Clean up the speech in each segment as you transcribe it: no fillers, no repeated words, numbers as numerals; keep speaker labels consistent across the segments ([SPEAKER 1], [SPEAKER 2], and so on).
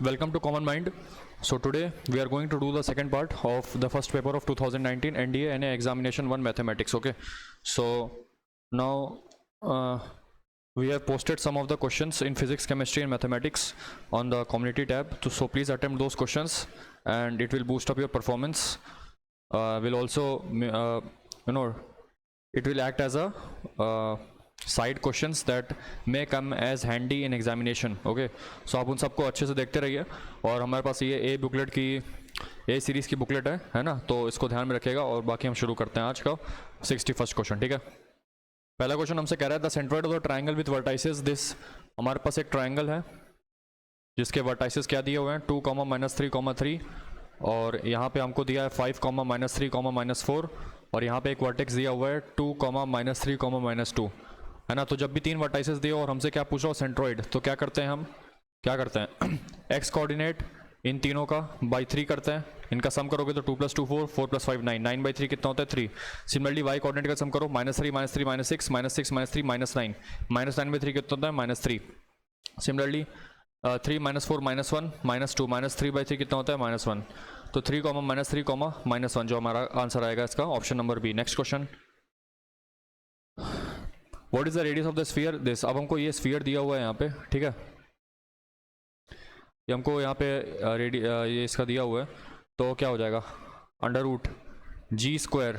[SPEAKER 1] Welcome to Common Mind. So today we are going to do the second part of the first paper of 2019 NDA NA Examination 1 Mathematics. Okay, so now we have posted some of the questions in physics, chemistry and mathematics on the community tab. So please attempt those questions and it will boost up your performance. Will also it will act as a side questions that may come as handy in examination. Okay, so आप उन सबको अच्छे से देखते रहिए. और हमारे पास ये ए बुकलेट की ए सीरीज़ की बुकलेट है ना, तो इसको ध्यान में रखिएगा. और बाकी हम शुरू करते हैं आज का 61st क्वेश्चन. ठीक है, पहला क्वेश्चन हमसे कह रहा है the centroid of the triangle with vertices this. हमारे पास एक ट्राइंगल है जिसके वर्टाइसेस क्या दिए हुए हैं 2, -3, और यहाँ पे हमको दिया है 5, -3, -4, और यहाँ पे एक वर्टेक्स दिया हुआ है 2, -3, -2 है ना. तो जब भी तीन वर्टाइसेस दिए और हमसे क्या पूछ रहा हो सेंट्रोइड, तो क्या करते हैं हम, क्या करते हैं एक्स कोऑर्डिनेट इन तीनों का बाई 3 करते हैं. इनका सम करोगे तो 2 + 2 4, 4 + 5 9, 9/3 कितना होता है 3. सिमिलरली वाई कोऑर्डिनेट का सम करो -3, -3, -3, -6, -6, -3, -9, -9/3 कितना होता है -3. सिमिलरली 3 -4 -1 -2, -3/3 कितना होता है -1. तो 3, -3, -1 जो हमारा आंसर आएगा इसका option number B. Next question, what is the radius of the sphere this. अब हमको ये स्फीयर दिया हुआ है यहाँ पे, ठीक है, ये हमको यहाँ पे ये इसका दिया हुआ है, तो क्या हो जाएगा √g².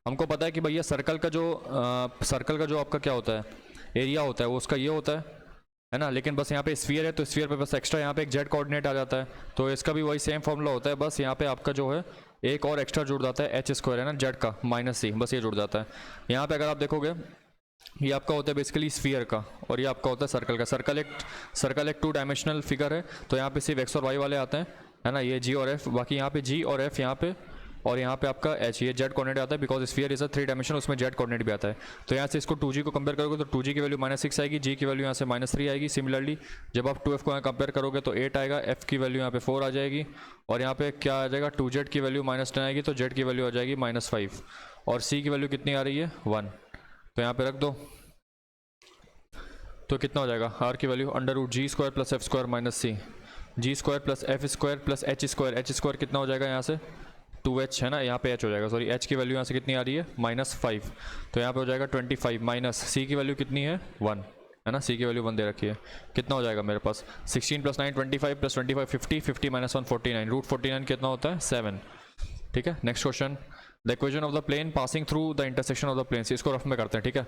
[SPEAKER 1] हमको पता है कि भैया सर्कल का जो आपका क्या होता है एरिया होता है वो उसका ये होता है ना. लेकिन बस यहाँ पे स्फीयर है तो स्फीयर पे बस एक्स्ट्रा यहाँ पे एक जेड कोऑर्डिनेट आ जाता है, तो इसका भी वही सेम फॉर्मूला होता है. बस यहाँ पे आपका जो है एक और एक्स्ट्रा जुड़ जाता है h² है ना जेड का -c, बस ये जुड़ जाता है. यहाँ पे अगर आप देखोगे ये आपका होता है बेसिकली स्फीयर का और ये आपका होता है सर्कल का. सर्कल एक 2 डायमेंशनल फिगर है, तो यहाँ पे सिर्फ x और y वाले आते हैं है ना, ये g और f. बाकी यहाँ पे g और f यहाँ पे, और यहाँ पे आपका h, ये जेड कोऑर्डिनेट आता है because sphere is a 3 dimension, उसमें जेड कोऑर्डिनेट भी आता है. तो यहाँ से इसको 2g को कंपेयर करोगे तो 2g की वैल्यू -6 आएगी, g की वैल्यू यहाँ से -3 आएगी. सिमिलरली जब आप 2f को यहाँ कंपेयर करोगे तो 8 आएगा, f की वैल्यू यहाँ पे 4 आ जाएगी, और यहाँ पे क्या आ जाएगा 2z की वैल्यू -10 आएगी, तो z की वैल्यू आ जाएगी -5, और c की वैल्यू कितनी आ रही है 1. तो यहाँ पे रख दो, तो कितना हो जाएगा r की value √g² + f² - c, g² + f² + h². कितना हो जाएगा यहाँ से 2h है ना, यहाँ पे h हो जाएगा, सॉरी h की वैल्यू यहाँ से कितनी आ रही है -5, तो यहाँ पे हो जाएगा 25 माइनस c की वैल्यू कितनी है 1 है ना, c की वैल्यू 1 दे रखी है. कितना हो जाएगा मेरे पास 16 + 9 25 + 25 50, 50 - 1 49, √49 कितना होता है 7. ठीक है, next question, the equation of the plane passing through the intersection of the planes. इसको रफ में करते हैं. ठीक है,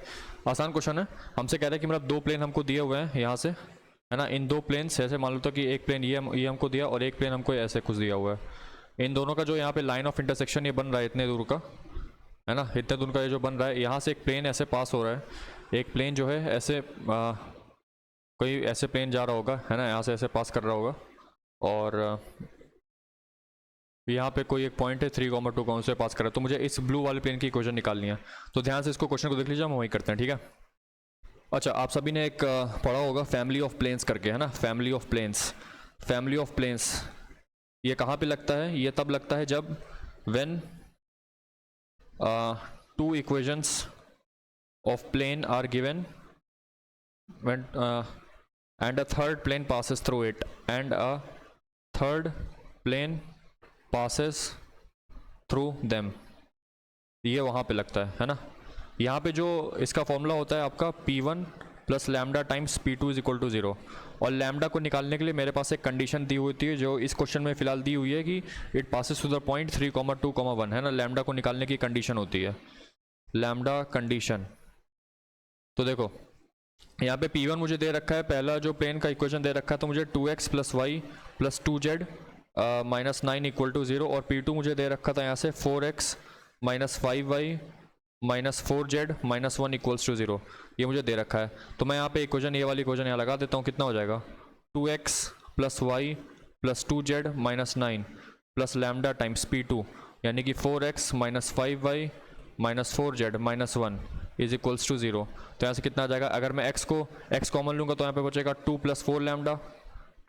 [SPEAKER 1] आसान क्वेश्चन है. हमसे कह रहे हैं कि मतलब 2 प्लेन हमको दिए हुए हैं यहाँ से है ना, इन 2 प्लेन्स ऐसे मान लो तो कि एक प्लेन ये हमको दिया और एक प्लेन हमको ऐसे कुछ दिया हुआ है. इन दोनों का जो यहाँ पे लाइन ऑफ इंटरसेक्शन ये बन रहा है इतने दूर का है ना, इतने दूर का ये जो बन रहा है, यहाँ से एक प्लेन ऐसे पास हो रहा है, एक प्लेन जो है ऐसे कोई ऐसे प्लेन जा रहा होगा है ना, यहाँ से ऐसे पास कर रहा होगा, और यहाँ पे कोई एक पॉइंट है 3,2 से पास कर रहा है. तो मुझे इस ब्लू वाले प्लेन की इक्वेशन निकालनी है, तो ध्यान से इसको क्वेश्चन को देख लीजिए, हम वही करते हैं. ठीक है, अच्छा आप सभी ने एक पढ़ा होगा फैमिली ऑफ प्लेन्स करके है ना, फैमिली ऑफ प्लेन्स. ये कहाँ पे लगता है, ये तब लगता है जब when 2 equations of plane are given when and a third plane passes through it, and a third plane passes through them. ये वहाँ पे लगता है ना. यहाँ पे जो इसका फॉर्मूला होता है आपका P1 + लैम्डा टाइम्स P2 = 0, और लैम्डा को निकालने के लिए मेरे पास एक कंडीशन दी हुई है जो इस क्वेश्चन में फिलहाल दी हुई है कि it passes through the point 3, 2, 1 है ना. लैम्डा को निकालने की कंडीशन होती है लैम्डा कंडीशन. तो देखो यहाँ पे P1 मुझे दे रखा है, पहला जो प्लेन का इक्वेशन दे रखा है, तो मुझे 2x + y + 2z -9 = 0, और P2 मुझे दे रखा था यहाँ से 4x - 5y - 4z - 1 = 0. ये मुझे दे रखा है, तो मैं यहाँ पे इक्वेशन ये वाली इक्वेशन यहाँ लगा देता हूँ. कितना हो जाएगा 2x + y + 2z - 9 + lambda times P2, यानी कि 4x - 5y - 4z - 1 = 0. तो यहाँ से कितना आ जाएगा, अगर मैं x कॉमन लूँगा तो यहाँ पे बचेगा 2 + 4 लैम्डा,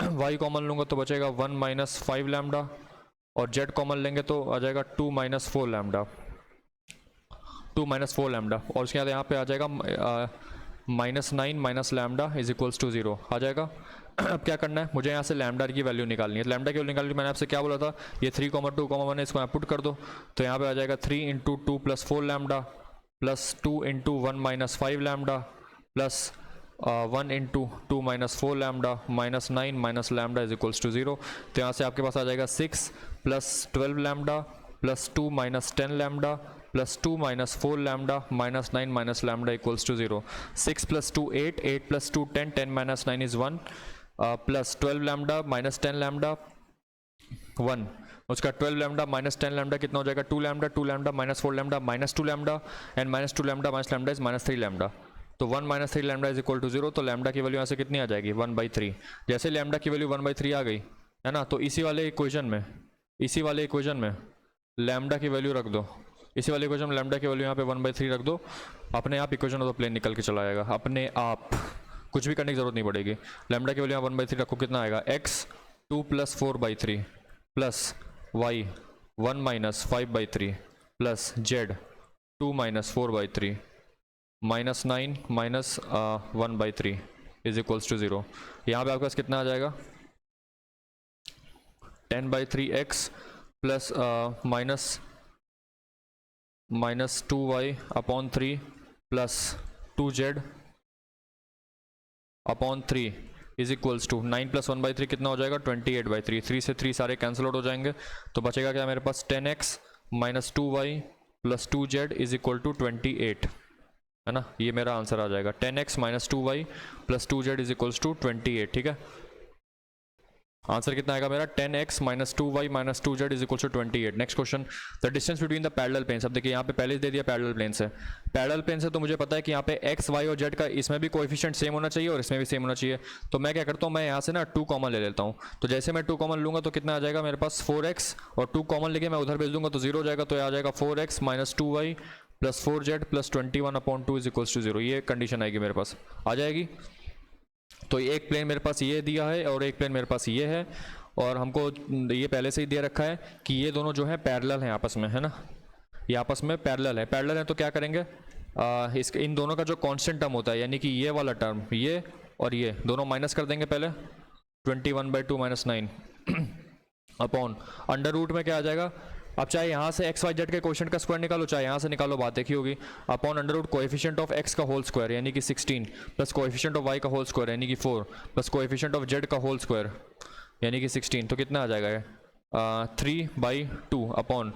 [SPEAKER 1] y कॉमन लूँगा तो बचेगा 1 - 5 लैम्डा, और z कॉमन लेंगे तो आ जाएगा 2 - 4 लैम्डा, और उसके बाद यहाँ पे आ जाएगा -9 - लैम्डा = 0 आ जाएगा. अब क्या करना है, मुझे यहाँ से लैम्डा की वैल्यू निकालनी है। लैम्डा की वैल्यू निकालनी, मैंने आपसे क्या बोला था, ये 3,2,1 है, इसको यहाँ पुट कर दो। तो यहाँ पे आ जाएगा 3 into 2 plus 4 lambda plus 2 into 1 minus 5 lambda plus 1 into 2 minus 4 lambda minus 9 minus lambda is equals to 0। तो यहाँ से आपके पास आ जाएगा 6 plus 12 lambda plus 2 minus 10 lambda plus 2 minus 4 lambda minus 9 minus lambda equals to 0। 6 plus 2 8, 8 plus 2 10, 10 minus 9 is 1 plus 12 lambda minus 10 lambda 1, उसका 12 lambda minus 10 lambda कितना हो जाएगा 2 lambda, 2 lambda minus 4 lambda minus 2 lambda and minus 2 lambda minus lambda is minus 3 lambda. तो 1 minus 3 lambda is equal to 0। तो lambda की value यहाँ से कितनी आ जाएगी 1/3। जैसे लैम्डा की वैल्यू 1/3 आ गई है ना, तो इसी वाले इक्वेशन में लैम्डा की वैल्यू रख दो, इसी वाले इक्वेशन में लैम्डा की वैल्यू यहाँ पे 1/3 रख दो, अपने आप इक्वेशन ऑफ द प्लेन निकल के चला आएगा, अपने आप, कुछ भी करने की जरूरत नहीं पड़ेगी। लैम्डा की वैल्यू यहाँ 1/3 रखो, कितना आएगा x 2 plus 4/3 plus y 1 minus 5/3 plus z 2 minus 4/3 minus 9 minus 1/3 is equals to 0। यहाँ पे आपके पास कितना आ जाएगा 10/3x plus minus 2y upon 3 plus 2z upon 3 is equals to 9 plus 1/3 कितना हो जाएगा 28/3। 3 से 3 सारे कैंसिल आउट हो जाएंगे, तो बचेगा क्या मेरे पास 10x minus 2y plus 2z is equal to 28, है ना। ये मेरा आंसर आ जाएगा 10x minus 2y plus 2z is equals to 28, ठीक है। आंसर कितना आएगा मेरा 10x minus 2y minus 2z is equal to 28। Next question, the distance between the parallel planes. अब देखिए यहाँ पे पहले दे दिया पैरेलल प्लेन्स है, पैरेलल प्लेन्स है तो मुझे पता है कि यहाँ पे x, y और z का इसमें भी कोएफिशिएंट सेम होना चाहिए और इसमें भी सेम होना चाहिए। तो मैं क्या करता हूँ, मैं यहाँ से ना 2 कॉमन ले लेता हूँ। तो जैसे मैं 2 कॉमन लूँगा तो कितना आ जाएगा मेरे पास 4x, और 2 कॉमन लेके मैं उधर भेज दूंगा तो 0 हो जाएगा। तो आ जाएगा 4x minus 2y plus 4z plus 21/2 is equals to 0। ये कंडीशन आएगी मेरे पास, आ जाएगी। तो एक प्लेन मेरे पास ये दिया है और एक प्लेन मेरे पास ये है, और हमको ये पहले से ही दे रखा है कि ये दोनों जो है पैरेलल हैं आपस में, है ना, ये आपस में पैरेलल है। तो क्या करेंगे, इन दोनों का जो कांस्टेंट टर्म होता है, यानी कि ये वाला टर्म, ये और ये दोनों माइनस कर देंगे पहले, 21/2 माइनस 9 अपॉन अंडर रूट में क्या आ जाएगा। अब चाहे यहाँ से एक्स वाई जेड के क्वेश्चन का स्क्वायर निकालो, चाहे यहाँ से निकालो, बात एक ही होगी। Upon under root coefficient of x का होल स्क्वायर यानी कि 16 प्लस कोएफिशिएंट ऑफ वाई का होल स्क्वायर यानी कि 4 प्लस कोएफिशिएंट ऑफ जेड का होल स्क्वायर यानी कि 16। तो कितना आ जाएगा 3/2 अपॉन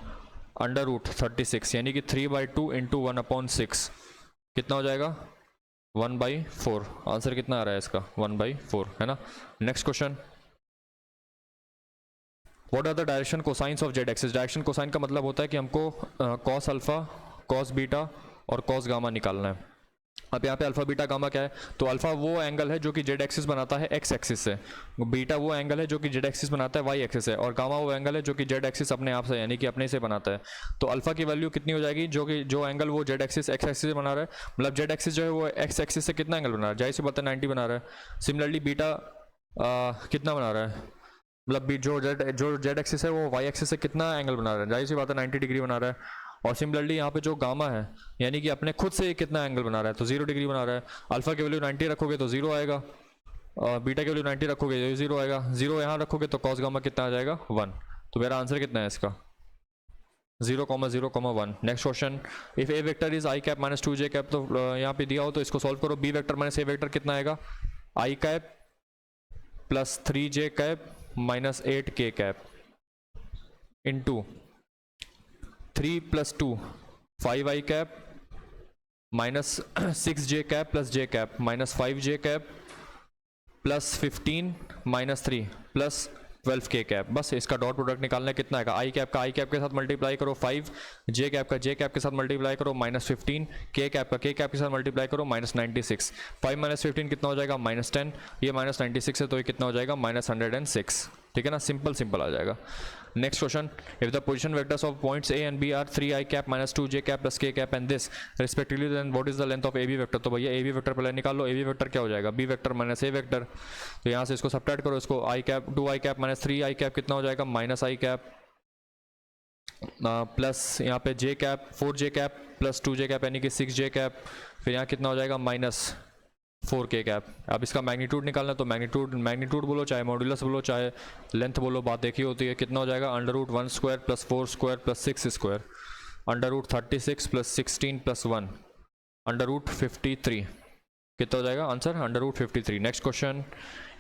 [SPEAKER 1] अंडर रूट 36 यानी कि 3/2 इंटू 1/6 कितना हो जाएगा 1/4। आंसर कितना आ रहा है इसका 1/4, है ना। Next question, what are the direction cosines of z axis. Direction cosine का मतलब होता है कि हमको कॉस अल्फा, कॉस बीटा और कॉस गामा निकालना है। अब यहाँ पे अल्फा बीटा गामा क्या है, तो अल्फा वो एंगल है जो कि जेड एक्सिस बनाता है एक्स एक्सिस से, बीटा वो एंगल है जो कि जेड एक्सिस बनाता है वाई एक्सिस से, और गामा वो एंगल है जो कि जेड एक्सिस अपने आप से यानी कि अपने से बनाता है। तो अल्फा की वैल्यू कितनी हो जाएगी, जो एंगल वो जेड एक्सिस एक्स एक्सिस से बना रहा है, मतलब जेड एक्सिस जो है वो एक्स एक्सिस से कितना एंगल बना रहा है, जाहिर सी बात है 90 बना रहा है। सिमिलरली बीटा कितना बना रहा है, मतलब जो जेड एक्सिस है वो वाई एक्सिस से कितना एंगल बना रहा है, जाहिर सी बात है 90 डिग्री बना रहा है। और सिमिलरली यहाँ पे जो गामा है यानी कि अपने खुद से कितना एंगल बना रहा है, तो 0 डिग्री बना रहा है। अल्फा की वैल्यू 90 रखोगे तो 0 आएगा, और बीटा की वैल्यू 90 रखोगे तो 0 आएगा, 0 यहाँ रखोगे तो कॉस गामा कितना आ जाएगा 1। तो मेरा आंसर कितना है इसका 0,0,1। Next question, if A vector is I cap minus 2j cap, तो यहाँ पे दिया हो तो इसको सॉल्व करो। B vector minus A vector कितना आएगा, I cap plus 3j cap minus 8k cap into 3 + 2 5i cap minus 6j cap plus j cap minus 5j cap plus 15 minus 3 plus 12k cap. बस इसका dot product निकालना है, कितना आएगा I cap का आई cap के साथ मल्टीप्लाई करो 5, जे कैप का जे कैप के साथ मल्टीप्लाई करो माइनस 15, के कैप का के कैप के साथ मल्टीप्लाई करो माइनस 96। 5 माइनस 15 कितना हो जाएगा माइनस 10, ये माइनस 96 है तो ये कितना हो जाएगा माइनस 106। ठीक है ना, सिंपल आ जाएगा। Next question, if the position vectors of points A and B are 3i cap minus 2j cap plus k cap and this respectively, then what is the length of A B vector. तो भैया ए B vector पहले निकाल लो, A B vector क्या हो जाएगा B vector minus A vector. तो यहाँ से इसको सब्ट्रैक्ट करो, इसको I cap 2i cap minus 3i cap कितना हो जाएगा माइनस आई कैप प्लस यहाँ पे j cap 4j cap plus 2j cap यानी कि 6j कैप, फिर यहाँ कितना हो जाएगा माइनस 4k कैप। अब इसका मैग्नीट्यूड निकालना तो मैग्नीट्यूड बोलो चाहे मॉड्यूलस बोलो चाहे लेंथ बोलो, बात एक ही होती है। कितना हो जाएगा, under root 1 square plus 4 square plus 6 square, under root 36 plus 16 plus 1, under root 53। कितना हो जाएगा answer, under root 53। Next question,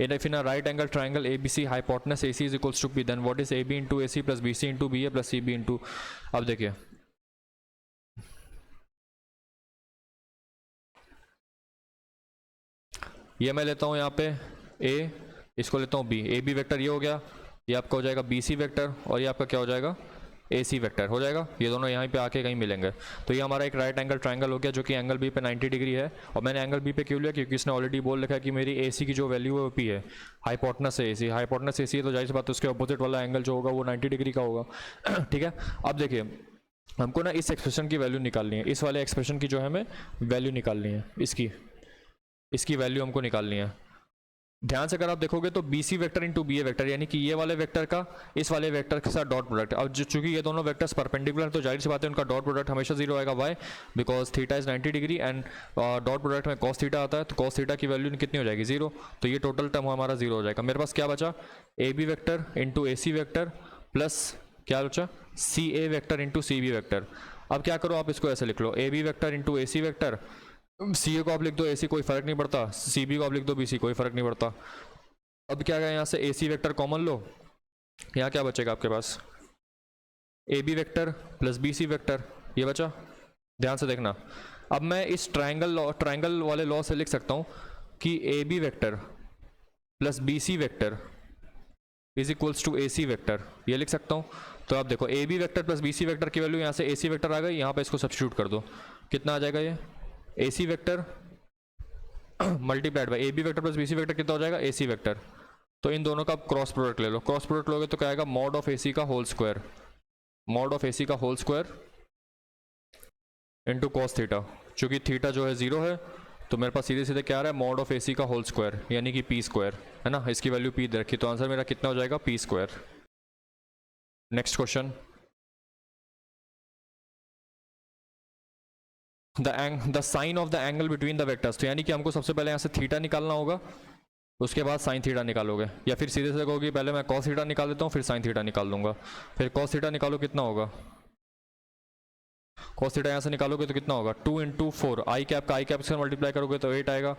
[SPEAKER 1] if in a right angle triangle A B C hypotenuse A C is equals to B, then what is A B into A C plus B C into B A plus C B into. अब देखिए ये मैं लेता हूँ यहाँ पे ए, इसको लेता हूँ बी, ए बी वेक्टर ये हो गया, ये आपका हो जाएगा बी सी वेक्टर और ये आपका क्या हो जाएगा ए सी वेक्टर हो जाएगा। ये दोनों यहाँ पे आके कहीं मिलेंगे। तो ये हमारा एक राइट एंगल ट्राइंगल हो गया जो कि एंगल बी पे 90 डिग्री है। और मैंने एंगल बी पे क्यों लिया, क्योंकि इसने ऑलरेडी बोल रखा है कि मेरी ए सी की जो वैल्यू है वो पी है, हाइपोटेनस है ए सी, हाइपोटेनस ए सी है तो जाहिर सी बात है उसके अपोजिट वाला एंगल जो होगा वो 90 डिग्री का होगा। ठीक है, अब देखिए हमको ना इस एक्सप्रेशन की वैल्यू निकालनी है, इस वाले एक्सप्रेशन की जो है हमें वैल्यू निकालनी है, इसकी वैल्यू हमको निकालनी है। ध्यान से अगर आप देखोगे तो B C vector into B A vector, यानी कि ये वाले वेक्टर का इस वाले वेक्टर के साथ डॉट प्रोडक्ट। अब चूंकि ये दोनों वेक्टर्स परपेंडिकुलर तो जाहिर सी बात है उनका डॉट प्रोडक्ट हमेशा 0 आएगा। Why, because theta is 90 degree and dot product में कॉस थीटा आता है, तो कॉस थीटा की वैल्यू कितनी हो जाएगी 0। तो ये टोटल टर्म हमारा 0 हो जाएगा। मेरे पास क्या बचा, A B vector into A C vector plus क्या बचा C A vector into C B vector. अब क्या करो, आप इसको ऐसे लिख लो, A B vector into A C vector, C A को आप लिख दो ए सी कोई फर्क नहीं पड़ता, सी बी को आप लिख दो बी सी कोई फर्क नहीं पड़ता। अब क्या गया यहाँ से ए सी वेक्टर कॉमन लो, यहाँ क्या बचेगा आपके पास A B vector plus B C vector, ये बचा। ध्यान से देखना, अब मैं इस ट्राइंगल वाले लॉ से लिख सकता हूँ कि ए B vector plus B C vector is equals to A C vector, ये लिख सकता हूँ। तो आप देखो A B vector plus B C vector की वैल्यू यहाँ से ए सी वेक्टर आ गई, यहाँ पे इसको सब्स्टिट्यूट कर दो, कितना आ जाएगा ये A C vector multiplied by A B vector plus B C vector कितना हो जाएगा ए सी वेक्टर। तो इन दोनों का आप क्रॉस प्रोडक्ट ले लो, क्रॉस प्रोडक्ट लोगे तो क्या आएगा मॉड ऑफ ए सी का whole square, mod of A C का whole square into cos theta. चूंकि थीटा जो है 0 है तो मेरे पास सीधे सीधे क्या आ रहा है मॉड ऑफ ए सी का होल स्क्वायर, यानी कि पी स्क्वायर है ना, इसकी वैल्यू पी दे रखी, तो आंसर मेरा कितना हो जाएगा P square. Next question, the sine of the angle between the vectors. तो यानी कि हमको सबसे पहले यहाँ से थीटा निकालना होगा, उसके बाद साइन थीटा निकालोगे, या फिर सीधे से कहोगे पहले मैं कॉस थीटा निकाल देता हूँ फिर साइन थीटा निकाल दूंगा। फिर कॉस थीटा निकालो कितना होगा, कॉस थीटा यहाँ से निकालोगे तो कितना होगा 2 इंटू 4, आई कैप का आई कैप के साथ मल्टीप्लाई करोगे तो 8 आएगा,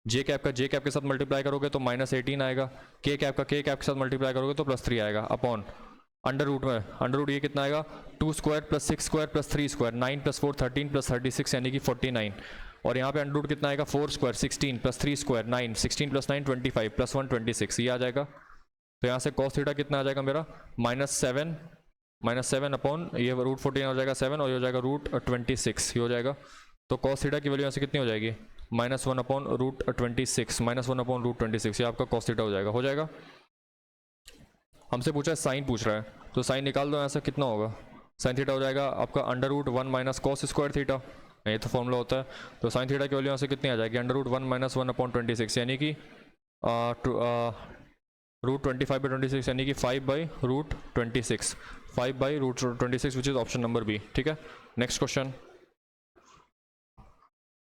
[SPEAKER 1] जे कैप का जे कैप के साथ मल्टीप्लाई करोगे तो -18 आएगा, के कैप का के कैप के साथ मल्टीप्लाई करोगे तो +3 आएगा, अपॉन अंडर रूट में, अंडर रूट ये कितना आएगा 2 square plus 6 square plus 3 square, 9 plus 4 13 plus 36 यानी कि 49, और यहाँ पे अंडर रूट कितना आएगा 4 square 16 plus 3 square 9, 16 plus 9 25 plus 1 26, ये आ जाएगा। तो यहाँ से कॉस थीटा कितना आ जाएगा मेरा -7 अपॉन ये रूट 14 हो जाएगा 7 और ये हो जाएगा रूट 26 ये हो जाएगा। तो कॉस थीटा की वैल्यू यहाँ से कितनी हो जाएगी -1 अपॉन रूट 26, -1 अपॉन रूट 26, ये आपका कॉस थीटा हो जाएगा। हमसे पूछा है साइन पूछ रहा है, तो साइन निकाल दो यहाँ से, कितना होगा साइन थीटा हो जाएगा आपका under root 1 minus cos square theta, ये तो फॉर्मूला होता है। तो साइन थीटा की वैल्यू यहाँ से कितनी आ जाएगी अंडर रूट 1 माइनस 1 अपॉन 26, यानी कि रूट 25/26 यानी कि 5/√26, 5/√26 which is option number B. ठीक है, next question,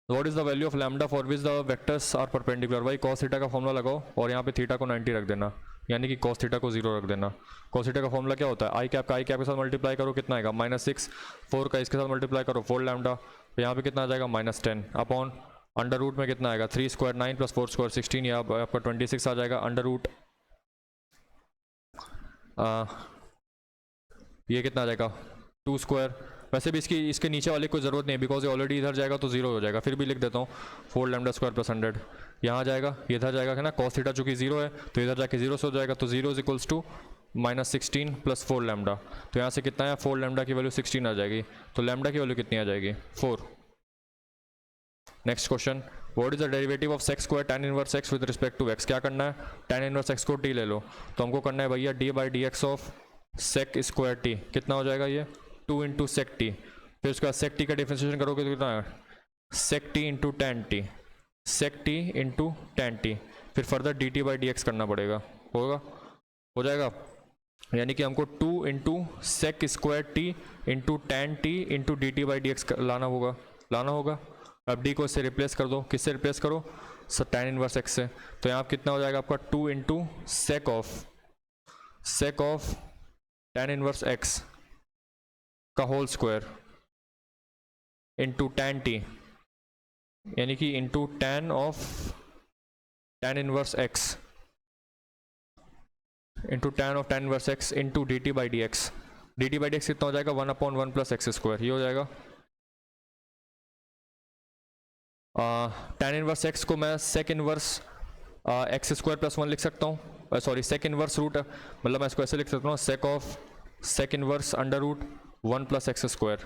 [SPEAKER 1] what is the value of lambda for which the vectors are perpendicular. भाई कॉस थीटा का फॉर्मूला लगाओ और यहाँ पे थीटा को 90 रख देना, यानी कि कॉस थीटा को 0 रख देना। कॉस थीटा का फॉर्मूला क्या होता है, आई कैप का आई कैप के साथ मल्टीप्लाई करो कितना आएगा -6, 4 का इसके साथ मल्टीप्लाई करो 4 लैम्डा, तो यहाँ पे कितना आ जाएगा -10 अपॉन अंडर रूट में कितना आएगा 3 स्क्वायर 9 प्लस 4 स्क्वायर 16, या आपका 26 आ जाएगा अंडर रूट ये कितना आ जाएगा 2 स्क्वायर। वैसे भी इसके नीचे वाले कोई ज़रूरत नहीं है बिकॉज ये ऑलरेडी इधर जाएगा तो 0 हो जाएगा, फिर भी लिख देता हूँ 4 लैम्डा स्क्वायर प्लस 100 यहाँ जाएगा, ये इधर जाएगा है ना, कॉस थीटा चूंकि 0 है तो इधर जाके 0 से हो जाएगा, तो 0 is equals to -16 plus 4 lambda. तो यहाँ से कितना है 4 लैम्डा की वैल्यू 16 आ जाएगी, तो लैम्डा की वैल्यू कितनी आ जाएगी 4। Next question, what is the derivative of sec square tan inverse x with respect to x। क्या करना है tan इनवर्स x को t ले लो, तो हमको करना है भैया d/dx of sec square t, कितना हो जाएगा ये 2 इंटू सेक टी, फिर उसका sec t का डिफरेंशिएशन करोगे तो कितना है sec t into tan t, sec t into tan t, फिर फर्दर dt/dx करना पड़ेगा, हो जाएगा, यानी कि हमको 2 into sec square t into tan t into dt/dx लाना होगा। अब d को इससे रिप्लेस कर दो, किससे रिप्लेस करो tan इनवर्स x से, तो यहाँ कितना हो जाएगा आपका 2 into sec of tan inverse x का whole square into tan t, यानी कि into tan of tan inverse x into tan of tan inverse x into d t by d x कितना हो जाएगा 1/1 प्लस एक्स स्क्वायर, ये हो जाएगा। tan inverse x को मैं sec inverse x square plus 1 लिख सकता हूँ, सॉरी सेक इनवर्स रूट, मतलब मैं इसको ऐसे लिख सकता हूँ sec of sec inverse under root 1 plus x square,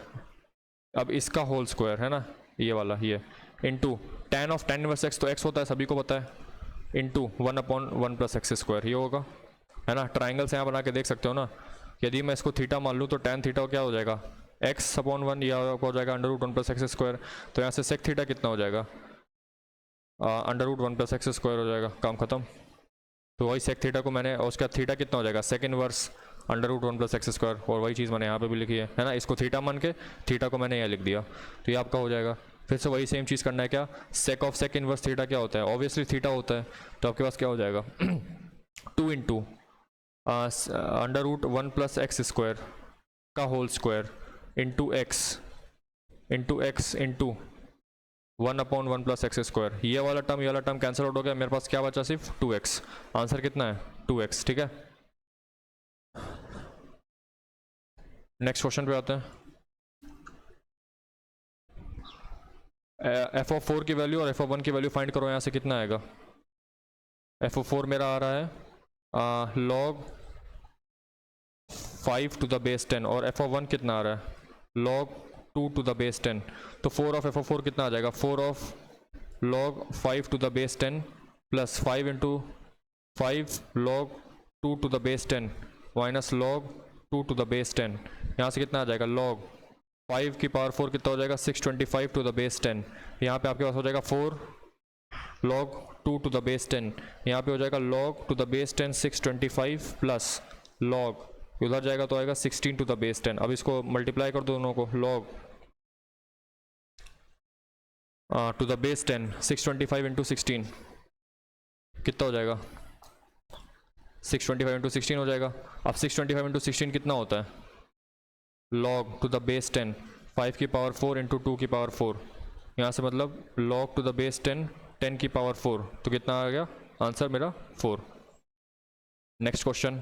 [SPEAKER 1] अब इसका होल स्क्वायर है ना ये वाला, ये into tan of tan inverse x, तो x होता है सभी को पता है, इंटू 1/1 प्लस एक्स स्क्वायर, ये होगा है ना। ट्राइंगल से यहाँ बना के देख सकते हो ना, यदि मैं इसको थीटा मान लूँ तो tan थीटा क्या हो जाएगा x/1, या हो जाएगा under root 1 plus x square, तो यहाँ से सेक थीटा कितना हो जाएगा under root 1 plus x square हो जाएगा, काम खत्म। तो वही सेक थीटा को मैंने, और उसका थीटा कितना हो जाएगा sec inverse under root 1 plus x square, और वही चीज़ मैंने यहाँ पे भी लिखी है ना, इसको थीटा मान के थीटा को मैंने यहाँ लिख दिया, तो ये आपका हो जाएगा। फिर से वही सेम चीज़ करना है, क्या sec of sec inverse theta क्या होता है, ऑब्वियसली थीटा होता है, तो आपके पास क्या हो जाएगा 2 into under root 1 plus x square का whole square into X into 1/1 plus x square, ये वाला टर्म कैंसिल आउट हो गया, मेरे पास क्या बचा सिर्फ 2x, आंसर कितना है 2x, ठीक है। नेक्स्ट क्वेश्चन पे आते हैं। f(4) की वैल्यू और f(1) की वैल्यू फाइंड करो, यहाँ से कितना आएगा। f(4) मेरा आ रहा है log 5 to the base 10 और f(1) कितना आ रहा है log 2 to the base 10, तो 4 ऑफ f(4) कितना आ जाएगा 4 of log 5 to the base 10 plus 5 into 5 log 2 to the base 10 minus log 2 to the base 10, यहाँ से कितना आ जाएगा log 5 की पावर 4 कितना हो जाएगा 625 to the base 10, यहाँ पे आपके पास हो जाएगा 4 log 2 to the base 10, यहाँ पे हो जाएगा log to the base 10 625 plus log उधर जाएगा तो आएगा 16 to the base 10। अब इसको मल्टीप्लाई कर दो दोनों को, log to the base 10 625 into 16 कितना हो जाएगा 625 इंटू 16 हो जाएगा। अब 625 इंटू 16 कितना होता है log to the base 10 5 की पावर 4 इंटू 2 की पावर 4, यहाँ से मतलब log to the base 10 10 की पावर 4, तो कितना आ गया आंसर मेरा 4। नेक्स्ट क्वेश्चन,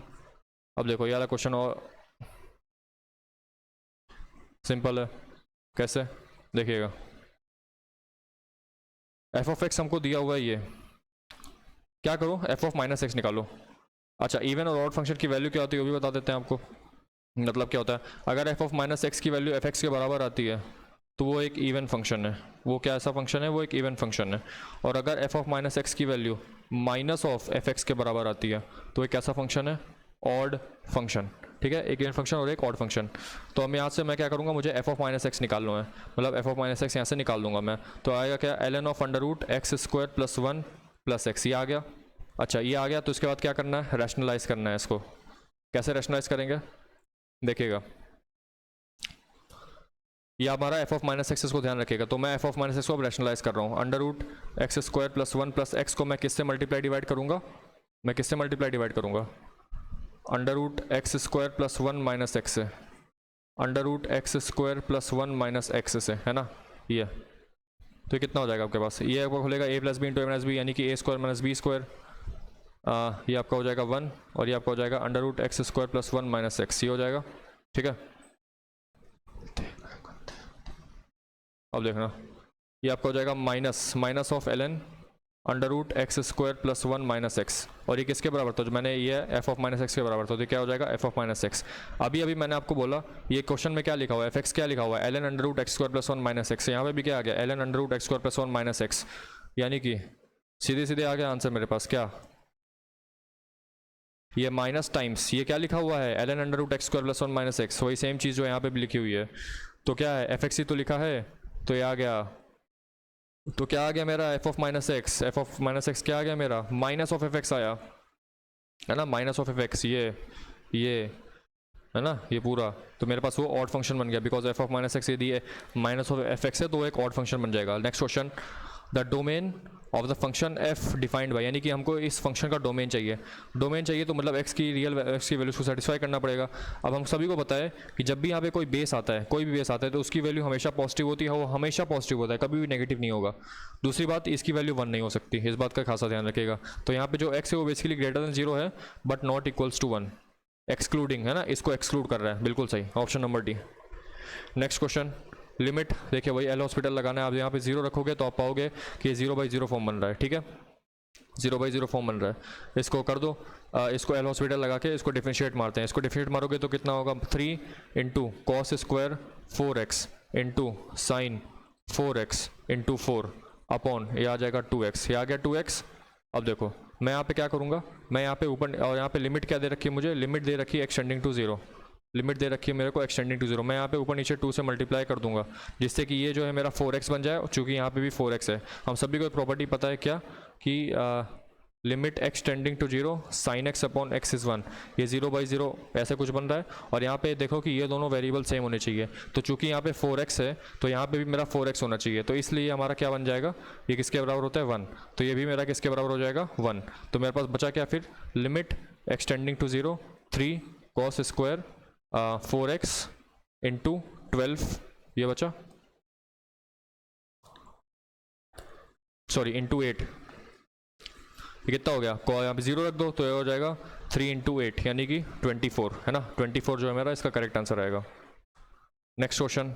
[SPEAKER 1] अब देखो ये वाला क्वेश्चन और सिंपल है, कैसे देखिएगा। f ऑफ x हमको दिया हुआ है, ये क्या करो f ऑफ माइनस एक्स निकालो। अच्छा इवन और ऑड फंक्शन की वैल्यू क्या होती है वो भी बता देते हैं आपको। मतलब क्या होता है, अगर f ऑफ माइनस एक्स की वैल्यू f(x) के बराबर आती है तो वो एक इवन फंक्शन है, वो क्या ऐसा फंक्शन है, वो एक इवन फंक्शन है। और अगर f ऑफ माइनस एक्स की वैल्यू माइनस ऑफ f(x) के बराबर आती है तो एक कैसा फंक्शन है, ऑड फंक्शन, ठीक है, एक इवन फंक्शन और एक ऑड फंक्शन। तो अब यहाँ से मैं क्या करूँगा, मुझे f ऑफ माइनस एक्स निकालना है, मतलब f ऑफ माइनस एक्स यहाँ से निकाल दूंगा मैं, तो आएगा क्या ln of under root x square plus 1 plus x, ये आ गया। अच्छा ये आ गया, तो इसके बाद क्या करना है, रैशनलाइज करना है इसको। कैसे रैशनलाइज करेंगे देखिएगा, ये हमारा f ऑफ माइनस एक्स को ध्यान रखिएगा। तो मैं f ऑफ माइनस एक्स को अब रैशनलाइज कर रहा हूँ, under root x square plus 1 plus X को मैं किससे मल्टीप्लाई डिवाइड करूँगा, मैं किससे मल्टीप्लाई डिवाइड करूँगा, under root x square plus 1 minus X से, under root x square plus 1 minus X से, है ना ये। तो ये कितना हो जाएगा आपके पास, ये आपको खुलेगा a plus B into A minus B, यानी कि a स्क्वायर माइनस बी स्क्वायर, ये आपका हो जाएगा 1 और ये आपका हो जाएगा under root x square plus 1 minus x, ये हो जाएगा, ठीक है। अब देखना ये आपका हो जाएगा minus of ln under root x square plus 1 minus x, और ये किसके बराबर था, जो मैंने ये f ऑफ माइनस एक्स के बराबर था, तो क्या हो जाएगा f ऑफ माइनस एक्स। अभी मैंने आपको बोला ये क्वेश्चन में क्या लिखा हुआ है, f(x) क्या लिखा हुआ है ln under root x square plus 1 minus x, यहाँ पे भी क्या आ गया ln under root x square plus 1 minus x, यानी कि सीधे आ गया आंसर मेरे पास, क्या ये माइनस टाइम्स ये क्या लिखा हुआ है ln under root x square plus 1 minus x, वही सेम चीज़ जो यहाँ पे भी लिखी हुई है। तो क्या है f(x) ही तो लिखा है, तो ये आ गया, तो क्या आ गया मेरा f of minus x, f of minus x क्या आ गया मेरा माइनस ऑफ f(x) आया है ना, माइनस ऑफ f(x) ये है ना ये पूरा, तो मेरे पास वो ऑड फंक्शन बन गया, because f of minus x यदि माइनस ऑफ f(x) है तो वो एक ऑड फंक्शन बन जाएगा। Next question, the domain of the function F defined by, यानी कि हमको इस फंक्शन का डोमेन चाहिए। डोमेन चाहिए तो मतलब एक्स की रियल एक्स की वैल्यूज को सेटिस्फाई करना पड़ेगा। अब हम सभी को पता है कि जब भी यहाँ पे कोई बेस आता है, कोई भी बेस आता है, तो उसकी वैल्यू हमेशा पॉजिटिव होती है, वो हमेशा पॉजिटिव होता है, कभी भी नेगेटिव नहीं होगा। दूसरी बात, इसकी वैल्यू 1 नहीं हो सकती, इस बात का खासा ध्यान रखिएगा। तो यहाँ पे जो एक्स है वो बेसिकली ग्रेटर देन 0 है but not equals to 1, excluding है ना, इसको एक्सक्लूड कर रहा है, बिल्कुल सही, option number D. Next question, limit देखिए वही एल हॉस्पिटल लगाना है। आप यहाँ पे 0 रखोगे तो आप पाओगे कि 0/0 फॉर्म बन रहा है, ठीक है, 0/0 फॉर्म बन रहा है। इसको कर दो, इसको एल हॉस्पिटल लगा के इसको डिफरेंशिएट मारते हैं। इसको डिफरेंशिएट मारोगे तो कितना होगा, 3 into cos square 4x into sine 4x into 4 upon ये आ जाएगा 2x, ये आ गया 2x। अब देखो मैं यहाँ पे क्या करूँगा, मैं यहाँ पे ऊपर, और यहाँ पे लिमिट क्या दे रखी है मुझे, लिमिट दे रखी है एक्सटेंडिंग टू 0, लिमिट दे रखी है मेरे को एक्सटेंडिंग टू 0। मैं यहाँ पे ऊपर नीचे 2 से मल्टीप्लाई कर दूंगा जिससे कि ये जो है मेरा 4x बन जाए, चूँकि यहाँ पे भी 4x है। हम सभी को प्रॉपर्टी पता है क्या कि limit extending to 0 sine x upon x is 1, ये 0/0 ऐसे कुछ बन रहा है। और यहाँ पे देखो कि ये दोनों वेरिएबल सेम होने चाहिए, तो चूंकि यहाँ पे 4x है तो यहाँ पे भी मेरा 4x होना चाहिए, तो इसलिए हमारा क्या बन जाएगा, ये किसके बराबर होता है 1, तो ये भी मेरा किसके बराबर हो जाएगा 1। तो मेरे पास बचा क्या फिर, limit extending to 0 3 cos square 4x into 12, ये बचा, सॉरी इंटू 8, ये कितना हो गया, यहाँ पे 0 रख दो तो ये हो जाएगा 3 इंटू 8 यानी कि 24 है ना, 24 जो है मेरा इसका करेक्ट आंसर आएगा। Next question,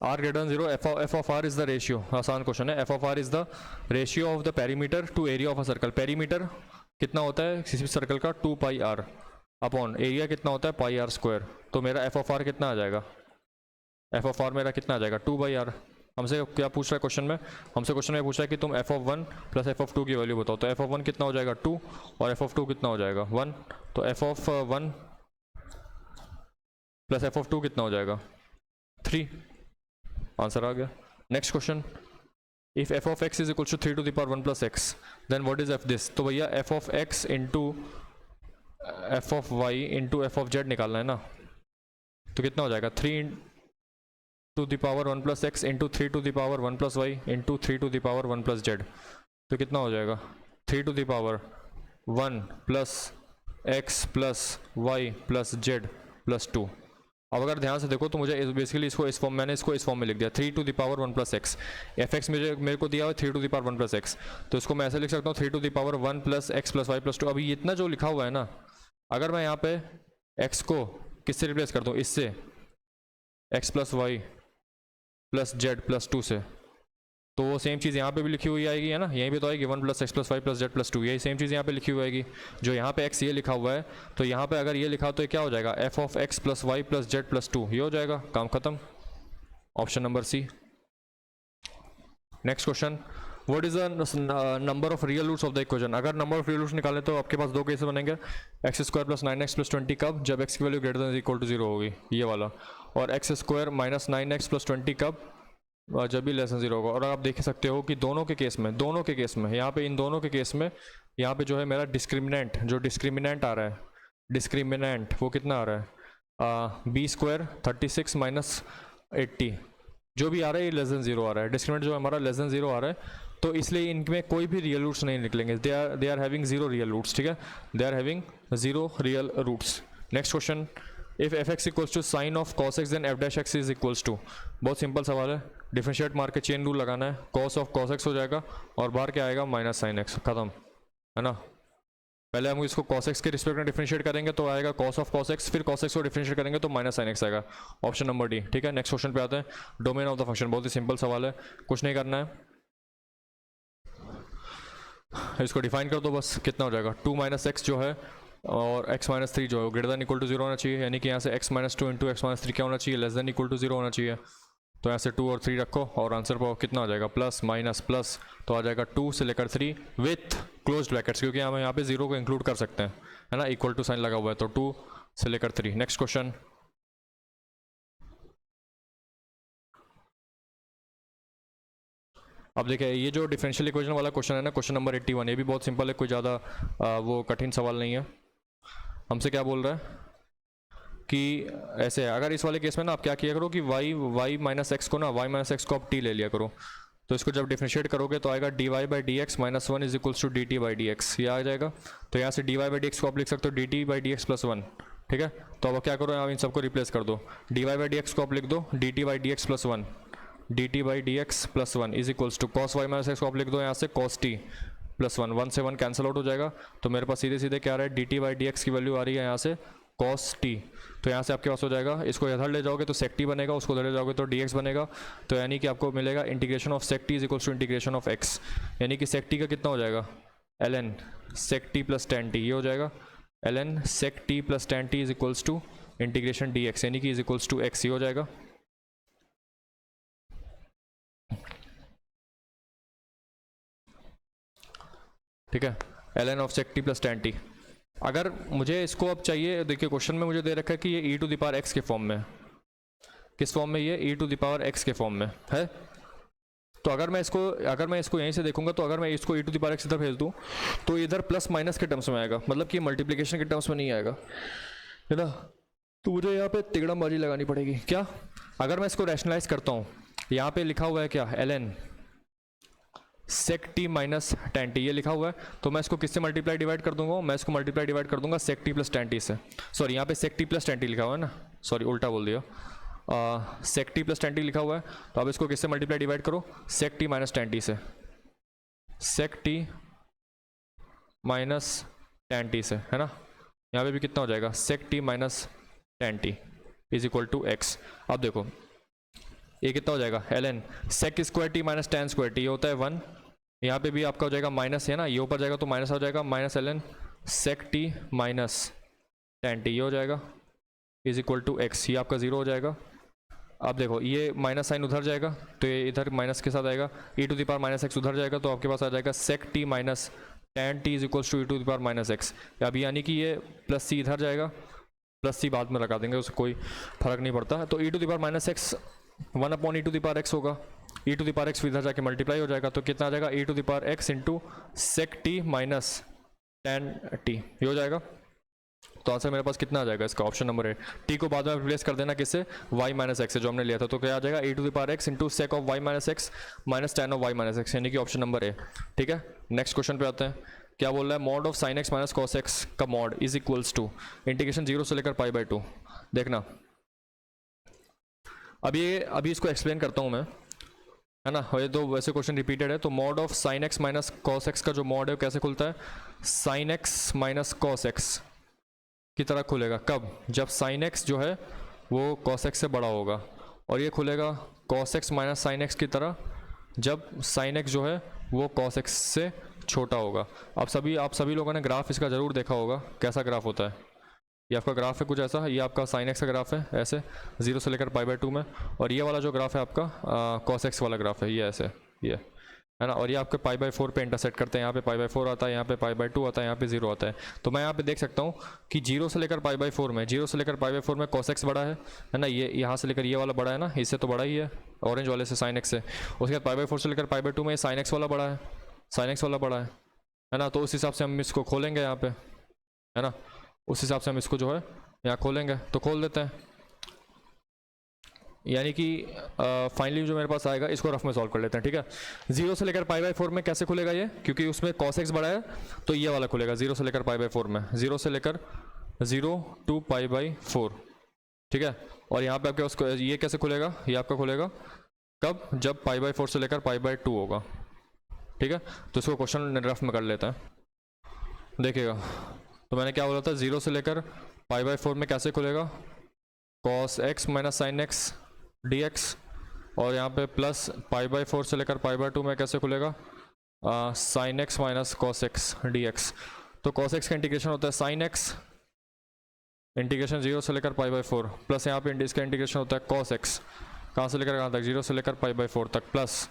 [SPEAKER 1] r greater than 0, f of r is the ratio, आसान क्वेश्चन है। F of r is the ratio of the perimeter to area of a circle. Perimeter कितना होता है किसी भी सर्कल का, 2πr अपॉन एरिया कितना होता है πr स्क्वायर। तो मेरा एफ ऑफ आर कितना आ जाएगा, एफ ऑफ आर मेरा कितना आ जाएगा 2/r। हमसे क्या पूछ रहा है क्वेश्चन में, हमसे क्वेश्चन में पूछा है कि तुम F of 1 plus f of 2 की वैल्यू बताओ। तो एफ ऑफ 1 कितना हो जाएगा 2 और एफ ऑफ 2 कितना हो जाएगा 1, तो f of 1 plus f of 2 कितना हो जाएगा 3, आंसर आ गया। Next question, if f of x is equal to 3 to the power 1 plus x then what is f this. तो भैया f of x into f of y into f of z निकालना है ना, तो कितना हो जाएगा 3 to the power 1 plus x into 3 to the power 1 plus y into 3 to the power 1 plus z। तो कितना हो जाएगा 3 to the power 1 plus x plus y plus z plus 2। अब अगर ध्यान से देखो तो मुझे बेसिकली इसको इस फॉर्म, मैंने इसको इस फॉर्म में लिख दिया 3 to the power 1 plus x। F x मेरे को दिया हुआ 3 to the power 1 plus x, तो इसको मैं ऐसे लिख सकता हूँ 3 to the power 1 plus x plus y plus 2। अभी इतना जो लिखा हुआ है ना, अगर मैं यहाँ पे x को किससे रिप्लेस कर दूँ, इससे x plus y plus Z plus 2 से, तो वो सेम चीज़ यहाँ पे भी लिखी हुई आएगी है ना, यहीं पे तो आएगी 1 + x + y + z + 2, यही सेम चीज़ यहाँ पे लिखी हुई आएगी। जो यहाँ पे x ये लिखा हुआ है, तो यहाँ पे अगर ये लिखा तो ये क्या हो जाएगा f of x + y + z + 2, ये हो जाएगा, काम खत्म, option number C. Next question, what is the number of real roots of the equation. अगर नंबर ऑफ रियल रूट्स निकालें तो आपके पास दो केसेस बनेंगे, x² + 9x + 20 कब, जब x की value greater than equal to 0 होगी, ये वाला, और x² - 9x + 20 कब, जब भी लेस देन 0 होगा। और आप देख सकते हो कि दोनों के केस में यहाँ पे इन दोनों के केस में यहाँ पे जो है मेरा डिस्क्रिमिनेंट आ रहा है, डिस्क्रिमिनेंट वो कितना आ रहा है b² 36 - 80, जो भी आ रहा है ये लेस देन 0 आ रहा है, डिस्क्रिमिनेंट जो हमारा लेस देन 0 आ रहा है, तो इसलिए इनमें कोई भी रियल रूट्स नहीं निकलेंगे, they are having 0 real roots, ठीक है, they are having 0 real roots. Next question, if f x equals to sine of cos x then f dash x is equals to, बहुत सिंपल सवाल है, differentiate मार के chain rule लगाना है, cos of cos x हो जाएगा और बाहर क्या आएगा माइनस साइन एक्स, खत्म है ना। पहले हम इसको cos x के रिस्पेक्ट में डिफरेंशिएट करेंगे तो आएगा cos ऑफ cos x, फिर cos x को डिफरेंशिएट करेंगे तो माइनस साइन एक्स आएगा, ऑप्शन नंबर डी, ठीक है। नेक्स्ट क्वेश्चन पे आते हैं, डोमेन ऑफ द फंक्शन, बहुत ही सिंपल सवाल है, कुछ नहीं करना है, इसको डिफाइन कर दो बस, कितना हो जाएगा 2 - x जो है और x - 3 जो है ग्रेटर देन इक्वल टू 0 होना चाहिए, यानी कि यहाँ से x - 2 × x - 3 क्या होना चाहिए, लेस देन इक्वल टू 0 होना चाहिए। तो यहाँ से 2 और 3 रखो और आंसर पाओ, कितना आ जाएगा प्लस माइनस प्लस, तो आ जाएगा 2 से लेकर 3 विथ क्लोज ब्रैकेट्स, क्योंकि हम यहाँ पे 0 को इंक्लूड कर सकते हैं, है ना, इक्वल टू साइन लगा हुआ है, तो 2 से लेकर 3। नेक्स्ट क्वेश्चन, अब देखिए ये जो डिफरेंशियल इक्वेशन वाला क्वेश्चन है ना, क्वेश्चन नंबर 81, ये भी बहुत सिंपल है, कोई ज़्यादा वो कठिन सवाल नहीं है। हमसे क्या बोल रहा है कि ऐसे है, अगर इस वाले केस में ना आप क्या किया करो कि y माइनस एक्स को ना y माइनस एक्स को आप t ले लिया करो, तो इसको जब डिफरेंशिएट करोगे तो आएगा dy by d x minus one is equals to d t by d x, ये आ जाएगा। तो यहाँ से dy बाई डी एक्स को आप लिख सकते हो D t by d x plus one, ठीक है। तो अब क्या करो, आप इन सबको रिप्लेस कर दो, dy बाई डी एक्स को आप लिख दो d t by d x plus one, d t by d x plus one is equals to cos y minus x को आप लिख दो यहाँ से cos t plus one, one से वन कैंसिल आउट हो जाएगा। तो मेरे पास सीधे सीधे क्या आ रहा है, D t by d x की वैल्यू आ रही है यहाँ से कॉस टी। तो यहाँ से आपके पास हो जाएगा, इसको इधर ले जाओगे तो सेक टी बनेगा, उसको उधर ले जाओगे तो डी एक्स बनेगा। तो यानी कि आपको मिलेगा integration of sec t is equals to integration of x, यानी कि सेक टी का कितना हो जाएगा L N sec t plus tan T, ये हो जाएगा L N sec t plus tan T is equals to integration d x, यानी कि इज इक्वल्स टू एक्स, ये हो जाएगा। ठीक है, l n of sec t plus tan t. अगर मुझे इसको अब चाहिए, देखिए क्वेश्चन में मुझे दे रखा है कि ये ई टू द पावर एक्स के फॉर्म में है, किस फॉर्म में, ये ई टू द पावर एक्स के फॉर्म में है। तो अगर मैं इसको यहीं से देखूंगा, तो अगर मैं इसको ई टू द पावर एक्स इधर भेज दूँ तो इधर प्लस माइनस के टर्म्स में आएगा, मतलब कि मल्टीप्लिकेशन के टर्म्स में नहीं आएगा, है ना। तो मुझे यहाँ पे तिगड़मबाजी लगानी पड़ेगी। क्या, अगर मैं इसको रैशनलाइज करता हूँ, यहाँ पे लिखा हुआ है क्या L N sec T minus tan T, ये लिखा हुआ है। तो मैं इसको किससे मल्टीप्लाई डिवाइड कर दूंगा, मैं इसको मल्टीप्लाई डिवाइड कर दूंगा सेक टी प्लस टेन टी से। सॉरी, यहाँ पे सेक टी प्लस टेन टी लिखा हुआ है ना, सॉरी उल्टा बोल दिया, सेक टी प्लस टेन टी लिखा हुआ है। तो अब इसको किससे मल्टीप्लाई डिवाइड करो, sec T minus tan T से, sec T minus tan T से, है ना। यहाँ पे भी कितना हो जाएगा, sec T minus tan T is equal to X. अब देखो ये कितना हो जाएगा, L N sec square T minus tan square T, ये होता है वन, यहाँ पे भी आपका हो जाएगा माइनस, है ना, ये ऊपर जाएगा तो माइनस हो जाएगा, minus L N sec T minus tan T, ये हो जाएगा इज इक्वल टू एक्स, ये आपका जीरो हो जाएगा। अब देखो ये माइनस साइन उधर जाएगा तो ये इधर माइनस के साथ आएगा, E to the power minus X उधर जाएगा तो आपके पास आ जाएगा sec T minus tan T is equals to E to the power minus X. अब यानी कि ये प्लस सी इधर जाएगा, प्लस सी बाद में लगा देंगे, उससे कोई फर्क नहीं पड़ता। तो E to the power minus X one upon E to the power X होगा, E to the power X इधर जाके मल्टीप्लाई हो जाएगा, तो कितना आ जाएगा E to the power X into sec T minus tan T, ये हो जाएगा। तो आंसर मेरे पास कितना आ जाएगा इसका, ऑप्शन नंबर ए। टी को बाद में रिप्लेस कर देना किससे, वाई माइनस एक्स से जो हमने लिया था, तो क्या आ जाएगा E to the power X into sec of Y minus X minus tan of Y minus x, यानी कि ऑप्शन नंबर ए। ठीक है, नेक्स्ट क्वेश्चन पे आते हैं। क्या बोल रहा है, mod of sine X minus cos X का mod is equals to integration zero से लेकर पाई बाई टू। देखना अभी इसको एक्सप्लेन करता हूँ मैं, है ना, ये तो वैसे क्वेश्चन रिपीटेड है। तो mod of sine X minus cos X का जो मॉड है वो कैसे खुलता है, sign X minus cos x की तरह खुलेगा। कब, जब साइन एक्स जो है वो कॉस एक्स से बड़ा होगा, और ये खुलेगा cos x minus sign x की तरह जब साइन एक्स जो है वो कॉस एक्स से छोटा होगा। आप सभी लोगों ने ग्राफ इसका ज़रूर देखा होगा, कैसा ग्राफ होता है। ये आपका ग्राफ है कुछ ऐसा, ये आपका साइन एक्स का ग्राफ है ऐसे जीरो से लेकर पाई बाई टू में, और ये वाला जो ग्राफ है आपका कॉस एक्स वाला ग्राफ है, ये ऐसे, ये है ना। और ये आपके पाई बाई फोर पे इंटरसेक्ट करते हैं, यहाँ पे पाई बाई फोर आता है, यहाँ पे पाई बाई टू आता है, यहाँ पे जीरो आता है। तो मैं यहाँ पे देख सकता हूँ कि जीरो से लेकर पाई बाई फोर में, जीरो से लेकर पाई बाई फोर में कॉस एक्स बड़ा है ना, ये यहाँ से लेकर ये वाला बड़ा है ना, इससे तो बड़ा ही है ऑरेंज वाले से, साइन एक्स से। उसके बाद पाई बाई फोर से लेकर पाई बाई टू में साइन एक्स वाला बड़ा है, साइन एक्स वाला बड़ा है ना। तो उस हिसाब से हम इसको खोलेंगे यहाँ पे, है ना, उस हिसाब से हम इसको जो है यहाँ खोलेंगे, तो खोल देते हैं। यानी कि फाइनली जो मेरे पास आएगा, इसको रफ में सॉल्व कर लेते हैं। ठीक है, जीरो से लेकर पाई बाई फोर में कैसे खुलेगा ये, क्योंकि उसमें कॉस एक्स बड़ा है तो ये वाला खुलेगा जीरो से लेकर पाई बाई फोर में, जीरो से लेकर zero to pi by four. ठीक है, और यहाँ पे आपके पास ये कैसे खुलेगा, ये आपका खुलेगा कब, जब पाई बाई फोर से लेकर पाई बाई टू होगा। ठीक है, तो इसको क्वेश्चन रफ में कर लेते हैं, देखिएगा। तो मैंने क्या बोला था, जीरो से लेकर पाई बाई फोर में कैसे खुलेगा, cos x minus sine x d x, और यहाँ पे प्लस पाई बाई फोर से लेकर पाई बाई टू में कैसे खुलेगा, sign X minus cos x d x. तो कॉस एक्स का इंटीग्रेशन होता है साइन एक्स इंटीग्रेशन जीरो से लेकर पाई बाई फोर, प्लस यहाँ पे इसका इंटीग्रेशन होता है कॉस एक्स, कहाँ से लेकर कहाँ तक, जीरो से लेकर पाई बाई फोर तक, प्लस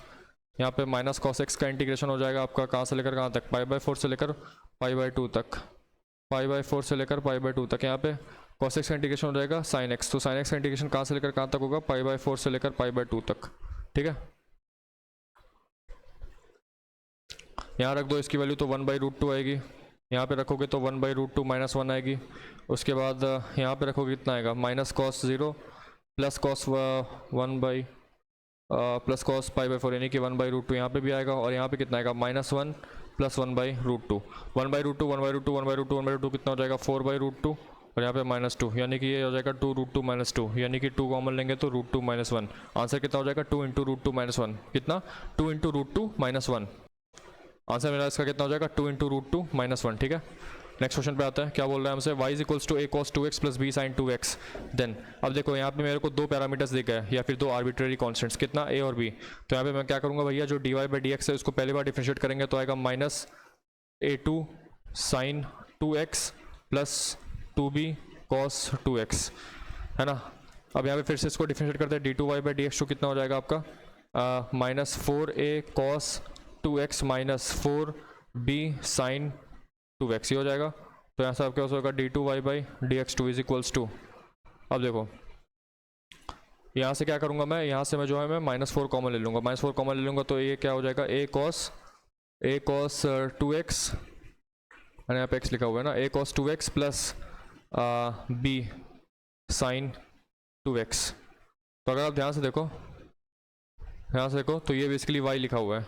[SPEAKER 1] यहाँ पे माइनस कॉस एक्स का इंटीग्रेशन हो जाएगा आपका कहाँ से लेकर कहाँ तक, पाई बाई फोर से लेकर पाई बाई टू तक, पाई बाई फोर से लेकर पाई बाई टू तक। यहाँ पे कॉस एक्स का इंटीग्रेशन हो जाएगा साइन एक्स, तो साइन एक्स का इंटीग्रेशन कहाँ से लेकर कहाँ तक होगा, पाई बाई फोर से लेकर पाई बाई टू तक। ठीक है, यहाँ रख दो इसकी वैल्यू, तो वन बाई रूट टू आएगी, यहाँ पे रखोगे तो one by root two minus one आएगी, उसके बाद यहाँ पे रखोगे कितना आएगा, minus cos 0 plus cos 1 by plus cos पाई/4 यानी कि 1/√2 यहाँ पे भी आएगा, और यहाँ पे कितना आएगा, -1 प्लस 1/√2 1/√2 1/√2 1/√2 1/√2 कितना हो जाएगा, 4/√2, और यहाँ पे -2 यानी कि ये हो जाएगा 2√2 -2, यानी कि 2 कॉमन लेंगे तो √2 -1। आंसर कितना हो जाएगा, 2 × √2 -1, कितना 2 × √2 -1। आंसर मेरा इसका कितना हो जाएगा, 2 × √2 -1। ठीक है, नेक्स्ट क्वेश्चन पे आता है, क्या बोल रहा है हमसे, y = a cos 2x + b sin 2x। Then अब देखो यहाँ पे मेरे को दो पैरामीटर्स दिखे हैं या फिर दो आर्बिट्रेरी कॉन्स्टेंट्स, कितना a और b। तो यहाँ पे मैं क्या करूँगा भैया, जो dy/dx है उसको पहली बार डिफरेंशिएट करेंगे तो आएगा -a2 sin 2x + 2b cos 2x, है ना। अब यहाँ पे फिर से इसको डिफरेंशिएट करते हैं, d2y/dx कितना हो जाएगा आपका, -4a cos 2x - 4b sin 2x, ये हो जाएगा। तो यहाँ से आपके पास होगा d2y/dx2 = अब देखो यहाँ से क्या करूँगा मैं, यहाँ से मैं जो है मैं -4 कॉमन ले लूँगा, -4 कॉमन ले लूँगा तो ये क्या हो जाएगा, a cos 2x, मैंने यहाँ पे x लिखा हुआ है ना, a cos 2x plus b sin 2x। तो अगर आप ध्यान से देखो, ध्यान से देखो तो ये बेसिकली y लिखा हुआ है,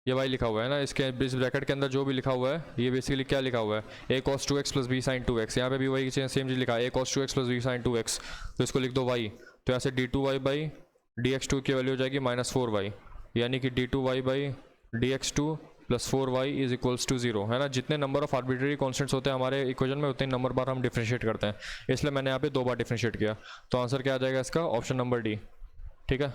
[SPEAKER 1] ये y लिखा हुआ है ना, इसके इस ब्रैकेट के अंदर जो भी लिखा हुआ है ये बेसिकली क्या लिखा हुआ है, a cos 2x + b sin 2x। यहाँ पे भी वही सेम चीज़ लिखा है, a cos 2x + b sin 2x, तो इसको लिख दो y। तो यहाँ से d2y/dx2 की वैल्यू हो जाएगी -4y, यानी कि d2y/dx2 + 4y = 0, है ना। जितने नंबर ऑफ आर्बिट्रेरी कॉन्स्टेंट्स होते हैं हमारे इक्वेशन में, उतने नंबर बार हम डिफरेंशिएट करते हैं, इसलिए मैंने यहाँ पे 2 बार डिफरेंशिएट किया। तो आंसर क्या आ जाएगा इसका, ऑप्शन नंबर डी। ठीक है,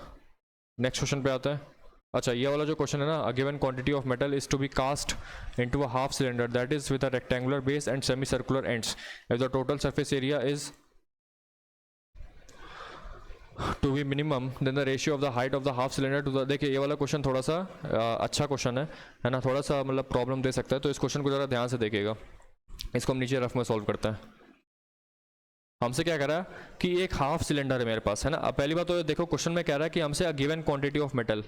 [SPEAKER 1] नेक्स्ट क्वेश्चन पे आता है। अच्छा, ये वाला जो क्वेश्चन है ना, a given quantity of metal is to be cast into a half cylinder that is with a rectangular base and semi circular ends if the total surface area is to be minimum then the ratio of the height of the half cylinder to the. देखिए ये वाला question थोड़ा सा अच्छा question है ना, थोड़ा सा मतलब प्रॉब्लम दे सकता है, तो इस क्वेश्चन को ज़रा ध्यान से देखिएगा। इसको हम नीचे रफ में सॉल्व करते हैं। हमसे क्या कह रहा है कि एक हाफ सिलेंडर है मेरे पास, है ना। अब पहली बात तो देखो क्वेश्चन में कह रहा है कि हमसे अ given quantity of metal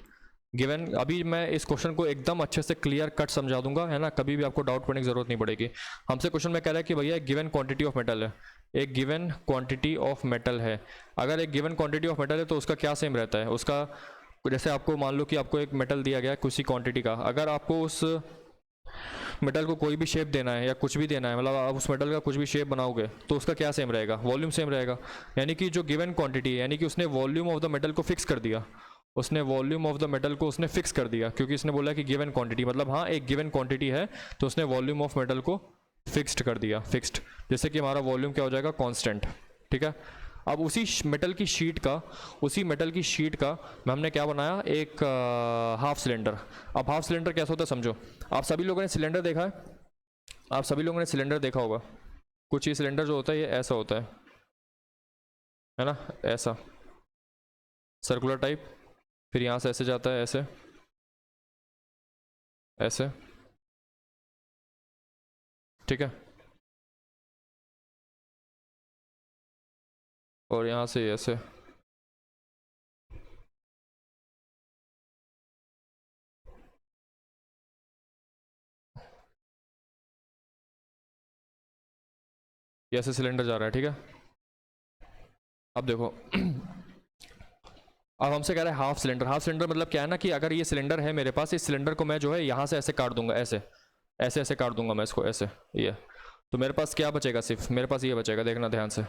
[SPEAKER 1] given. अभी मैं इस क्वेश्चन को एकदम अच्छे से क्लियर कट समझा दूंगा, है ना, कभी भी आपको डाउट पड़ने की जरूरत नहीं पड़ेगी। हमसे क्वेश्चन में कह रहा है कि भैया एक गिवन क्वांटिटी ऑफ मेटल है, एक गिवन क्वांटिटी ऑफ मेटल है। अगर एक गिवन क्वांटिटी ऑफ मेटल है तो उसका क्या सेम रहता है, उसका जैसे आपको मान लो कि आपको एक मेटल दिया गया है किसी क्वांटिटी का, अगर आपको उस मेटल को कोई भी शेप देना है या कुछ भी देना है, मतलब आप उस मेटल का कुछ भी शेप बनाओगे तो उसका क्या सेम रहेगा, वॉल्यूम सेम रहेगा। यानी कि जो गिवन क्वांटिटी है, यानी कि उसने वॉल्यूम ऑफ द मेटल को फिक्स कर दिया, उसने वॉल्यूम ऑफ द मेटल को उसने फिक्स कर दिया, क्योंकि इसने बोला कि गिवन क्वांटिटी, मतलब हाँ एक गिवन क्वांटिटी है तो उसने वॉल्यूम ऑफ मेटल को फिक्स्ड कर दिया, फिक्स्ड। जैसे कि हमारा वॉल्यूम क्या हो जाएगा, कांस्टेंट। ठीक है, अब उसी मेटल की शीट का हमने क्या बनाया, एक हाफ सिलेंडर। अब हाफ सिलेंडर कैसा होता है समझो। आप सभी लोगों ने सिलेंडर देखा है, आप सभी लोगों ने सिलेंडर देखा होगा। कुछ ये सिलेंडर जो होता है ये ऐसा होता है ना, ऐसा सर्कुलर टाइप, फिर यहाँ से ऐसे जाता है, ऐसे ऐसे, ठीक है, और यहाँ से ऐसे। ऐसे सिलेंडर जा रहा है, ठीक है। अब देखो अब हमसे कह रहा है हाफ सिलेंडर। हाफ सिलेंडर मतलब क्या है ना कि अगर ये सिलेंडर है मेरे पास, इस सिलेंडर को मैं जो है यहाँ से ऐसे काट दूंगा, ऐसे ऐसे ऐसे काट दूंगा मैं इसको, ऐसे ये, तो मेरे पास क्या बचेगा, सिर्फ मेरे पास ये बचेगा, देखना ध्यान से।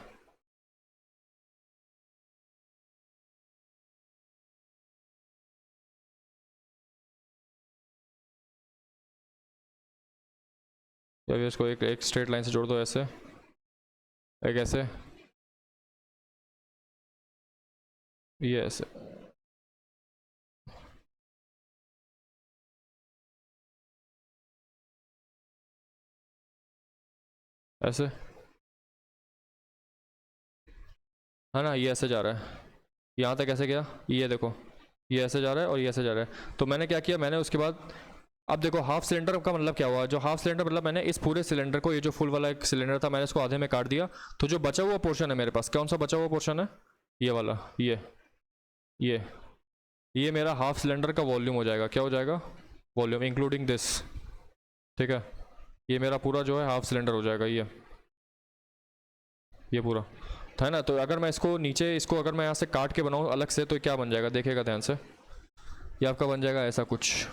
[SPEAKER 1] या फिर इसको एक स्ट्रेट लाइन से जोड़ दो, ऐसे, एक ऐसे, ये ऐसे, ऐसे, है ना, ये ऐसे जा रहा है, यहाँ तक ऐसे गया, ये देखो ये ऐसे जा रहा है और ये ऐसे जा रहा है। तो मैंने क्या किया, मैंने उसके बाद अब देखो हाफ सिलेंडर का मतलब क्या हुआ, जो हाफ सिलेंडर मतलब मैंने इस पूरे सिलेंडर को, ये जो फुल वाला एक सिलेंडर था, मैंने इसको आधे में काट दिया। तो जो बचा हुआ पोर्शन है मेरे पास, कौन सा बचा हुआ पोर्शन है, ये वाला, ये ये मेरा हाफ सिलेंडर का वॉल्यूम हो जाएगा। क्या हो जाएगा, वॉल्यूम इंक्लूडिंग दिस, ठीक है। ये मेरा पूरा जो है हाफ सिलेंडर हो जाएगा ये। ये पूरा था ना। तो अगर मैं इसको नीचे, इसको अगर मैं यहाँ से काट के बनाऊँ अलग से, तो क्या बन जाएगा, देखिएगा ध्यान से। ये आपका बन जाएगा ऐसा कुछ,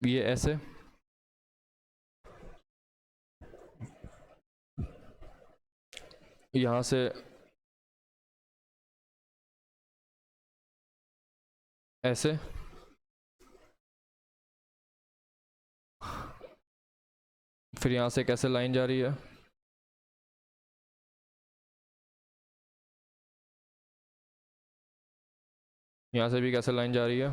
[SPEAKER 1] ये ऐसे, यहाँ से ऐसे, फिर यहाँ से कैसे लाइन जा रही है, यहाँ से भी कैसे लाइन जा रही है,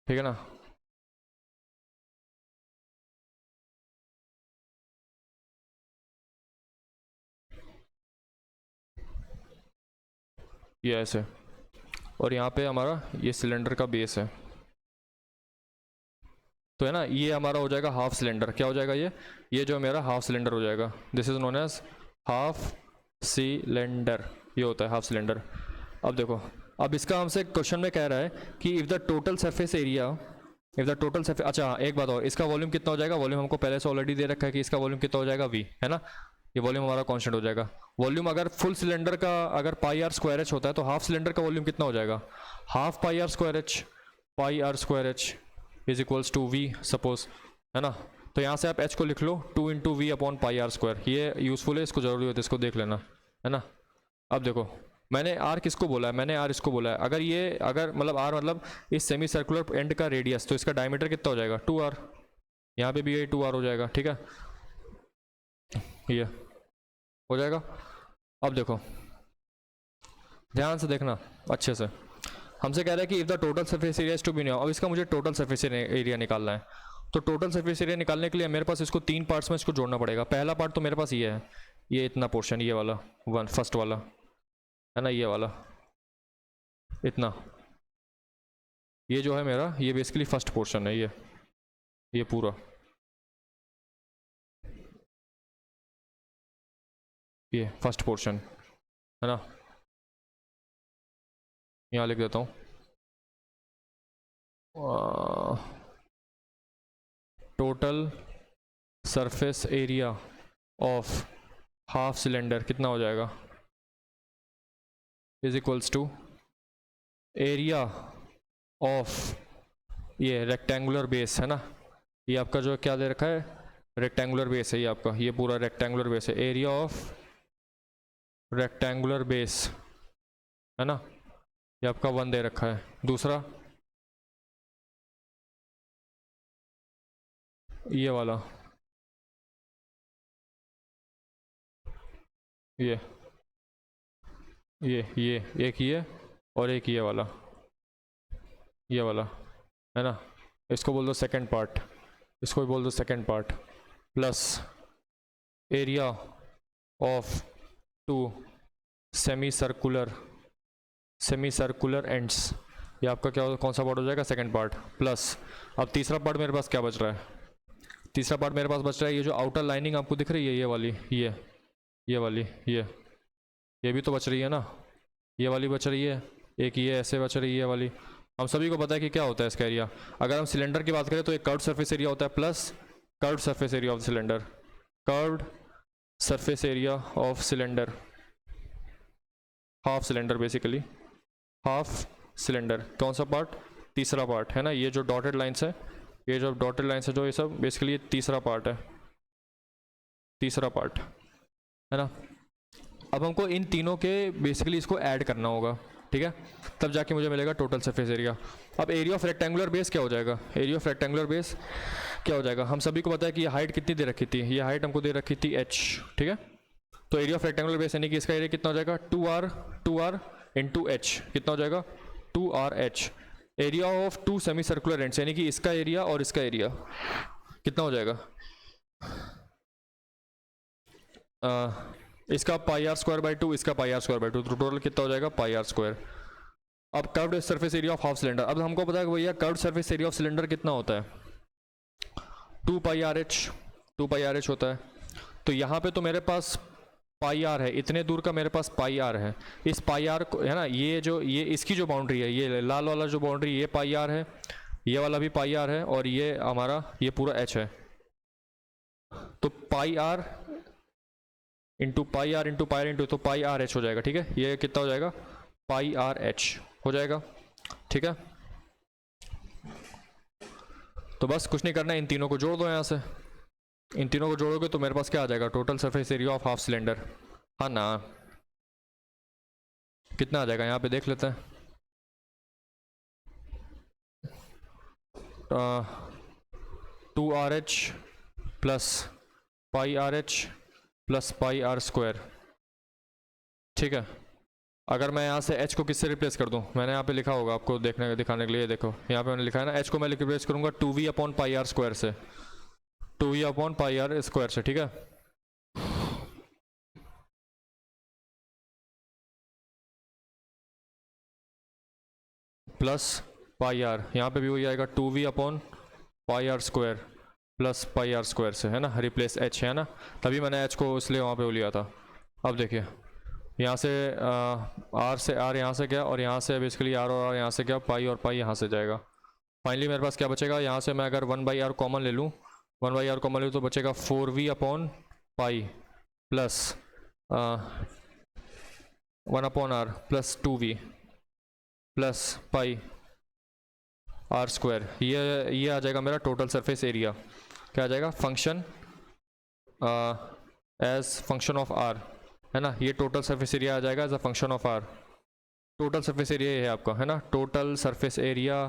[SPEAKER 1] ठीक है ना। ये ऐसे, और यहाँ पे हमारा ये सिलेंडर का बेस है, तो है ना, ये हमारा हो जाएगा हाफ सिलेंडर। क्या हो जाएगा ये जो मेरा हाफ सिलेंडर हो जाएगा, this is known as half cylinder, ये होता है हाफ सिलेंडर। अब देखो, अब इसका हमसे क्वेश्चन में कह रहा है कि if the total surface area, if the total surface, अच्छा एक बात और, इसका वॉल्यूम कितना हो जाएगा, वॉल्यूम हमको पहले से ऑलरेडी दे रखा है कि इसका वॉल्यूम कितना हो जाएगा v, है ना। ये वॉल्यूम हमारा कांस्टेंट हो जाएगा। वॉल्यूम अगर फुल सिलेंडर का अगर पाई आर स्क्वायर एच होता है, तो हाफ सिलेंडर का वॉल्यूम कितना हो जाएगा, half pi r square h, pi r square h is equals to v suppose, है ना। तो यहाँ से आप h को लिख लो 2 into v upon pi r square. ये यूजफुल है, इसको जरूरी होता है, इसको देख लेना, है ना। अब देखो, मैंने r किसको बोला है, मैंने r इसको बोला है। अगर ये, अगर मतलब r मतलब इस सेमी सर्कुलर एंड का रेडियस, तो इसका डायमीटर कितना हो जाएगा 2r, यहाँ पे भी ये 2r हो जाएगा, ठीक है, ये हो जाएगा। अब देखो ध्यान से देखना अच्छे से, हमसे कह रहा है कि if the total surface area is to be new. अब इसका मुझे टोटल सरफेस एरिया निकालना है, तो टोटल सरफेस एरिया निकालने के लिए मेरे पास इसको 3 पार्ट्स में इसको जोड़ना पड़ेगा। पहला पार्ट तो मेरे पास ये है, ये इतना पोर्शन, ये वाला फर्स्ट वाला, है ना, ये वाला इतना, ये जो है मेरा, ये बेसिकली फर्स्ट पोर्शन है, ये पूरा, ये फर्स्ट पोर्शन, है ना। यहाँ लिख देता हूँ, total surface area of half cylinder कितना हो जाएगा, is equals to area of ये रेक्टेंगुलर बेस, है ना। ये आपका जो क्या दे रखा है, रेक्टेंगुलर बेस है ये आपका, ये पूरा रेक्टेंगुलर बेस है, एरिया ऑफ रेक्टेंगुलर बेस, है ना, ये आपका 1 दे रखा है। दूसरा ये वाला, ये एक ये और एक ये वाला, है ना, इसको बोल दो सेकंड पार्ट, इसको भी बोल दो second part, plus area of 2 semi circular ends, ये आपका क्या, कौन सा पार्ट हो जाएगा, सेकंड पार्ट, प्लस अब तीसरा पार्ट मेरे पास क्या बच रहा है, तीसरा पार्ट मेरे पास बच रहा है ये जो आउटर लाइनिंग आपको दिख रही है, ये वाली, ये वाली, ये भी तो बच रही है ना, ये वाली बच रही है, एक ये ऐसे बच रही है वाली। हम सभी को पता है कि क्या होता है इसका एरिया, अगर हम सिलेंडर की बात करें तो एक कर्व्ड सरफेस एरिया होता है plus curved surface area of cylinder, curved surface area of cylinder, half cylinder basically, half cylinder कौन सा पार्ट, तीसरा पार्ट, है ना। ये जो डॉटेड लाइन्स है, ये जो डॉटेड लाइन्स है जो, ये सब बेसिकली ये तीसरा पार्ट है, तीसरा पार्ट, है ना। अब हमको इन तीनों के बेसिकली इसको ऐड करना होगा, ठीक है, तब जाके मुझे मिलेगा टोटल सरफेस एरिया। अब एरिया ऑफ रेक्टेंगुलर बेस क्या हो जाएगा, एरिया ऑफ रेक्टेंगुलर बेस क्या हो जाएगा, हम सभी को पता है कि ये हाइट कितनी दे रखी थी, ये हाइट हमको दे रखी थी h, ठीक है। तो एरिया ऑफ रेक्टेंगुलर बेस यानी कि इसका एरिया कितना हो जाएगा 2r इंटू h, कितना हो जाएगा 2rh। Area of 2 semi circular ends यानी कि इसका एरिया और इसका एरिया कितना हो जाएगा, इसका पाई आर स्क्वायर बाई 2, इसका पाई आर स्क्वायर बाई 2, तो टोटल कितना हो जाएगा पाई आर स्क्वायर। अब curved surface area of half cylinder, अब हमको पता है कि भैया curved surface area of cylinder कितना होता है 2 पाई आर एच होता है। तो यहाँ पे तो मेरे पास पाई आर है, इतने दूर का मेरे पास पाई आर है। इस पाई आर को है ना, ये इसकी जो बाउंड्री है, ये लाल वाला जो बाउंड्री, ये पाई आर है, ये वाला भी पाई आर है, और ये हमारा ये पूरा एच है। तो pi R into pi R into pi R into, तो पाई आर एच हो जाएगा। ठीक है, ये कितना हो जाएगा, पाई आर एच हो जाएगा। ठीक है, तो बस कुछ नहीं करना है, इन तीनों को जोड़ दो यहाँ से। इन तीनों को जोड़ोगे तो मेरे पास क्या आ जाएगा, total surface area of half cylinder. हाँ ना, कितना आ जाएगा यहाँ पे देख लेते हैं। 2RH plus pi r h plus pi r square. ठीक है, अगर मैं यहाँ से h को किससे रिप्लेस कर दूँ, मैंने यहाँ पे लिखा होगा आपको देखने दिखाने के लिए, देखो यहाँ पे मैंने लिखा है ना, h को मैं रिप्लेस करूँगा 2v upon pi r square से, 2v upon pi r square से। ठीक है, प्लस पाई आर, यहाँ पे भी वही आएगा 2v upon pi r square plus pi r square से, है ना, रिप्लेस h है ना, तभी मैंने h को इसलिए वहाँ पे वो लिया था। अब देखिए यहाँ से r से r यहाँ से गया, और यहाँ से बेसिकली r और r यहाँ से गया, पाई और पाई यहाँ से जाएगा। फाइनली मेरे पास क्या बचेगा, यहाँ से मैं अगर 1/r कॉमन ले लूँ, 1/r कॉमन ले लूँ तो बचेगा 4v upon pi plus 1/r plus 2v plus pi r square. ये आ जाएगा मेरा टोटल सरफेस एरिया। क्या आ जाएगा, function as function of r, है ना, ये टोटल सरफेस एरिया आ जाएगा as a function of r. Total surface area ये है आपका, है ना, total surface area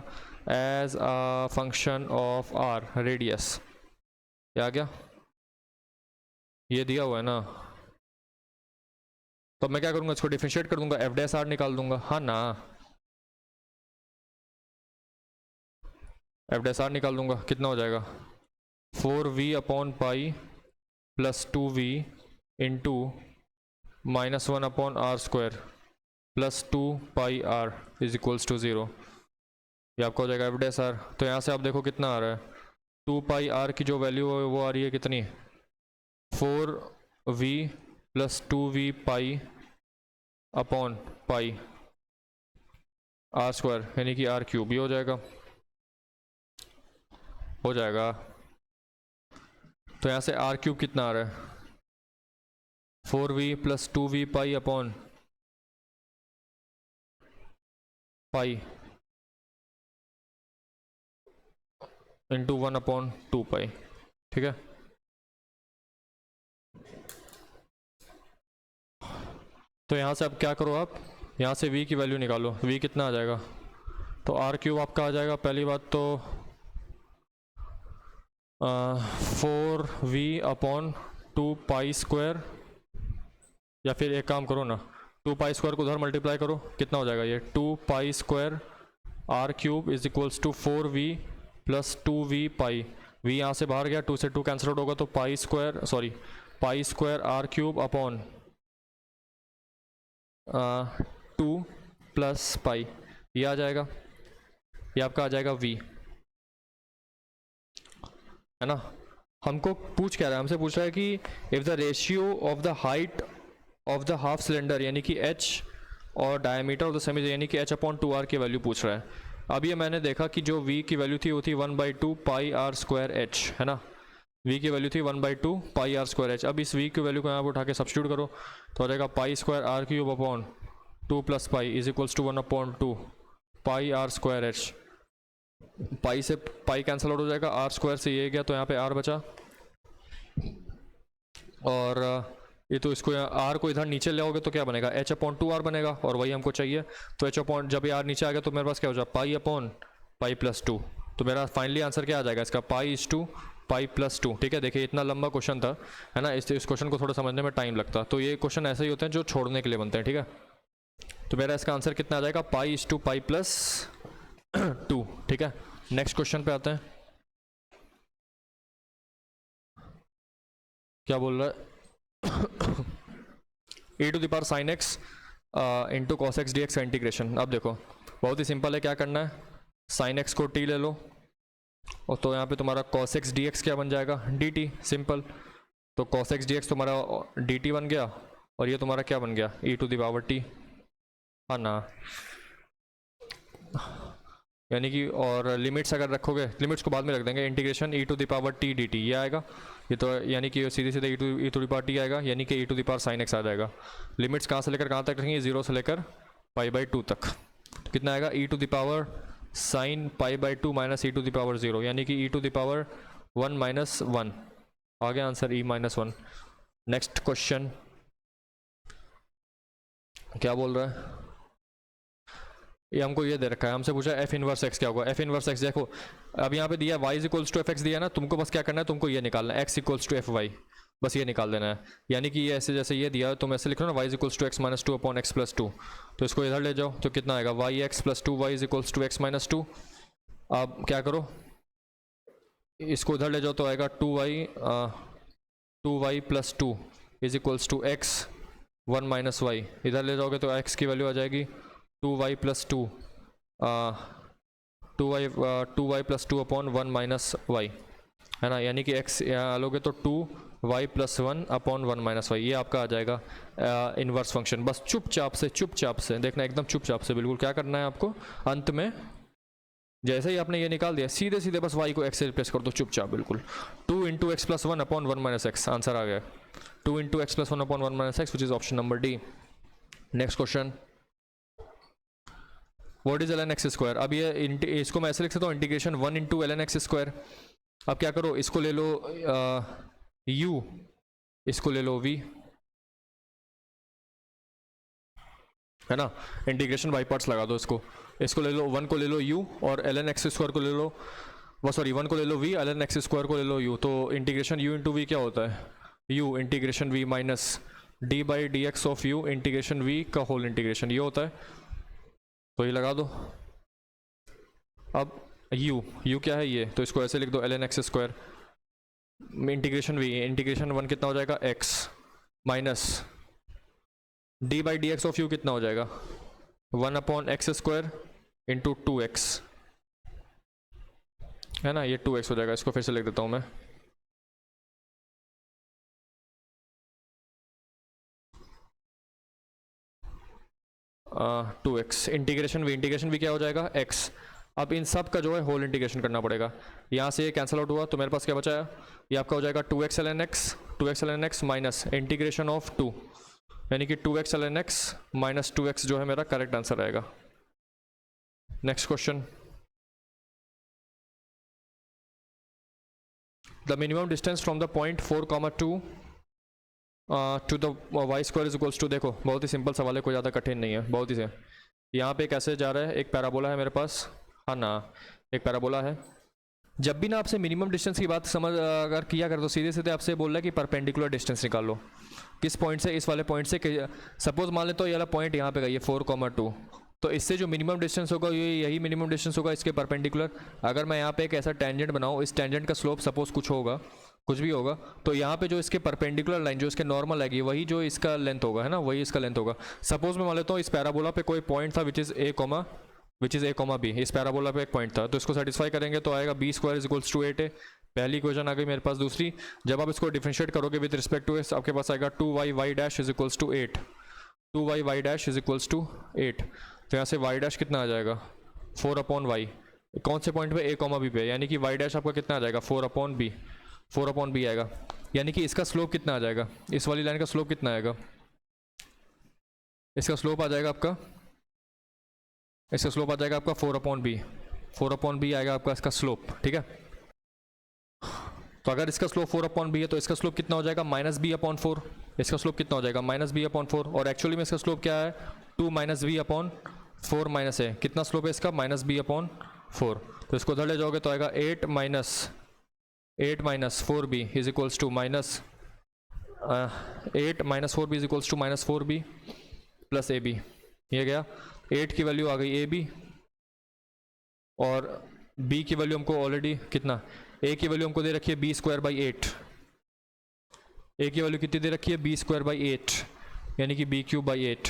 [SPEAKER 1] as a function of r radius. क्या आ गया, ये दिया हुआ है ना, तो मैं क्या करूँगा, इसको डिफरेंशिएट कर दूंगा, एफ डैश आर निकाल दूंगा। हाँ ना, एफ डैश आर निकाल दूंगा, कितना हो जाएगा, 4v upon pi plus 2v into -1 upon r square plus 2 pi r is equals to 0। ये आपका हो जाएगा एफ डैश आर। तो यहाँ से आप देखो कितना आ रहा है, 2 पाई आर की जो वैल्यू है वो आ रही है कितनी, 4v plus 2v pi upon pi r square, यानी कि आर क्यूब, ये हो जाएगा। तो यहाँ से आर क्यूब कितना आ रहा है, 4v plus 2v pi upon pi into 1 upon 2 पाई। ठीक है, तो यहाँ से अब क्या करो, आप यहाँ से v की वैल्यू निकालो, v कितना आ जाएगा, तो आर क्यूब आपका आ जाएगा, पहली बात तो 4v अपॉन 2 पाई स्क्वायर, या फिर एक काम करो ना, 2 पाई स्क्वायर को उधर मल्टीप्लाई करो, कितना हो जाएगा ये, 2 pi square r cube is equals to 4v plus 2v pi, v यहाँ से बाहर गया, 2 से 2 कैंसिल आउट होगा, तो pi square r cube upon 2 plus pi, ये आ जाएगा, ये आपका आ जाएगा v, है ना। हमको पूछ क्या रहा है, हमसे पूछ रहा है कि if the ratio of the height of the half cylinder यानी कि h और डायमीटर ऑफ द सेमी यानी कि h अपॉन 2r की वैल्यू पूछ रहा है। अब ये मैंने देखा कि जो v की वैल्यू थी वो थी 1/2 पाई आर स्क्वायर h, है ना, v की वैल्यू थी 1/2 पाई आर स्क्वायर h। अब इस v की वैल्यू को यहाँ पर उठा के सब्स्टिट्यूट करो, तो हो जाएगा pi square r cube upon 2 plus pi is equals to 1/2 pi r square h। Pi से पाई कैंसिल आउट हो जाएगा, आर स्क्वायर से ये गया, तो यहाँ पे आर बचा, और ये तो इसको आर को इधर नीचे ले आओगे तो क्या बनेगा, h अपॉन 2r बनेगा, और वही हमको चाहिए। तो h अपॉन, जब ये r नीचे आ गया तो मेरे पास क्या हो जाएगा, पाई अपॉन पाई प्लस 2। तो मेरा फाइनली आंसर क्या आ जाएगा इसका, pi is to pi plus 2। ठीक है, देखिए इतना लंबा क्वेश्चन था, है ना, इस क्वेश्चन को थोड़ा समझने में टाइम लगता, तो ये क्वेश्चन ऐसे ही होते हैं जो छोड़ने के लिए बनते हैं। ठीक है, तो मेरा इसका आंसर कितना आ जाएगा, pi is to pi plus 2। ठीक है, नेक्स्ट क्वेश्चन पे आते हैं। क्या बोल रहा है, e to the power sine x into cos x d x का इंटीग्रेशन। अब देखो बहुत ही सिंपल है, क्या करना है, साइन एक्स को t ले लो, और तो यहाँ पे तुम्हारा कॉस एक्स डी एक्स क्या बन जाएगा, dt, सिंपल। तो कॉस एक्स डी एक्स तुम्हारा dt बन गया, और ये तुम्हारा क्या बन गया e to the power t, हाँ ना, यानी कि और लिमिट्स अगर रखोगे, लिमिट्स को बाद में रख देंगे, integration e to the power t dt ये आएगा, ये तो यानी कि सीधे सीधे e to the power t आएगा, यानी कि e to the power sine x आ जाएगा। लिमिट्स कहाँ से लेकर कहाँ तक रखेंगे, 0 से लेकर π/2 तक, तो कितना आएगा e to the power sine π/2 minus e to the power 0, यानी कि e to the power 1 minus 1 आ गया answer, e minus 1। Next question क्या बोल रहा है, ये हमको ये दे रखा है, हमसे पूछा एफ इनवर्स एक्स क्या होगा। एफ इनवर्स एक्स देखो, अब यहाँ पे दिया y is equals to f x दिया ना, तुमको बस क्या करना है, तुमको ये निकालना है x equals to f y, बस ये निकाल देना है। यानी कि ये ऐसे जैसे ये दिया तुम ऐसे लिखो ना, y is equals to x minus 2 upon x plus 2, तो इसको इधर ले जाओ तो कितना आएगा y x plus 2 y is equals to x minus 2। अब क्या करो, इसको इधर ले जाओ तो आएगा 2y plus 2 is equals to x 1 minus y, इधर ले जाओगे तो x की वैल्यू आ जाएगी 2y plus 2 2y plus 2 upon 1 minus y, है ना, यानी कि x यहाँ लोगे तो 2y plus 1 upon 1 minus Y, ये आपका आ जाएगा इन्वर्स फंक्शन। बस चुपचाप से देखना, एकदम चुपचाप से बिल्कुल क्या करना है आपको, अंत में जैसे ही आपने ये निकाल दिया सीधे सीधे बस y को x से रिप्लेस कर दो चुपचाप बिल्कुल, 2 into x plus 1 upon 1 minus x, answer आ गया 2 into x plus 1 upon 1 minus x, which is option number D. Next question, what is ln x square. अब ये इसको मैं ऐसे लिख सकता हूँ, integration 1 into ln x square. अब क्या करो, इसको ले लो u, इसको ले लो v, है ना, इंटीग्रेशन बाई पार्ट्स लगा दो, इसको ले लो 1 को ले लो u और ln x स्क्वायर को ले लो, वो सॉरी 1 को ले लो v, ln x स्क्वायर को ले लो u, तो इंटीग्रेशन u इंटू v क्या होता है, u integration v minus d by d x of u integration v का होल इंटीग्रेशन, ये होता है, तो ये लगा दो। अब u क्या है ये, तो इसको ऐसे लिख दो ln x square integration v, integration 1 कितना हो जाएगा x minus d by d x of u कितना हो जाएगा 1 upon x square into 2x, है ना, ये 2x हो जाएगा। इसको फिर से लिख देता हूँ मैं, टू एक्स इंटीग्रेशन वी क्या हो जाएगा x। अब इन सब का जो है होल इंटीग्रेशन करना पड़ेगा, यहाँ से ये कैंसिल आउट हुआ तो मेरे पास क्या बचा है, ये आपका हो जाएगा 2x ln x minus integration of 2, यानी कि 2x ln x minus 2x जो है मेरा करेक्ट आंसर आएगा। Next question, the minimum distance from the point 4,2 to the y square is equals to, देखो बहुत ही सिंपल सवाल है, कोई ज़्यादा कठिन नहीं है, बहुत ही से। यहाँ पे कैसे जा रहा है, एक पैराबोला है मेरे पास, हाँ ना, एक पैराबोला है। जब भी ना आपसे मिनिमम डिस्टेंस की बात समझ अगर किया कर तो सीधे सीधे आपसे बोल रहा है कि परपेंडिकुलर डिस्टेंस निकाल लो, किस पॉइंट से, इस वाले पॉइंट से, सपोज मान ले तो ये वाला पॉइंट यहाँ पे गई है 4,2, तो इससे जो मिनिमम डिस्टेंस होगा ये यही मिनिमम डिस्टेंस होगा इसके परपेंडिकुलर। अगर मैं यहाँ पे एक ऐसा टेंजेंट बनाऊँ, इस टेंजेंट का स्लोप सपोज कुछ होगा, कुछ भी होगा, तो यहाँ पे जो इसके परपेंडिकुलर लाइन जो इसके नॉर्मल आएगी वही जो इसका लेंथ होगा, है ना, वही इसका लेंथ होगा। सपोज मैं मान लेता हूँ इस पैराबोला पे कोई पॉइंट था which is a comma b, इस पैराबोला पे एक पॉइंट था, तो इसको सेटिस्फाई करेंगे तो आएगा b square is equals to 8 है। पहली इक्वेशन आ गई मेरे पास। दूसरी, जब आप इसको डिफरेंशिएट करोगे विद रिस्पेक्ट टू एस, आपके पास आएगा 2y y dash is equals to 8, 2y y dash is equals to 8, तो यहाँ से y डैश कितना आ जाएगा 4 अपॉन वाई, कौन से पॉइंट पे, ए कॉमा बी पे, यानी कि y डैश आपका कितना आ जाएगा 4 अपॉन बी आएगा, यानी कि इसका स्लोप कितना आ जाएगा, इस वाली लाइन का स्लोप कितना आएगा, इसका स्लोप आ जाएगा आपका, इसका स्लोप आ जाएगा आपका 4 अपॉन बी आएगा आपका इसका स्लोप, ठीक है। तो अगर इसका स्लोप 4 अपॉन बी है तो इसका स्लोप कितना हो जाएगा -b/4, इसका स्लोप कितना हो जाएगा -b/4, और एक्चुअली में इसका स्लोप क्या है 2 -b/4 माइनस है, कितना स्लोप है इसका -b/4, तो इसको उधर ले जाओगे तो आएगा 8 minus 4b is equals to -8 minus 4b is equals to -4b plus ab, ये गया 8 की वैल्यू आ गई ab, और b की वैल्यू हमको ऑलरेडी कितना, a की वैल्यू हमको दे रखी है b स्क्वायर बाई 8, a की वैल्यू कितनी दे रखी है b स्क्वायर बाई 8, यानी कि b क्यूब बाई 8,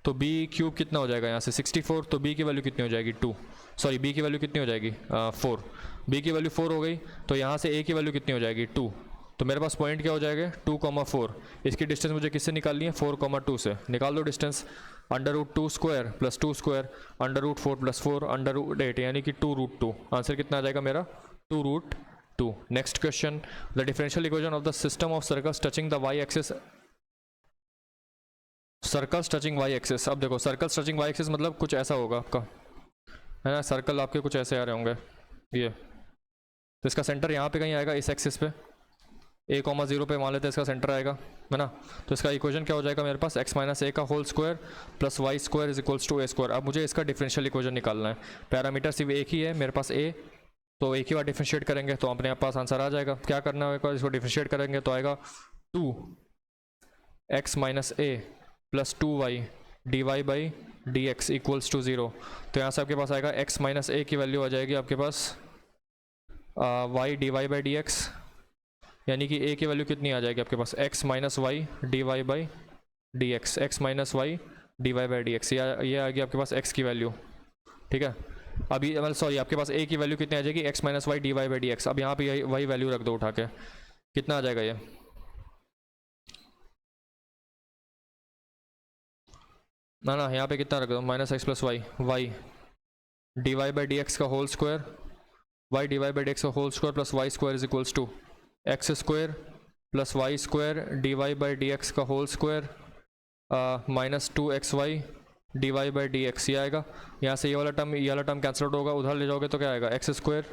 [SPEAKER 1] तो b क्यूब कितना हो जाएगा यहाँ से 64, तो b की वैल्यू कितनी हो जाएगी 2, सॉरी b की वैल्यू कितनी हो जाएगी 4, b की वैल्यू 4 हो गई, तो यहाँ से a की वैल्यू कितनी हो जाएगी 2, तो मेरे पास पॉइंट क्या हो जाएगा 2,4। इसकी डिस्टेंस मुझे किससे निकालनी है 4,2 से। निकाल दो distance. √2 square plus 2 square √4 plus 4 √8 यानी कि 2√2। आंसर कितना आ जाएगा मेरा 2√2। Next question, the differential equation of the system of circles touching the y axis. Circles touching y axis, अब देखो सर्कल्स टचिंग वाई एक्सिस मतलब कुछ ऐसा होगा आपका, है ना। सर्कल आपके कुछ ऐसे आ रहे होंगे ये, तो इसका सेंटर यहाँ पे कहीं आएगा इस एक्सिस पे, a,0 पे मान लेते हैं इसका सेंटर आएगा, है ना। तो इसका इक्वेशन क्या हो जाएगा मेरे पास x माइनस ए का whole square plus y square is equals to a square. अब मुझे इसका डिफरेंशियल इक्वेशन निकालना है। पैरामीटर सिर्फ एक ही है मेरे पास a, तो एक ही बार डिफरेंशिएट करेंगे तो अपने पास आंसर आ जाएगा। क्या करना होगा, इसको डिफरेंशिएट करेंगे तो आएगा 2x minus a plus 2y dy by d x equals to 0। तो यहाँ से आपके पास आएगा x माइनस ए की वैल्यू आ जाएगी आपके पास y dy by d x, यानी कि a की वैल्यू कितनी आ जाएगी आपके पास x minus y d y by d x, x minus y d y by d x, ये आ गई आपके पास x की वैल्यू। ठीक है, अभी मतलब सॉरी आपके पास a की वैल्यू कितनी आ जाएगी x minus y d y by d x. अब यहाँ पे वही वैल्यू रख दो उठा के, कितना आ जाएगा ये ना ना यहाँ पे कितना रख दो minus x plus y d y by d x का whole square, y d y by d x का whole square plus y square is equals to x square plus y square d y by d x का whole square minus 2xy d y by d x. ये आएगा, यहाँ से ये वाला term cancel out होगा, उधर ले जाओगे तो क्या आएगा x square,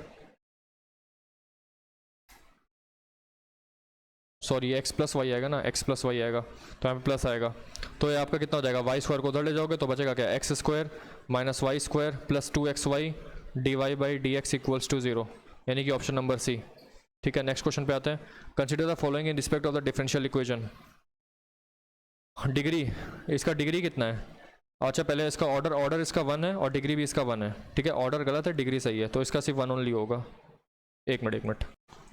[SPEAKER 1] sorry x plus y आएगा ना, एक्स प्लस वाई आएगा तो यहाँ पे प्लस आएगा। तो ये आपका कितना हो जाएगा वाई स्क्वायर को उधर ले जाओगे तो बचेगा क्या x square minus y square plus 2xy d y by d x equals to 0, यानी कि ऑप्शन नंबर सी। ठीक है, नेक्स्ट क्वेश्चन पे आते हैं। Consider the following in respect of the differential equation. Degree, इसका डिग्री कितना है, अच्छा पहले इसका ऑर्डर इसका 1 है और डिग्री भी इसका 1 है। ठीक है, ऑर्डर गलत है डिग्री सही है, तो इसका सिर्फ 1 ओनली होगा। एक मिनट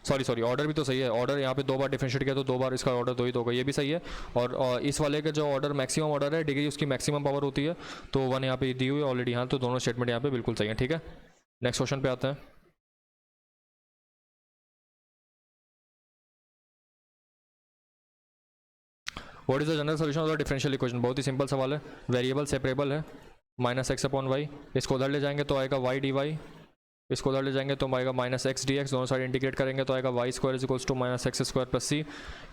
[SPEAKER 1] सॉरी ऑर्डर भी तो सही है, ऑर्डर यहाँ पे 2 बार डिफरेंशिएट किया तो 2 बार इसका ऑर्डर 2 ही तो होगा, ये भी सही है। और इस वाले का जो ऑर्डर मैक्सिमम ऑर्डर है, डिग्री उसकी मैक्सिमम पावर होती है, तो 1 यहाँ पे दी हुई है ऑलरेडी। हाँ, तो दोनों स्टेटमेंट यहाँ पे बिल्कुल सही है। ठीक है, नेक्स्ट क्वेश्चन पे आते हैं। What is the general solution of the differential equation. बहुत ही सिंपल सवाल है, वेरिएबल सेपरेबल है माइनस एक्स अपॉन वाई, इसको उधर ले जाएंगे तो आएगा वाई डी वाई, इसको उधर ले जाएंगे तो आएगा माइनस एक्स डी एक्स, दोनों साइड इंटीग्रेट करेंगे तो आएगा y square is equals to minus x square plus c,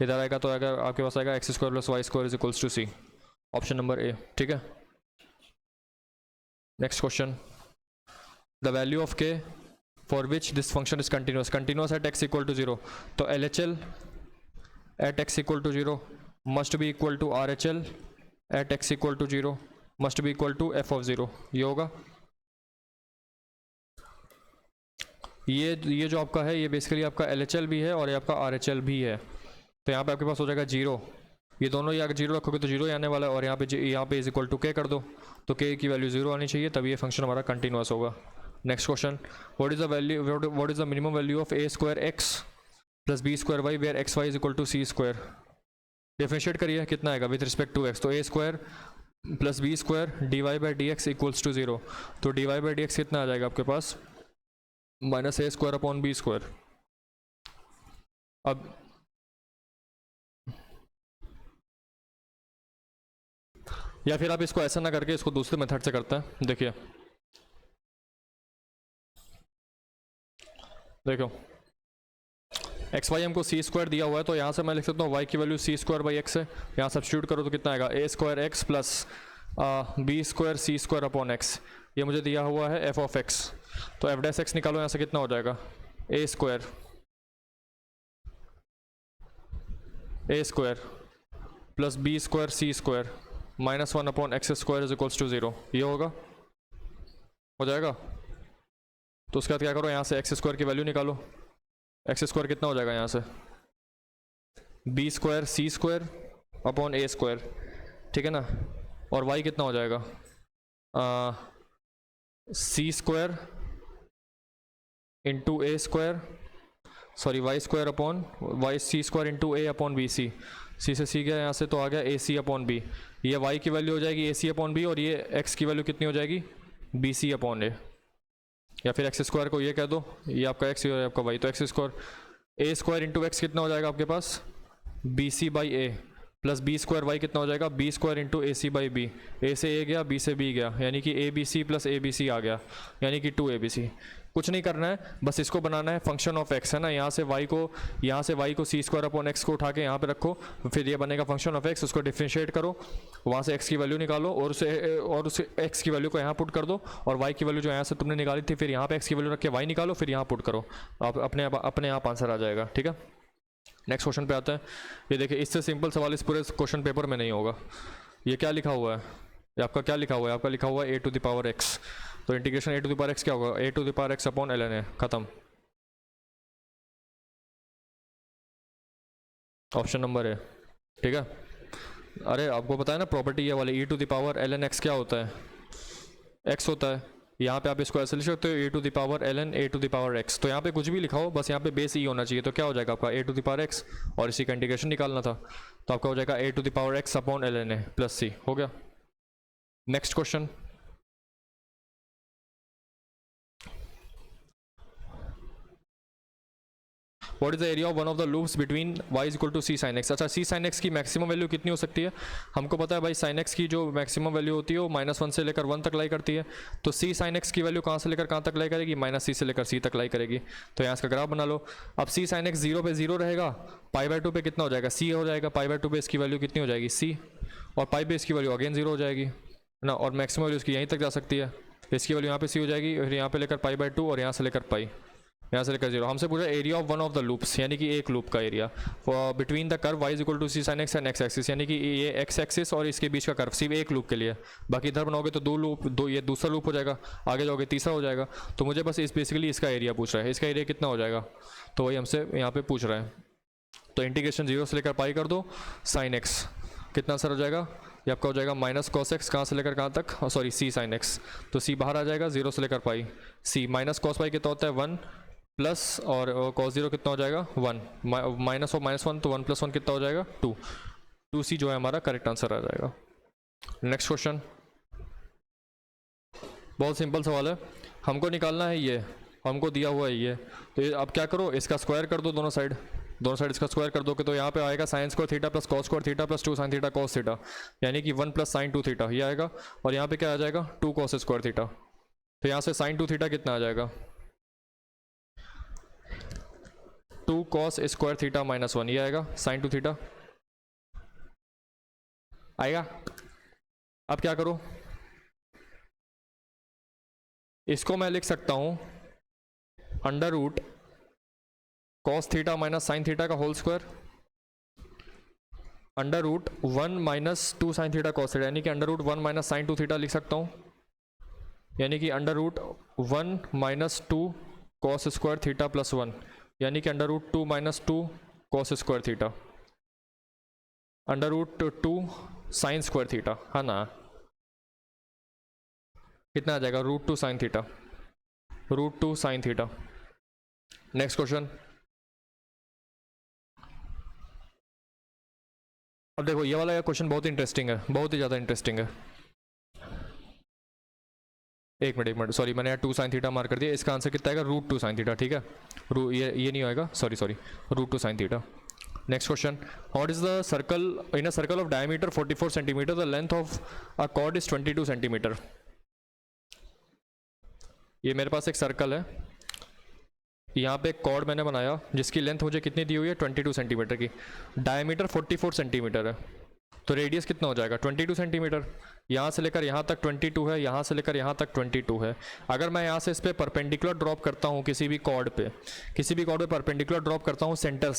[SPEAKER 1] इधर आएगा तो आएगा आपके पास आएगा x square plus y square is equals to c, option number A. ठीक है, next question, the value of k for which this function is continuous at x equal to 0। तो L H L at x equal to 0 must be equal to R H L at x equal to 0 must be equal to f of 0। ये होगा, ये जो आपका है ये basically आपका L H L भी है और ये आपका आर एच एल भी है। तो यहाँ पे आपके पास हो जाएगा 0, ये दोनों ही अगर 0 रखोगे तो 0 ही आने वाला है, और यहाँ पे इज इक्वल टू के कर दो तो के की वैल्यू 0 आनी चाहिए, तभी ये फंक्शन हमारा कंटिन्यूस होगा। Next question, what is the minimum value of a square x plus b square y where x y is equal to c square. Differentiate करिए कितना आएगा विथ रिस्पेक्ट टू एक्स, तो a square plus b square d y by d x equals to 0। तो d y by d x कितना आ जाएगा आपके पास minus a square upon b square. अब या फिर आप इसको ऐसा ना करके इसको दूसरे मेथड से करते हैं। देखिए देखो एक्स वाई हमको सी स्क्वायर दिया हुआ है, तो यहाँ से मैं लिख सकता हूँ वाई की value c square by x है, यहाँ सब्स्टिट्यूट करो तो कितना आएगा a square x plus b square C square upon x, ये मुझे दिया हुआ है एफ ऑफ एक्स। तो एफ डैश एक्स निकालो, यहाँ से कितना हो जाएगा a square plus b square C square minus 1 upon x square is equals to 0। ये होगा, हो जाएगा। तो उसके बाद क्या करो, यहाँ से एक्स स्क्वायर की वैल्यू निकालो, एक्स स्क्वायर कितना हो जाएगा यहाँ से B square C square upon A square, ठीक है ना, और वाई कितना हो जाएगा C square into A square, sorry Y square upon Y C square into A upon B, C से सी गया यहाँ से तो आ गया ए सी अपॉन बी, ये वाई की वैल्यू हो जाएगी ए सी अपॉन बी, और ये एक्स की वैल्यू कितनी हो जाएगी बी सी अपॉन ए, या फिर एक्स स्क्वायर को ये कह दो, ये आपका एक्स और आपका वाई, तो x square a square into x कितना हो जाएगा आपके पास, b c by a, plus b square y कितना हो जाएगा, b square into A c by b, a से ए गया बी से बी गया, यानी कि A B c plus A B c आ गया, यानी कि 2abc। कुछ नहीं करना है, बस इसको बनाना है फंक्शन ऑफ एक्स, है ना। यहाँ से y को सी स्क्वायर अपॉन एक्स को उठा के यहाँ पे रखो, फिर ये बनेगा फंक्शन ऑफ एक्स, उसको डिफ्रेंशिएट करो, वहाँ से x की वैल्यू निकालो और उस x की वैल्यू को यहाँ पुट कर दो, और y की वैल्यू जो यहाँ से तुमने निकाली थी फिर यहाँ पे x की वैल्यू रख के y निकालो, फिर यहाँ पुट करो, आप अपने आप आंसर आ जाएगा, ठीक है। नेक्स्ट क्वेश्चन पे आते हैं। ये देखिए, इससे सिंपल सवाल इस पूरे क्वेश्चन पेपर में नहीं होगा। ये क्या लिखा हुआ है, ये आपका क्या लिखा हुआ है, आपका लिखा हुआ है a to the power x, तो इंटीग्रेशन a to the power x क्या होगा, a to the power x upon ln a, खत्म। ऑप्शन नंबर है, ठीक है। अरे आपको पता है ना प्रॉपर्टी ये वाली, e to the power ln x क्या होता है, x होता है। यहाँ पे आप इसको ऐसे लिख सकते हो, a to the power ln a to the power x, तो यहाँ पे कुछ भी लिखा हो, बस यहाँ पे बेस e होना चाहिए, तो क्या हो जाएगा आपका a to the power x, और इसी का इंटीग्रेशन निकालना था, तो आपका हो जाएगा a to the power x upon ln a plus c, हो गया। Next question, what is the area of one of the loops between y is equal to c sine x. अच्छा, सी साइन एक्स की maximum value कितनी हो सकती है, हमको पता है भाई साइन एक्स की जो मैक्सिमम वैल्यू होती है वो -1 से लेकर 1 तक लाई करती है, तो सी साइन एक्स की वैल्यू कहाँ से लेकर कहाँ तक लाई करेगी, -c से लेकर c तक लाई करेगी। तो यहाँ इसका ग्राफ बना लो। अब सी साइन एक्स 0 पे 0 रहेगा, π/2 पे कितना हो जाएगा, c हो जाएगा, π/2 पे इसकी वैल्यू कितनी हो जाएगी c, और पाई पे इसकी वैल्यू अगेन 0 हो जाएगी ना, और मैक्सिमम वैल्यू इसकी यहीं तक जा सकती है, इसकी वैल्यू यहाँ पे c हो जाएगी, फिर यहाँ पे लेकर π/2 और यहाँ से लेकर पाई, यहाँ से लेकर 0। हमसे पूछा area of one of the loops, यानी कि एक लूप का area between the curve y is equal to c sine x and x axis, यानी कि ये एक्स एक्सिस और इसके बीच का कर्व सिर्फ एक लूप के लिए, बाकी इधर बनाओगे तो दो ये दूसरा लूप हो जाएगा, आगे जाओगे तीसरा हो जाएगा। तो मुझे बस बेसिकली इसका एरिया पूछ रहा है, इसका एरिया कितना हो जाएगा, तो वही हमसे यहाँ पे पूछ रहा है। तो इंटीग्रेशन 0 से लेकर पाई कर दो, साइन एक्स कितना सर हो जाएगा, ये आपका हो जाएगा माइनस कॉस एक्स, कहाँ से लेकर कहाँ तक, सॉरी सी साइन एक्स, तो सी बाहर आ जाएगा, 0 से लेकर पाई, सी माइनस कॉस पाई कितना होता है 1 प्लस, और कॉस 0 कितना हो जाएगा 1, माइनस ऑफ -1 तो 1 + 1 कितना हो जाएगा 2, 2c जो है हमारा करेक्ट आंसर आ जाएगा। नेक्स्ट क्वेश्चन, बहुत सिंपल सवाल है, हमको निकालना है ये, हमको दिया हुआ है ये, तो ये आप क्या करो, इसका स्क्वायर कर दो, दोनों साइड इसका स्क्वायर कर दो, तो यहाँ पे आएगा sign square theta plus cos square theta plus 2 sine theta cos theta, यानी कि 1 + sin 2 थीटा ये आएगा, और यहाँ पे क्या आ जाएगा 2 कॉस स्क्वायर थीटा, तो यहाँ से sin 2 थीटा कितना आ जाएगा 2 cos स्क्वायर थीटा -1, ये आएगा sin 2 थीटा आएगा। अब क्या करो, इसको मैं लिख सकता हूं under root cos theta minus sine theta का whole square, under root 1 - 2 sine theta cos theta, यानी कि अंडर रूट 1 - sin 2 थीटा लिख सकता हूं, यानी कि under root 1 - 2 cos square theta plus 1, यानी कि under root 2 - 2 cos square theta, under root 2 sine square theta, है ना, कितना आ जाएगा √2 sine theta, √2 sine theta. Next question, अब देखो ये वाला क्वेश्चन बहुत इंटरेस्टिंग है, बहुत ही ज़्यादा इंटरेस्टिंग है। एक मिनट सॉरी, मैंने यहाँ 2 साइन थीटा मार्क कर दिया, इसका आंसर कितना आएगा √2 साइन थीटा, ठीक है, ये नहीं आएगा, sorry √2 sine theta. Next question, what is the circle in a circle of diameter 44 centimetre, the length of a cord is 22 centimetre. ये मेरे पास एक सर्कल है, यहाँ पे एक कॉर्ड मैंने बनाया जिसकी लेंथ मुझे कितनी दी हुई है 22 सेंटीमीटर की, डायमीटर 44 सेंटीमीटर है, तो रेडियस कितना हो जाएगा 22 सेंटीमीटर, यहाँ से लेकर यहाँ तक 22 है, यहाँ से लेकर यहाँ तक 22 है। अगर मैं यहाँ से इस पर परपेंडिकुलर ड्रॉप करता हूँ किसी भी कॉर्ड पे परपेंडिकुलर ड्रॉप करता हूँ सेंटर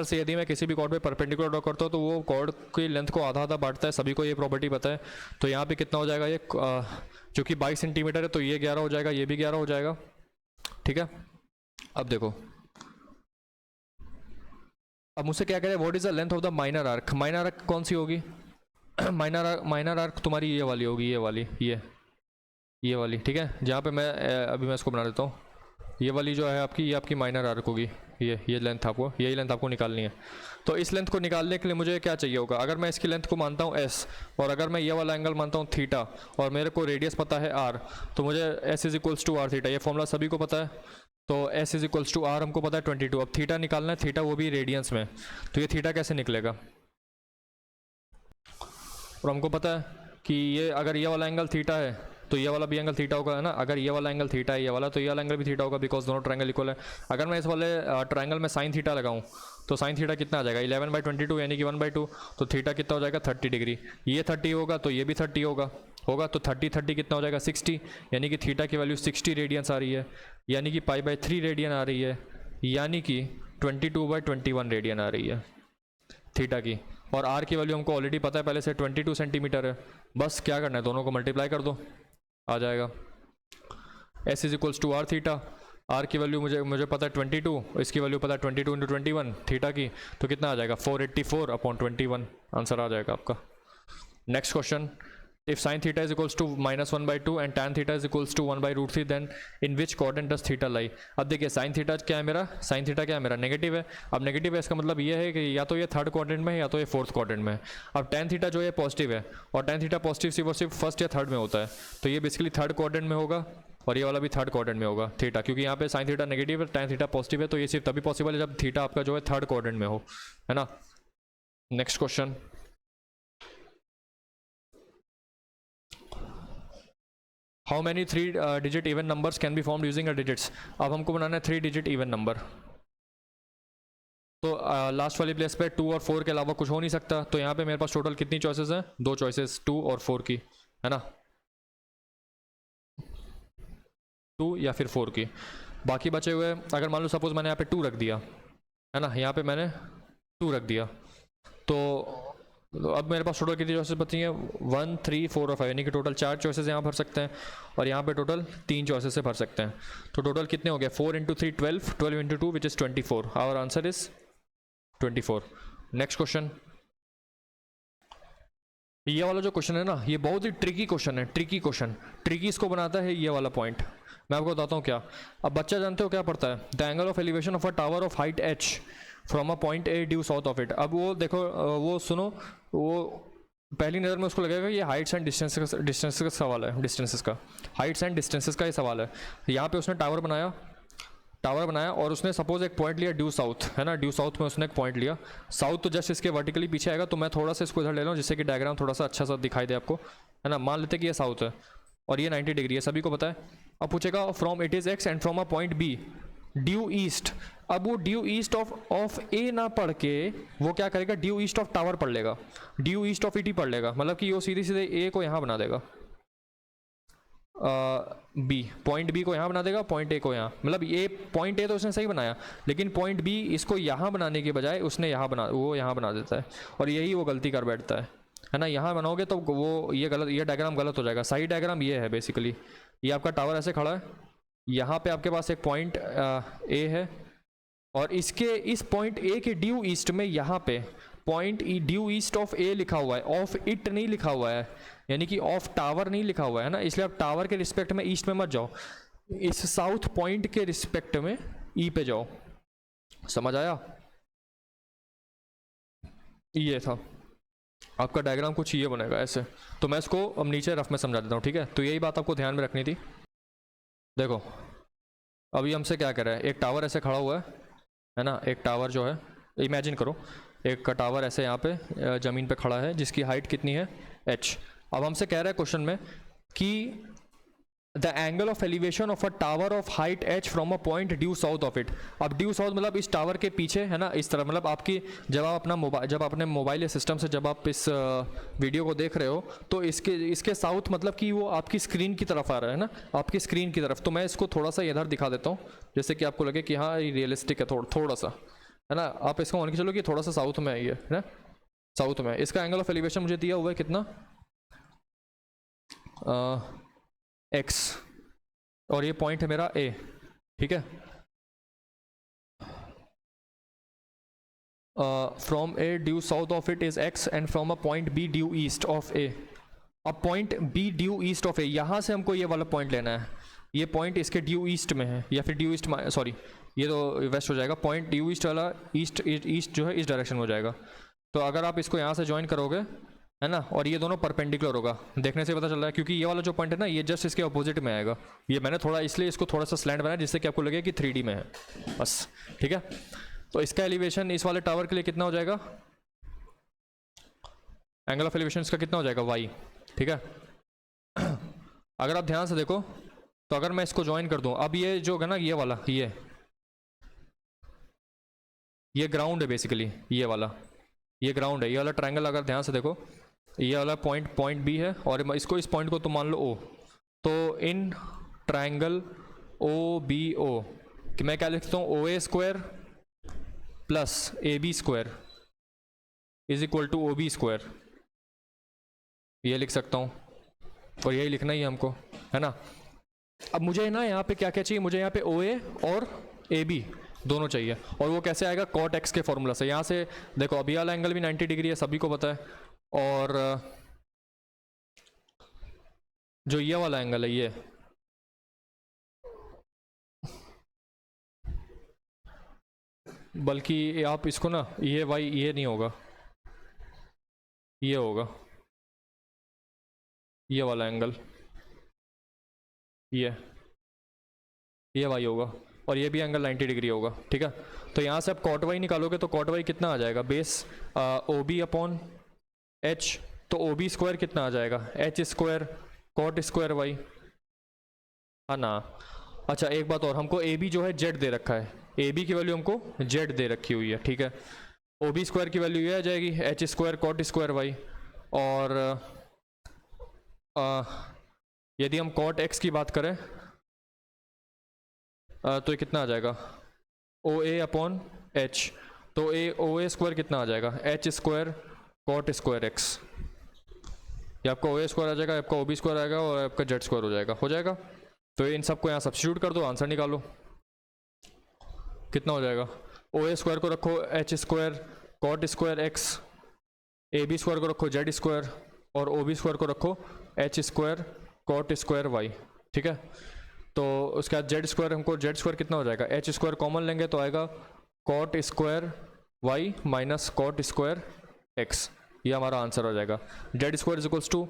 [SPEAKER 1] से यदि मैं किसी भी कॉर्ड पे परपेंडिकुलर ड्रॉ करता हूँ तो वो कॉर्ड की लेंथ को आधा आधा बांटता है, सभी को ये प्रॉपर्टी पता है। तो यहाँ पे कितना हो जाएगा, ये जो कि 22 सेंटीमीटर है तो ये 11 हो जाएगा, ये भी 11 हो जाएगा, ठीक है। अब देखो, अब मुझसे क्या कह रहे हैं, what is the length of the minor arc, minor arc कौन सी होगी माइनर आर्क तुम्हारी ये वाली होगी, ये वाली, ठीक है। जहाँ पे मैं अभी मैं इसको बना देता हूँ, ये वाली जो है आपकी, ये आपकी माइनर आर्क होगी, ये लेंथ आपको, यही लेंथ आपको निकालनी है। तो इस लेंथ को निकालने के लिए मुझे क्या चाहिए होगा, अगर मैं इसकी लेंथ को मानता हूँ s, और अगर मैं ये वाला एंगल मानता हूँ थीटा, और मेरे को रेडियस पता है r, तो मुझे s = r थीटा, ये फॉर्मूला सभी को पता है, तो s is equals to r हमको पता है 22। अब थीटा निकालना है, थीटा वो भी रेडियंस में, तो ये थीटा कैसे निकलेगा? और हमको पता है कि ये अगर ये वाला एंगल थीटा है तो ये वाला भी एंगल थीटा होगा, है ना। अगर ये वाला एंगल थीटा है ये वाला, तो ये वाला एंगल भी थीटा होगा, बिकॉज दोनों ट्रायंगल इक्वल है। अगर मैं इस वाले ट्रायंगल में साइन थीटा लगाऊं तो साइन थीटा कितना आ जाएगा? 11/22 यानी कि 1/2, तो थीटा कितना हो जाएगा? 30 डिग्री। ये 30 होगा तो ये भी 30 होगा तो 30 कितना हो जाएगा? 60, यानी कि थीटा की वैल्यू 60 रेडियंस आ रही है, यानी कि π/3 रेडियन आ रही है, यानी कि 22/21 रेडियन आ रही है थीटा की। और आर की वैल्यू हमको ऑलरेडी पता है पहले से 22 सेंटीमीटर है। बस क्या करना है, दोनों को मल्टीप्लाई कर दो, आ जाएगा। s is equals to r theta. R की वैल्यू मुझे पता है 22, इसकी वैल्यू पता है 22 × 21 थीटा की, तो कितना आ जाएगा? 484/21 आंसर आ जाएगा आपका। Next question, if sine theta is equals to -1/2 and tan theta is equals to 1/√3 then in which quadrant does theta lie? अब देखिए साइन थीटा क्या है मेरा? साइन थीटा क्या है मेरा? नेगेटिव है। अब नेगेटिव है इसका मतलब ये है कि या तो ये थर्ड क्वाड्रेंट में है या तो ये फोर्थ क्वाड्रेंट में है। अब tan थीटा जो है पॉजिटिव है, और tan थीटा पॉजिटिव सिर्फ फर्स्ट या थर्ड में होता है, तो ये बेसिकली थर्ड क्वाड्रेंट में होगा और ये वाला भी थर्ड क्वाड्रेंट में होगा थीटा, क्योंकि यहाँ पे साइन थीटा नेगेटिव है, tan थीटा पॉजिटिव है, तो ये सिर्फ तभी पॉसिबल है जब थीटा आपका जो है थर्ड क्वाड्रेंट में हो, है ना। Next question, how many 3 digit even numbers can be formed using a digits? अब हमको बनाना है 3 डिजिट इवन नंबर, तो लास्ट वाली प्लेस पे 2 और 4 के अलावा कुछ हो नहीं सकता, तो यहाँ पे मेरे पास टोटल कितनी चॉइसेस हैं? 2 चॉइसेस, 2 और 4 की, है ना, 2 या फिर 4 की। बाकी बचे हुए, अगर मान लो सपोज मैंने यहाँ पे 2 रख दिया, है ना, यहाँ पे मैंने 2 रख दिया, तो अब मेरे पास टोटल कितनी चॉइसेस बची हैं? 1, 3, 4 और 5, यानी कि टोटल 4 चॉइसेस यहाँ भर सकते हैं, और यहाँ पे टोटल 3 चॉइसेस से भर सकते हैं। तो टोटल कितने हो गए? 4 × 3 12, 12 × 2 which is 24। Our answer is 24। Next question, ये वाला जो क्वेश्चन है ना, ये बहुत ही ट्रिकी क्वेश्चन है, ट्रिकी क्वेश्चन। ट्रिकी इसको बनाता है ये वाला पॉइंट, मैं आपको बताता हूँ क्या। अब बच्चा जानते हो क्या पढ़ता है? The angle of elevation of a tower of height h from a point a due south of it. अब वो देखो, वो सुनो, वो पहली नज़र में उसको लगेगा ये हाइट्स एंड डिस्टेंसेस का सवाल है, डिस्टेंसेस का, हाइट्स एंड डिस्टेंसेस का ये सवाल है। यहाँ पे उसने टावर बनाया और उसने सपोज एक पॉइंट लिया ड्यू साउथ, है ना, ड्यू साउथ में उसने एक पॉइंट लिया। साउथ तो जस्ट इसके वर्टिकली पीछे आएगा, तो मैं थोड़ा सा इसको इधर ले लूँ जिससे कि डायग्राम थोड़ा सा अच्छा सा दिखाई दे आपको, है ना। मान लेते कि ये साउथ है और ये 90 डिग्री है, सभी को पता है। अब पूछेगा from it is x and from a point b due east. अब वो ड्यू ईस्ट ऑफ ए ना पढ़ के वो क्या करेगा? ड्यू ईस्ट ऑफ टावर पढ़ लेगा, ड्यू ईस्ट ऑफ इट ही पढ़ लेगा, मतलब कि वो सीधे सीधे ए को यहाँ बना देगा, बी पॉइंट बी को यहाँ बना देगा, पॉइंट ए को यहाँ, मतलब ये पॉइंट ए तो उसने सही बनाया, लेकिन पॉइंट बी इसको यहाँ बनाने के बजाय उसने वो यहाँ बना देता है, और यही वो गलती कर बैठता है ना। यहाँ बनाओगे तो वो ये डायग्राम गलत हो जाएगा। सही डायग्राम ये है बेसिकली, ये आपका टावर ऐसे खड़ा है, यहाँ पे आपके पास एक पॉइंट ए है, और इस पॉइंट ए के ड्यू ईस्ट में यहाँ पे पॉइंट ड्यू ईस्ट ऑफ ए लिखा हुआ है, ऑफ इट नहीं लिखा हुआ है, यानी कि ऑफ टावर नहीं लिखा हुआ है ना, इसलिए आप टावर के रिस्पेक्ट में ईस्ट में मत जाओ, इस साउथ पॉइंट के रिस्पेक्ट में ई पे जाओ। समझ आया? ये था आपका डायग्राम, कुछ ये बनेगा ऐसे। तो मैं इसको अब नीचे रफ में समझा देता हूँ, ठीक है। तो यही बात आपको ध्यान में रखनी थी। देखो अभी हमसे क्या कर रहा है, एक टावर ऐसे खड़ा हुआ है ना, एक टावर जो है, इमेजिन करो एक टावर ऐसे यहाँ पे ज़मीन पे खड़ा है जिसकी हाइट कितनी है? h। अब हमसे कह रहा है क्वेश्चन में कि the angle of elevation of a tower of height h from a point due south of it. अब ड्यू साउथ मतलब इस टावर के पीछे, है ना, इस तरह, मतलब आपकी जब आप अपने मोबाइल या सिस्टम से जब आप इस वीडियो को देख रहे हो तो इसके साउथ मतलब कि वो आपकी स्क्रीन की तरफ आ रहा है ना, आपकी स्क्रीन की तरफ। तो मैं इसको थोड़ा सा इधर दिखा देता हूँ जैसे कि आपको लगे कि हाँ ये रियलिस्टिक है, थोड़ा सा, है ना। आप इसको मान के चलो कि थोड़ा सा साउथ में है ये, है ना, साउथ में। इसका एंगल ऑफ एलिवेशन मुझे दिया हुआ है कितना? x, और ये पॉइंट है मेरा a, ठीक है। From a due south of it is x and from a point b due east of a। अब point b due east of a, यहाँ से हमको ये वाला पॉइंट लेना है, ये पॉइंट इसके ड्यू ईस्ट में है, या फिर ड्यू ईस्ट, सॉरी ये तो वेस्ट हो जाएगा, पॉइंट ड्यू ईस्ट वाला ईस्ट जो है इस डायरेक्शन में हो जाएगा। तो अगर आप इसको यहाँ से ज्वाइन करोगे है ना, और ये दोनों परपेंडिकुलर होगा, देखने से पता चल रहा है, क्योंकि ये वाला जो पॉइंट है ना ये जस्ट इसके अपोजिट में आएगा। ये मैंने थोड़ा इसलिए इसको थोड़ा सा स्लैंट बनाया जिससे कि आपको लगे कि 3D में है बस, ठीक है। तो इसका एलिवेशन इस वाले टावर के लिए कितना हो जाएगा, एंगल ऑफ एलिवेशन इसका कितना हो जाएगा y, ठीक है। अगर आप ध्यान से देखो तो अगर मैं इसको ज्वाइन कर दूं, अब ये जो है ना ये वाला, ये ग्राउंड है बेसिकली, ये वाला ये ग्राउंड है, ये वाला ट्रायंगल अगर ध्यान से देखो, ये वाला पॉइंट बी है और इसको इस पॉइंट को तो मान लो ओ, तो in triangle O B O कि मैं क्या लिख सकता हूँ, O A square plus A B square is equal to O B square, ये लिख सकता हूँ, और यही लिखना ही है हमको, है ना। अब मुझे ना यहाँ पे क्या क्या चाहिए, मुझे यहाँ पे ओ ए और ए बी दोनों चाहिए, और वो कैसे आएगा, कॉट एक्स के फॉर्मूला से। यहाँ से देखो अभी वाला एंगल भी 90 डिग्री है, सभी को पता है, और जो ये वाला एंगल है ये बल्कि आप इसको ना ये वाई ये नहीं होगा, ये होगा ये वाला एंगल, ये वाई होगा, और ये भी एंगल 90 डिग्री होगा, ठीक है। तो यहाँ से आप कॉट वाई निकालोगे तो कॉट वाई कितना आ जाएगा, base O B upon h, तो ओ बी स्क्वायर कितना आ जाएगा, h square cot square y, है ना। अच्छा एक बात और, हमको ए बी जो है जेड दे रखा है, ए बी की वैल्यू हमको जेड दे रखी हुई है, ठीक है। ओ बी स्क्वायर की वैल्यू ये आ जाएगी h square cot square y, और यदि हम कॉट एक्स की बात करें तो ये कितना आ जाएगा, ओ ए अपॉन एच, तो ओ ए स्क्वायर कितना आ जाएगा, h square cot square x, ये आपका ओ ए स्क्वायर आ जाएगा, आपका ओ बी स्क्वायर आएगा, और आपका जेड स्क्वायर हो जाएगा। तो इन सबको यहाँ सब्स्टिट्यूट कर दो, आंसर निकालो, कितना हो जाएगा, ओ ए स्क्वायर को रखो h square cot square x, A B square को रखो जेड स्क्वायर, और ओ बी स्क्वायर को रखो h square cot square y, ठीक है। तो उसके बाद जेड स्क्वायर, हमको जेड स्क्वायर कितना हो जाएगा, एच स्क्वायर कॉमन लेंगे तो आएगा cot square y minus cot square x, ये हमारा आंसर हो जाएगा। Z square is equals to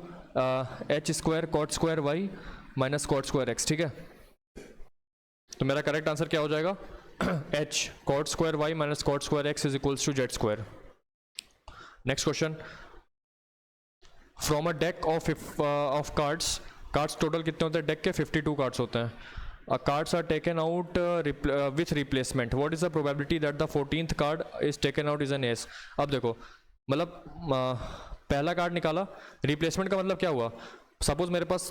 [SPEAKER 1] h square cot square y minus cot square x, ठीक है। तो मेरा करेक्ट आंसर क्या हो जाएगा, h cot square y minus cot square x is equals to z square. Next question, from a deck of cards total कितने होते हैं डेक के, 52 कार्ड्स होते हैं। Cards are taken out with replacement, what is the probability that the 14th card is taken out is an ace. अब देखो मतलब पहला कार्ड निकाला, रिप्लेसमेंट का मतलब क्या हुआ, सपोज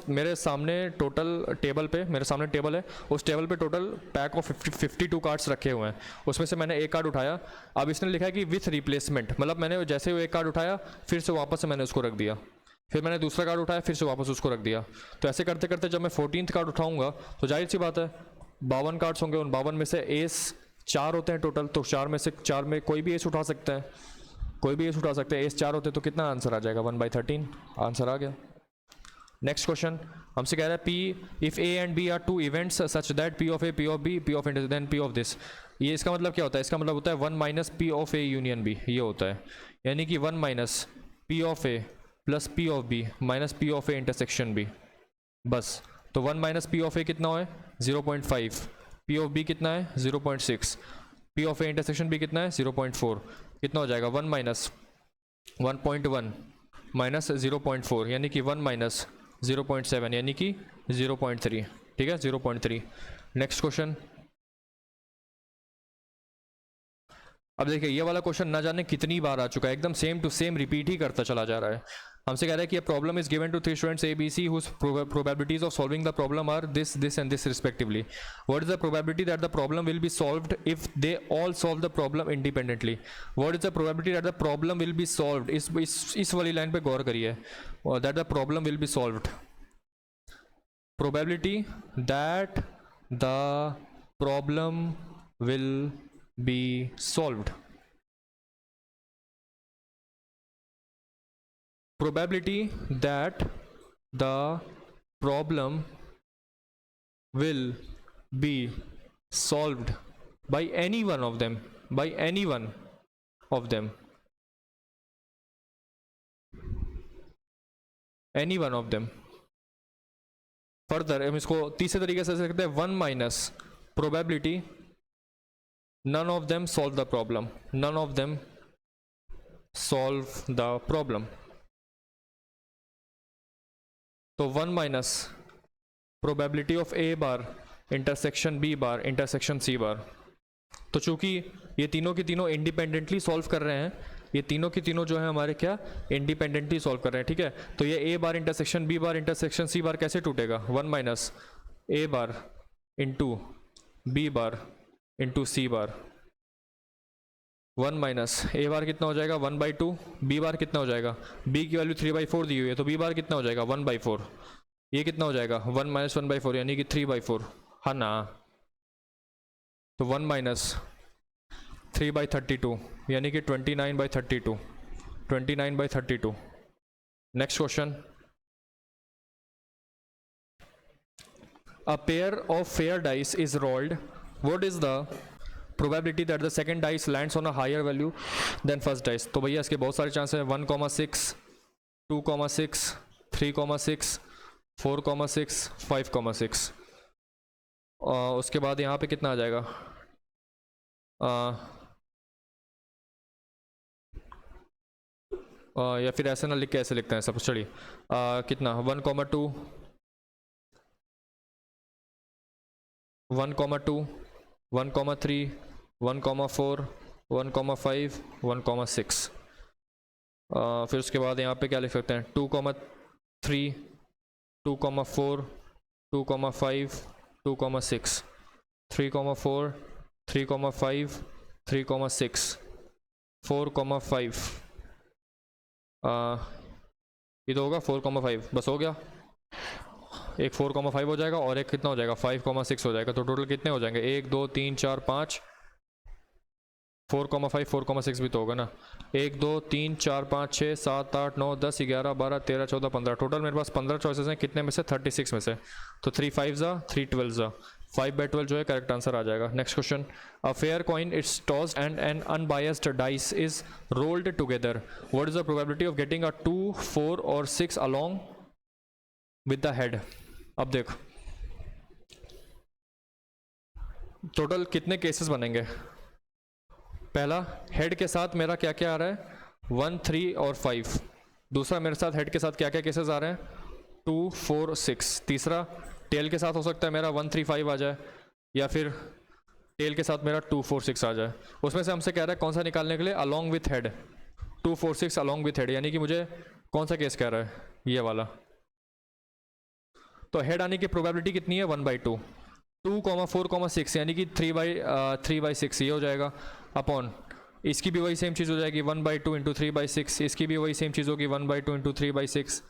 [SPEAKER 1] मेरे सामने टोटल टेबल पे, मेरे सामने टेबल है, उस टेबल पे टोटल पैक ऑफ 52 कार्ड्स रखे हुए हैं, उसमें से मैंने एक कार्ड उठाया, अब इसने लिखा है कि विथ रिप्लेसमेंट, मतलब मैंने जैसे वो एक कार्ड उठाया फिर से वापस से मैंने उसको रख दिया, फिर मैंने दूसरा कार्ड उठाया फिर से वापस उसको रख दिया। तो ऐसे करते करते जब मैं 14th कार्ड उठाऊंगा तो जाहिर सी बात है 52 कार्ड्स होंगे, उन 52 में से एस 4 होते हैं टोटल, तो 4 में से 4 में कोई भी एस उठा सकता है, कोई भी एस उठा सकते हैं, एस 4 होते हैं, तो कितना आंसर आ जाएगा 1/13, आंसर आ गया। नेक्स्ट क्वेश्चन हमसे कह रहा है P if A and B are two events such that P of A P of B P of inter then P of this, ये इसका मतलब क्या होता है, इसका मतलब होता है 1 minus P of A union B, ये होता है, यानी कि 1 minus P of A plus P of B minus P of A intersection B, बस। तो 1 माइनस पी ऑफ ए कितना है 0.5, पी ऑफ बी कितना है 0.6, P of A intersection B कितना है 0.4, कितना हो जाएगा 1 माइनस 1.1 माइनस 0.4 यानी कि 1 माइनस 0.7 यानी कि 0.3, ठीक है 0.3। नेक्स्ट क्वेश्चन, अब देखिए ये वाला क्वेश्चन ना जाने कितनी बार आ चुका है, एकदम सेम टू सेम रिपीट ही करता चला जा रहा है। हमसे कह रहा है कि problem is given to 3 students A B C whose probabilities of solving the problem are this this and this respectively, what is the probability that the problem will be solved if they all solve the problem independently, what is the probability that the problem will be solved, इस वाली line पे गौर करिए, that the problem will be solved, probability that the problem will be solved, probability that the problem will be solved by any one of them, by any one of them, any one of them. Further हम इसको तीसरे तरीके से सकते हैं, 1 minus probability none of them solve the problem, none of them solve the problem. तो 1 minus probability of A bar intersection B bar intersection C bar. तो चूंकि ये तीनों के तीनों इंडिपेंडेंटली सॉल्व कर रहे हैं, ये तीनों की तीनों जो है हमारे क्या इंडिपेंडेंटली सॉल्व कर रहे हैं, ठीक है। तो ये A bar intersection B bar intersection C bar कैसे टूटेगा, 1 minus A bar into B bar into C bar. 1 minus A bar कितना हो जाएगा 1/2, बी बार कितना हो जाएगा, बी की वैल्यू 3/4 दी हुई है, तो बी बार कितना हो जाएगा 1/4। ये कितना हो जाएगा 1 माइनस 1/4 यानी कि 3/4, हाँ ना। तो 1 माइनस 3/32 यानी कि 29/32, 29/32। Next question, a pair of fair dice is rolled, what is the probability that the second dice lands on a higher value than first dice। तो भैया इसके बहुत सारे चांस है, 1,6, 2,6, 3,6, 4,6, 5,6। उसके बाद यहाँ पे कितना आ जाएगा, या फिर ऐसे ना लिख के ऐसे लिखते हैं सब, चलिए कितना 1,2, 1,2, 1,3, 1,4, 1,5, 1,6। फिर उसके बाद यहाँ पे क्या लिख सकते हैं 2,3, 2,4, 2,5, 2,6, 3,4, 3,5, 3,6, 4,5। ये तो होगा 4,5, बस हो गया। एक 4,5 हो जाएगा और एक कितना हो जाएगा 5,6 हो जाएगा। तो टोटल कितने हो जाएंगे 1 2 3 4 5, 4,5 4,6 भी तो होगा ना, 1 2 3 4 5 6 7 8 9 10 11 12 13 14 15। टोटल मेरे पास 15 चॉइसेस हैं, कितने में से 36 में से। तो 3 5 जा 3 12 जा 5/12 जो है करेक्ट आंसर आ जाएगा। Next question, a fair coin it's tossed and N unbiased dice is rolled together, what is the probability of getting a 2 4 और 6 अलोंग विद द हेड। अब देखो टोटल कितने केसेस बनेंगे। पहला, हेड के साथ मेरा क्या क्या आ रहा है 1 3 और 5। दूसरा, मेरे साथ हेड के साथ क्या क्या केसेस आ रहे हैं 2 4 6। तीसरा, टेल के साथ हो सकता है मेरा 1 3 5 आ जाए, या फिर टेल के साथ मेरा 2 4 6 आ जाए। उसमें से हमसे कह रहा है कौन सा निकालने के लिए, along with head, 2 4 6 along with head, यानी कि मुझे कौन सा केस कह रहा है ये वाला। तो हेड आने की प्रोबेबिलिटी कितनी है 1/2, 2, 4, 6 यानी कि 3/6 ये हो जाएगा, अपॉन इसकी भी वही सेम चीज़ हो जाएगी 1/2 इंटू 3/6, इसकी भी वही सेम चीज़ होगी 1/2 इंटू 3/6,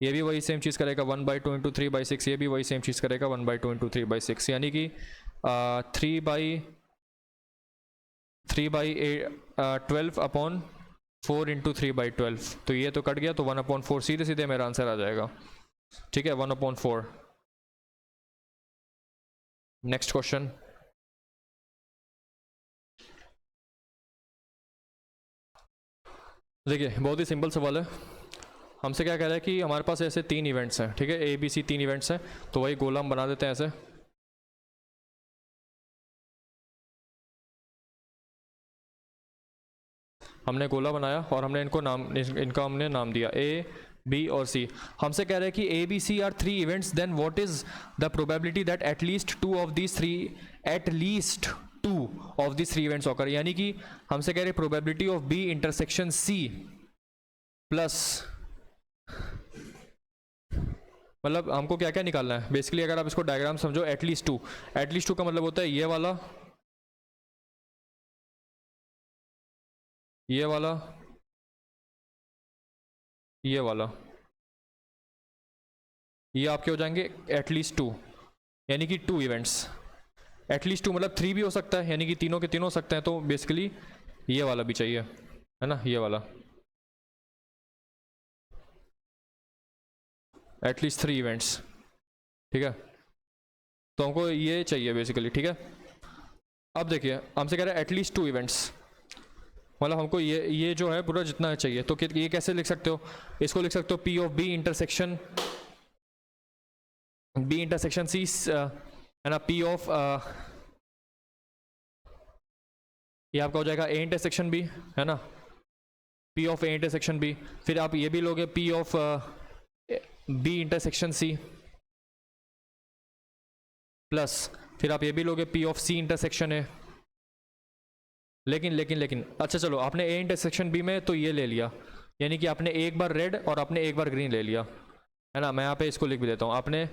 [SPEAKER 1] ये भी वही सेम चीज़ करेगा 1/2 इंटू 3/6, ये भी वही सेम चीज़ करेगा 1/2 इंटू 3/6, यानी कि 3/12 अपॉन 4 इंटू 3/12। तो ये तो कट गया, तो 1/4 सीधे सीधे मेरा आंसर आ जाएगा, ठीक है 1/4। नेक्स्ट क्वेश्चन, देखिए बहुत ही सिंपल सवाल है। हमसे क्या कह रहा है कि हमारे पास ऐसे 3 इवेंट्स हैं, ठीक है ABC 3 इवेंट्स हैं। तो वही गोला हम बना देते हैं ऐसे, हमने गोला बनाया और हमने इनका हमने नाम दिया A B और C। हमसे कह रहा है कि A B C are 3 events, then what is the probability that at least 2 of these 3 events occur. यानी कि हमसे कह रहे probability of B intersection C plus, मतलब हमको क्या क्या निकालना है बेसिकली। अगर आप इसको डायग्राम समझो, एटलीस्ट 2 का मतलब होता है ये वाला, ये वाला, ये वाला, ये आपके हो जाएंगे एटलीस्ट 2, यानी कि 2 इवेंट्स। एटलीस्ट 2 मतलब 3 भी हो सकता है, यानी कि तीनों के तीनों हो सकते हैं। तो बेसिकली ये वाला भी चाहिए, है ना, ये वाला एटलीस्ट 3 इवेंट्स, ठीक है। तो हमको ये चाहिए बेसिकली, ठीक है। अब देखिए हमसे कह रहा है एटलीस्ट 2 इवेंट्स, मतलब हमको ये जो है पूरा जितना चाहिए, तो ये कैसे लिख सकते हो, इसको लिख सकते हो P of B intersection C है ना, पी ऑफ ये आपका हो जाएगा ए इंटरसेक्शन बी, है ना, P of A intersection B. फिर आप ये भी लोगे P of B intersection C, plus फिर आप ये भी लोगे P of C intersection A. लेकिन अच्छा चलो, आपने ए इंटरसेक्शन बी में तो ये ले लिया, यानी कि आपने एक बार रेड और आपने एक बार ग्रीन ले लिया, है ना। मैं यहाँ पे इसको लिख भी देता हूँ, आपने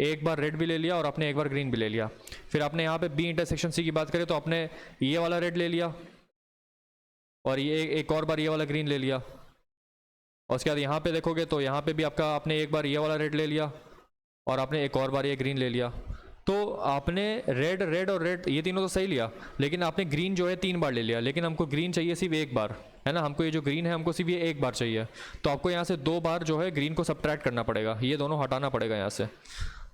[SPEAKER 1] एक बार रेड भी ले लिया और आपने एक बार ग्रीन भी ले लिया। फिर आपने यहाँ पे बी इंटरसेक्शन सी की बात करें तो आपने ये वाला रेड ले लिया और ये एक और बार ये वाला ग्रीन ले लिया, और उसके बाद यहाँ पे देखोगे तो यहाँ पे भी आपने एक बार ये वाला रेड ले लिया और आपने एक और बार ये ग्रीन ले लिया। तो आपने रेड और रेड ये तीनों तो सही लिया, लेकिन आपने ग्रीन जो है 3 बार ले लिया, लेकिन हमको ग्रीन चाहिए सिर्फ एक बार, है ना। हमको ये जो ग्रीन है हमको सिर्फ ये एक बार चाहिए, तो आपको यहाँ से 2 बार जो है ग्रीन को सब्ट्रैक्ट करना पड़ेगा, ये दोनों हटाना पड़ेगा यहाँ से।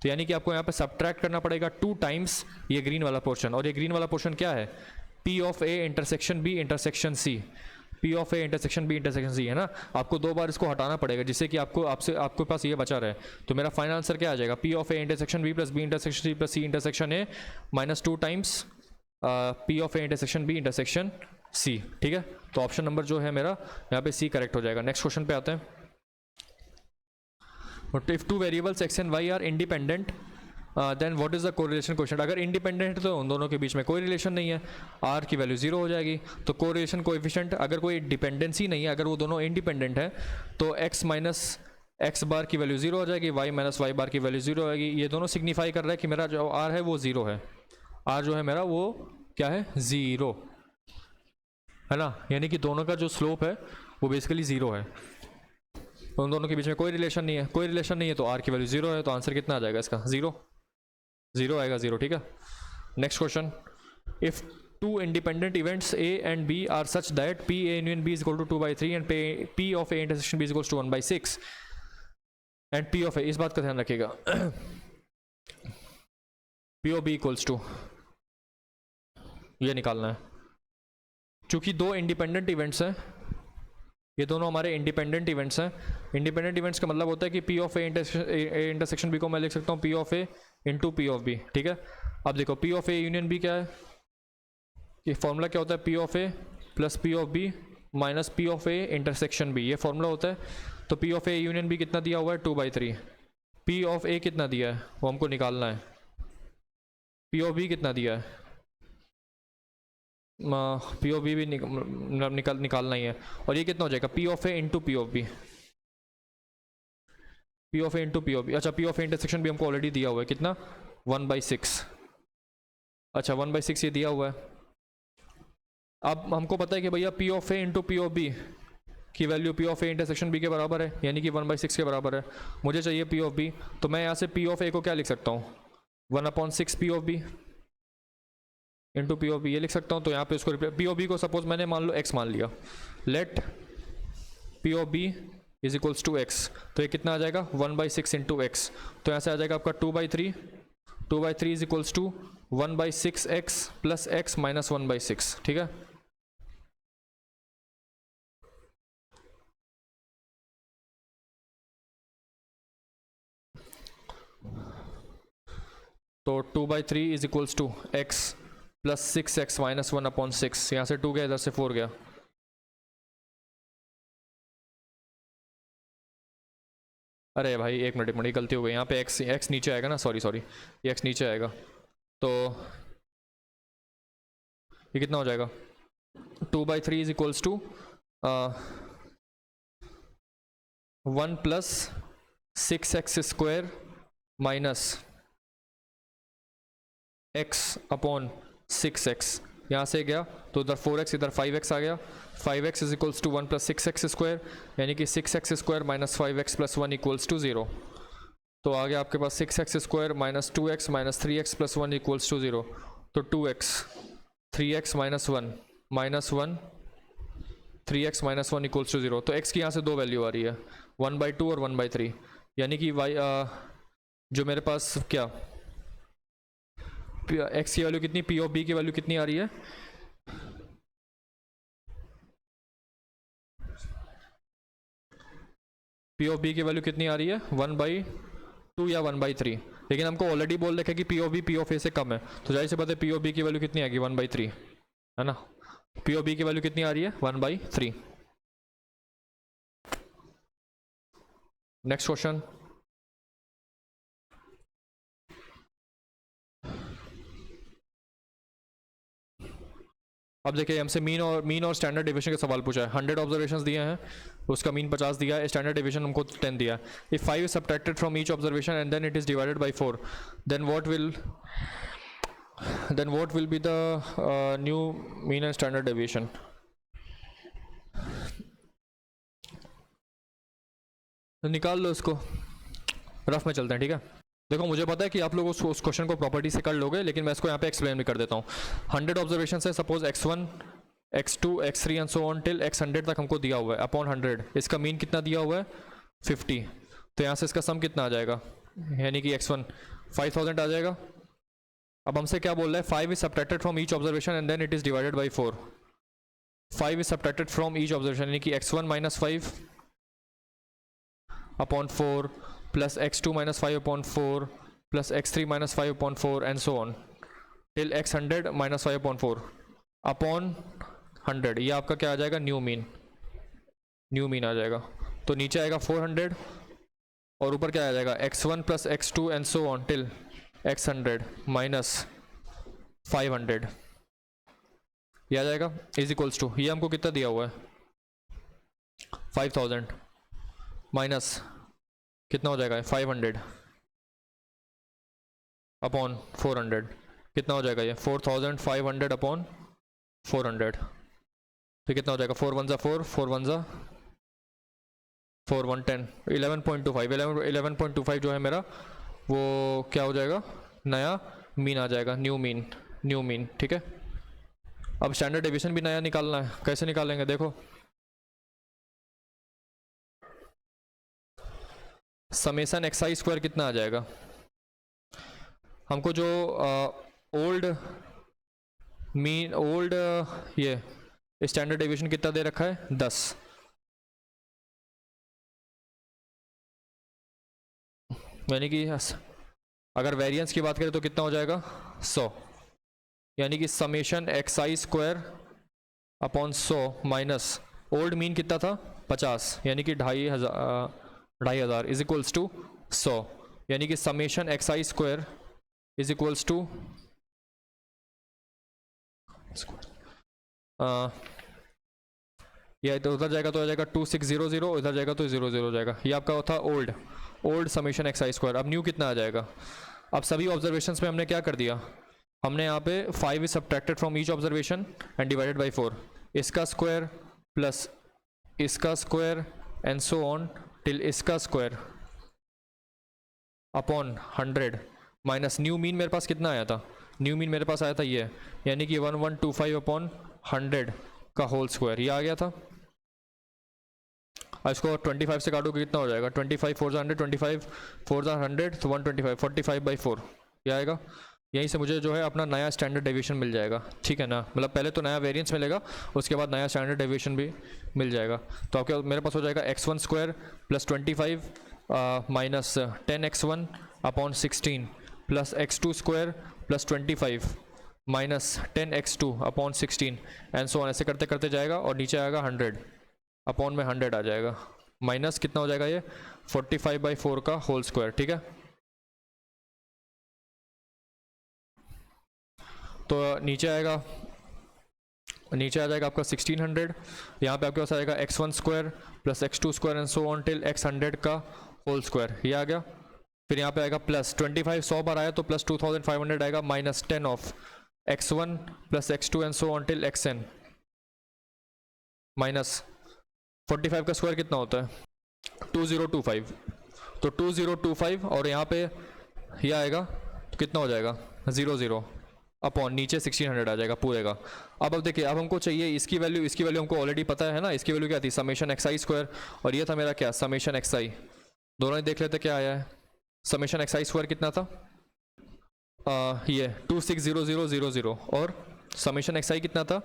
[SPEAKER 1] तो यानी कि आपको यहाँ पे सब्ट्रैक्ट करना पड़ेगा 2 टाइम्स ये ग्रीन वाला पोर्शन, और ये ग्रीन वाला पोर्शन क्या है, P of A intersection B intersection C, P of A intersection B intersection C, है ना। आपको 2 बार इसको हटाना पड़ेगा जिससे कि आपके पास ये बचा रहे। तो मेरा फाइनल आंसर क्या आ जाएगा, P of A intersection B plus B intersection C plus C intersection A minus 2 times P of A intersection B intersection C, ठीक है। तो ऑप्शन नंबर जो है मेरा यहाँ पे सी करेक्ट हो जाएगा। नेक्स्ट क्वेश्चन पे आते हैं। If 2 variables x and y are independent then what is the correlation coefficient. अगर इंडिपेंडेंट है तो उन दोनों के बीच में कोई रिलेशन नहीं है, आर की वैल्यू 0 हो जाएगी। तो कोरिलेशन कोएफिशिएंट, अगर कोई डिपेंडेंसी नहीं है, अगर वो दोनों इंडिपेंडेंट है तो एक्स माइनस एक्स बार की वैल्यू 0 हो जाएगी, वाई माइनस वाई बार की वैल्यू 0 हो जाएगी। ये दोनों सिग्निफाई कर रहा है कि मेरा जो आर है वो 0 है, आर जो है मेरा वो क्या है 0, है ना। यानी कि दोनों का जो स्लोप है वो बेसिकली 0 है, उन दोनों के बीच में कोई रिलेशन नहीं है। कोई रिलेशन नहीं है तो आर की वैल्यू 0 है, तो आंसर कितना आ जाएगा इसका 0 आएगा 0, ठीक है। Next question, if 2 independent events A and B are such that P A union B is equal to 2/3 and P of A intersection B is equal to 1/6 and P of A, इस बात का ध्यान रखिएगा, P of B equals to, ये निकालना है। चूंकि 2 independent events हैं, ये दोनों हमारे इंडिपेंडेंट इवेंट्स हैं। इंडिपेंडेंट इवेंट्स का मतलब होता है कि P of A intersection B को मैं लिख सकता हूँ P of A into P of B, ठीक है। अब देखो P of A union B क्या है, ये फॉर्मूला क्या होता है, P of A plus P of B minus P of A intersection B, ये फॉर्मूला होता है। तो P of A union B कितना दिया हुआ है 2/3, पी ऑफ ए कितना दिया है वो हमको निकालना है, पी ऑफ बी कितना दिया है, पी ऑफ बी भी निकालना ही है। और ये कितना हो जाएगा P of A into P of B, P of A into P of B. अच्छा पी ऑफ ए इंटरसेक्शन भी हमको ऑलरेडी दिया हुआ है, कितना 1/6, अच्छा 1/6 ये दिया हुआ है। अब हमको पता है कि भैया P of A into P of B की value P of A intersection B के बराबर है, यानी कि 1/6 के बराबर है। मुझे चाहिए पी ऑफ बी, तो मैं यहाँ से पी ऑफ ए को क्या लिख सकता हूँ 1/6 P of B into P of B, ये लिख सकता हूँ। तो यहाँ पे उसको पी ऑफ बी को सपोज मैंने मान लो एक्स मान लिया, let P of B is equals to x, तो ये कितना आ जाएगा 1/6 इंटू एक्स। तो यहाँ से आ जाएगा आपका 2/3 is equals to 1/6 x plus x minus 1/6, ठीक है। तो 2/3 is equals to x plus 6x minus 1/6, यहाँ से 2 गया, इधर से 4 गया। अरे भाई एक मिनट गलती हो गई, यहाँ पे x नीचे आएगा ना, सॉरी ये x नीचे आएगा। तो ये कितना हो जाएगा 2/3 is equals to 1 plus 6x square minus x upon 6x, यहाँ से गया तो उधर 4x इधर 5x आ गया, 5x is equals to 1 plus 6x square, यानी कि 6x square minus 5x plus 1 equals to 0। तो आ गया आपके पास 6x square minus 2x minus 3x plus 1 equals to 0। तो 2x 3x minus 1 3x minus 1 equals to 0। तो x की यहाँ से 2 वैल्यू आ रही है 1/2 और 1/3, यानी कि y जो मेरे पास क्या x की वैल्यू कितनी, पी ऑफ बी की वैल्यू कितनी आ रही है पी ऑफ बी की वैल्यू कितनी आ रही है 1/2 या 1/3, लेकिन हमको ऑलरेडी बोल रखा है कि P of B P of A से कम है, तो जाहिर सी बात है पी ऑफ बी की वैल्यू कितनी आएगी 1/3, है ना। पी ऑफ बी की वैल्यू कितनी आ रही है 1/3। नेक्स्ट क्वेश्चन, अब देखिए हमसे मीन और स्टैंडर्ड डेविएशन का सवाल पूछा है। 100 ऑब्जर्वेशंस दिए हैं, उसका मीन 50 दिया है, स्टैंडर्ड डेविएशन हमको 10 दिया है। If 5 is subtracted from each observation and then it is divided by 4, then what will be the new mean and standard deviation. निकाल लो इसको, रफ में चलते हैं, ठीक है। देखो मुझे पता है कि आप लोग उस क्वेश्चन को प्रॉपर्टी से कर लोगे, लेकिन मैं इसको यहाँ पे एक्सप्लेन भी कर देता हूँ। 100 ऑब्जर्वेशन है, suppose x1 x2 x3 and so on till x100 तक हमको दिया हुआ है अपॉन 100। इसका मीन कितना दिया हुआ है 50, तो यहाँ से इसका सम कितना आ जाएगा, यानी कि x1 5000 आ जाएगा। अब हमसे क्या बोल रहा है 5 is subtracted from each observation and then it is divided by 4। 5 is subtracted from each observation यानी कि x1 minus 5 upon 4 plus x2 minus 5 upon 4 plus x3 minus 5 upon 4 and so on till x100 minus 5 upon 4 upon 100। ये आपका क्या आ जाएगा new mean आ जाएगा। तो नीचे आएगा 400 और ऊपर क्या आ जाएगा x1 plus x2 and so on till x100 minus 500, ये आ जाएगा इज इक्वल्स टू, ये हमको कितना दिया हुआ है 5000 माइनस कितना हो जाएगा 500 अपॉन 400, कितना हो जाएगा ये 4500 अपॉन 400, तो कितना हो जाएगा 4 1 4 4 1 4 1 10 11.25 जो है मेरा वो क्या हो जाएगा नया मीन आ जाएगा, न्यू मीन, ठीक है। अब स्टैंडर्ड डेविएशन भी नया निकालना है, कैसे निकालेंगे देखो, समेसन एक्स स्क्वायर कितना आ जाएगा, हमको जो ओल्ड ये स्टैंडर्ड डेविएशन कितना दे रखा है 10, यानी कि अगर वेरिएंस की बात करें तो कितना हो जाएगा 100, यानी कि summation x i square upon 100 minus old mean कितना था 50, यानी कि 2500 इज इक्वल्स टू 100, यानी कि summation x i square is equals to ये तो उधर जाएगा तो आ जाएगा 2600, इधर जाएगा तो 00 हो जाएगा। ये आपका होता old summation x i square. अब न्यू कितना आ जाएगा, अब सभी ऑब्जर्वेशंस में हमने क्या कर दिया, हमने यहाँ पे 5 is subtracted from each observation and divided by 4, इसका स्क्वायर प्लस इसका square and so on till इसका square upon 100 minus new mean मेरे पास कितना आया था, न्यू मीन मेरे पास आया था ये, यानी कि 1125 अपॉन 100 का होल स्क्वायर, ये आ गया था। इसको 25 से काटोगे कितना हो जाएगा 25 4 100 25 4 100 तो 125 45/4 ये आएगा। यहीं से मुझे जो है अपना नया स्टैंडर्ड डेविएशन मिल जाएगा, ठीक है ना, मतलब पहले तो नया वेरिएंस मिलेगा उसके बाद नया स्टैंडर्ड डेविएशन भी मिल जाएगा। तो आपके मेरे पास हो जाएगा x1 square plus 25 minus 10x1 upon 16 plus x2 square plus 25 minus 10x2 upon 16 and so on, ऐसे करते करते जाएगा और नीचे आएगा 100 अपॉन में 100 आ जाएगा, माइनस कितना हो जाएगा ये 45/4 का होल स्क्वायर, ठीक है। तो नीचे आ जाएगा आपका 1600, यहाँ पे आपके पास आएगा x1 square plus x2 square and so on till x100 का होल स्क्वायर, ये आ गया। फिर यहाँ पे आएगा प्लस 25 100 बार आया तो प्लस 2500 आएगा minus 10 of x1 plus x2 and so on till xn minus 45 का स्क्वायर कितना होता है 2025, तो 2025 और यहाँ पे ये आएगा तो कितना हो जाएगा 00 अपॉन नीचे 1600 आ जाएगा पूरे का। अब देखिए अब हमको चाहिए इसकी वैल्यू हमको ऑलरेडी पता है ना, इसकी वैल्यू क्या थी समेशन एक्स आई स्क्वायर और ये था मेरा क्या समेशन एक्स आई, दोनों ही देख लेते क्या आया है। समेशन एक्स आई स्क्वायर कितना था ये 260000 और समेशन एक्स आई कितना था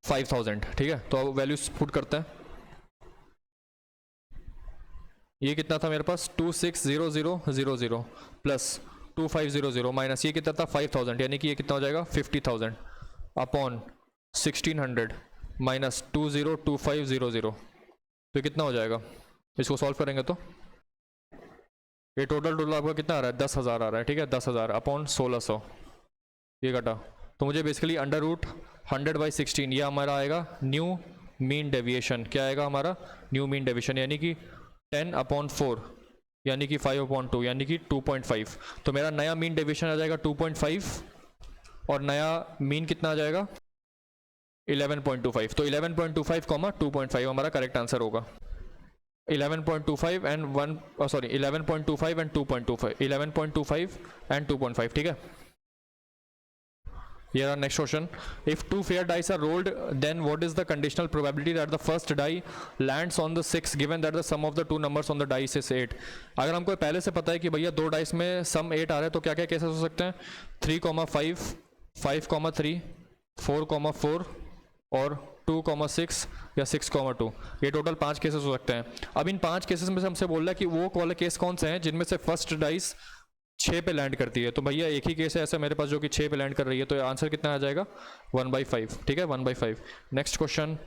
[SPEAKER 1] 5000, ठीक है। तो अब वैल्यूज पुट करते हैं, ये कितना था मेरे पास 260000 प्लस 2500 माइनस ये कितना था 5000, यानी कि ये कितना हो जाएगा 50000 अपॉन 1600 माइनस 202500, तो कितना हो जाएगा, इसको सॉल्व करेंगे तो ये टोटल आपका कितना आ रहा है 10,000 आ रहा है, ठीक है 10,000 अपॉन 1600 ये कटा, तो मुझे बेसिकली अंडर रूट 100/16 ये हमारा आएगा न्यू मीन डेविएशन, क्या आएगा हमारा न्यू मीन डेविएशन, यानी कि 10/4 यानी कि 5/2 यानी कि 2.5, तो मेरा नया मीन डेविएशन आ जाएगा 2.5 और नया मीन कितना आ जाएगा 11.25, तो 11.25 2.5 हमारा करेक्ट आंसर होगा। 11.25 एंड 11.25 एंड 2.25, 11.25 एंड 2.5, ठीक है। Here our next question, if two fair dice are rolled, then what is the conditional probability that the first die lands on the 6 given that the sum of the two numbers on the dice is 8? अगर हमको पहले से पता है कि भैया दो dice में सम 8 आ रहा है तो क्या क्या केसेस हो सकते हैं 3,5, 5,3, 4,4 और 2,6 या 6,2, ये टोटल 5 केसेस हो सकते हैं। अब इन 5 केसेस में से हमसे बोल रहा है कि वो वाले केस कौन से हैं जिनमें से फर्स्ट डाइस 6 पे लैंड करती है, तो भैया एक ही केस है ऐसा मेरे पास जो कि 6 पे लैंड कर रही है, तो आंसर कितना आ जाएगा 1/5, ठीक है 1/5। नेक्स्ट क्वेश्चन,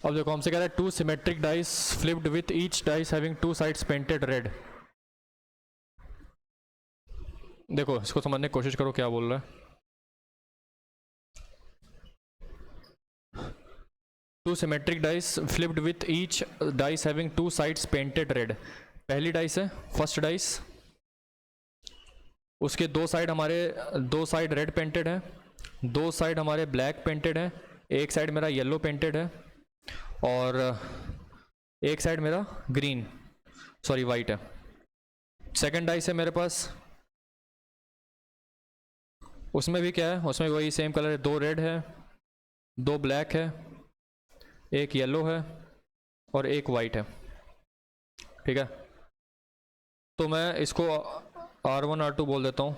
[SPEAKER 1] अब देखो हमसे कह रहा है 2 symmetric dice flipped with each dice having 2 sides painted red. देखो इसको समझने की कोशिश करो क्या बोल रहा है। 2 symmetric dice flipped with each dice having 2 sides painted red, पहली डाइस है फर्स्ट डाइस, उसके दो साइड रेड पेंटेड है, दो साइड हमारे ब्लैक पेंटेड है, एक साइड मेरा येलो पेंटेड है और एक साइड मेरा वाइट है। सेकंड डाइस है मेरे पास, उसमें भी क्या है, उसमें वही सेम कलर है, 2 रेड है, 2 ब्लैक है, एक येलो है और एक वाइट है, ठीक है। तो मैं इसको R1 R2 बोल देता हूँ,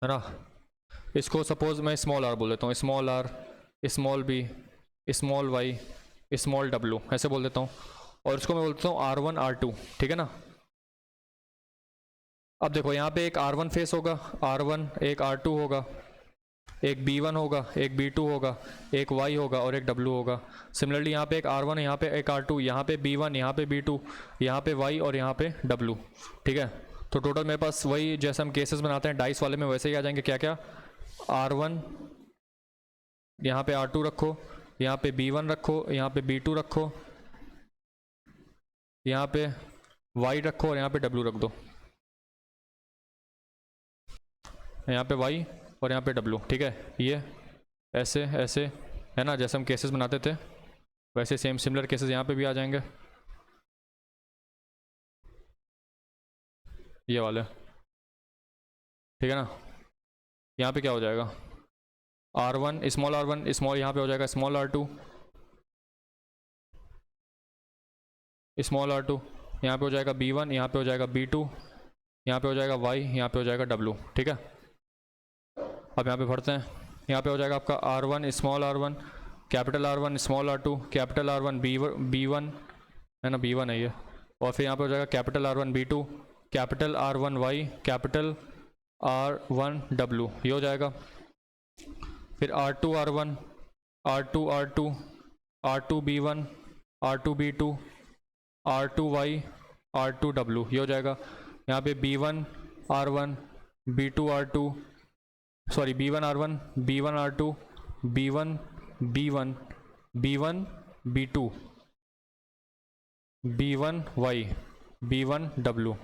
[SPEAKER 1] है ना। इसको सपोज मैं स्मॉल r बोल देता हूँ, small r, small b, small y, small w ऐसे बोल देता हूँ, और इसको मैं बोलता हूँ R1 R2, ठीक है ना। अब देखो यहाँ पे एक R1 फेस होगा, R1, एक R2 होगा, एक B1 होगा, एक B2 होगा, एक Y होगा और एक W होगा। सिमिलरली यहाँ पे एक R1, यहाँ पे एक R2, यहाँ पे B1, यहाँ पे B2, यहाँ पे Y और यहाँ पे W, ठीक है। तो टोटल मेरे पास वही जैसे हम केसेस बनाते हैं डाइस वाले में वैसे ही आ जाएंगे, क्या क्या R1, यहाँ पे R2 रखो, यहाँ पे B1 रखो, यहाँ पे B2 रखो, यहाँ पे Y रखो और यहाँ पे W रख दो, यहाँ पे Y और यहाँ पे W, ठीक है। ये ऐसे ऐसे है ना, जैसे हम केसेस बनाते थे वैसे सेम सिमिलर केसेस यहाँ पे भी आ जाएंगे, ये वाले, ठीक है ना। यहाँ पे क्या हो जाएगा R1 स्मॉल, यहाँ पे हो जाएगा स्मॉल R2, स्मॉल R2, यहाँ पे हो जाएगा B1, यहाँ पे हो जाएगा B2, यहाँ पे हो जाएगा Y, यहाँ पे हो जाएगा W, ठीक है। अब यहाँ पे पढ़ते हैं, यहाँ पे हो जाएगा आपका R1 small R1, capital R1 small R2, capital R1 B1 है ना, B1 है ये, और फिर यहाँ पे हो जाएगा capital R1 B2, capital R1 Y, capital R1 W, ये हो जाएगा। फिर R2 R1, R2 R2, R2 B1, R2 B2, R2 Y, R2 W, ये हो जाएगा। यहाँ पे B1 R1, B2 R2, B1 R1, B1 R2, B1 B1, B1 B2, B1 Y, B1 W,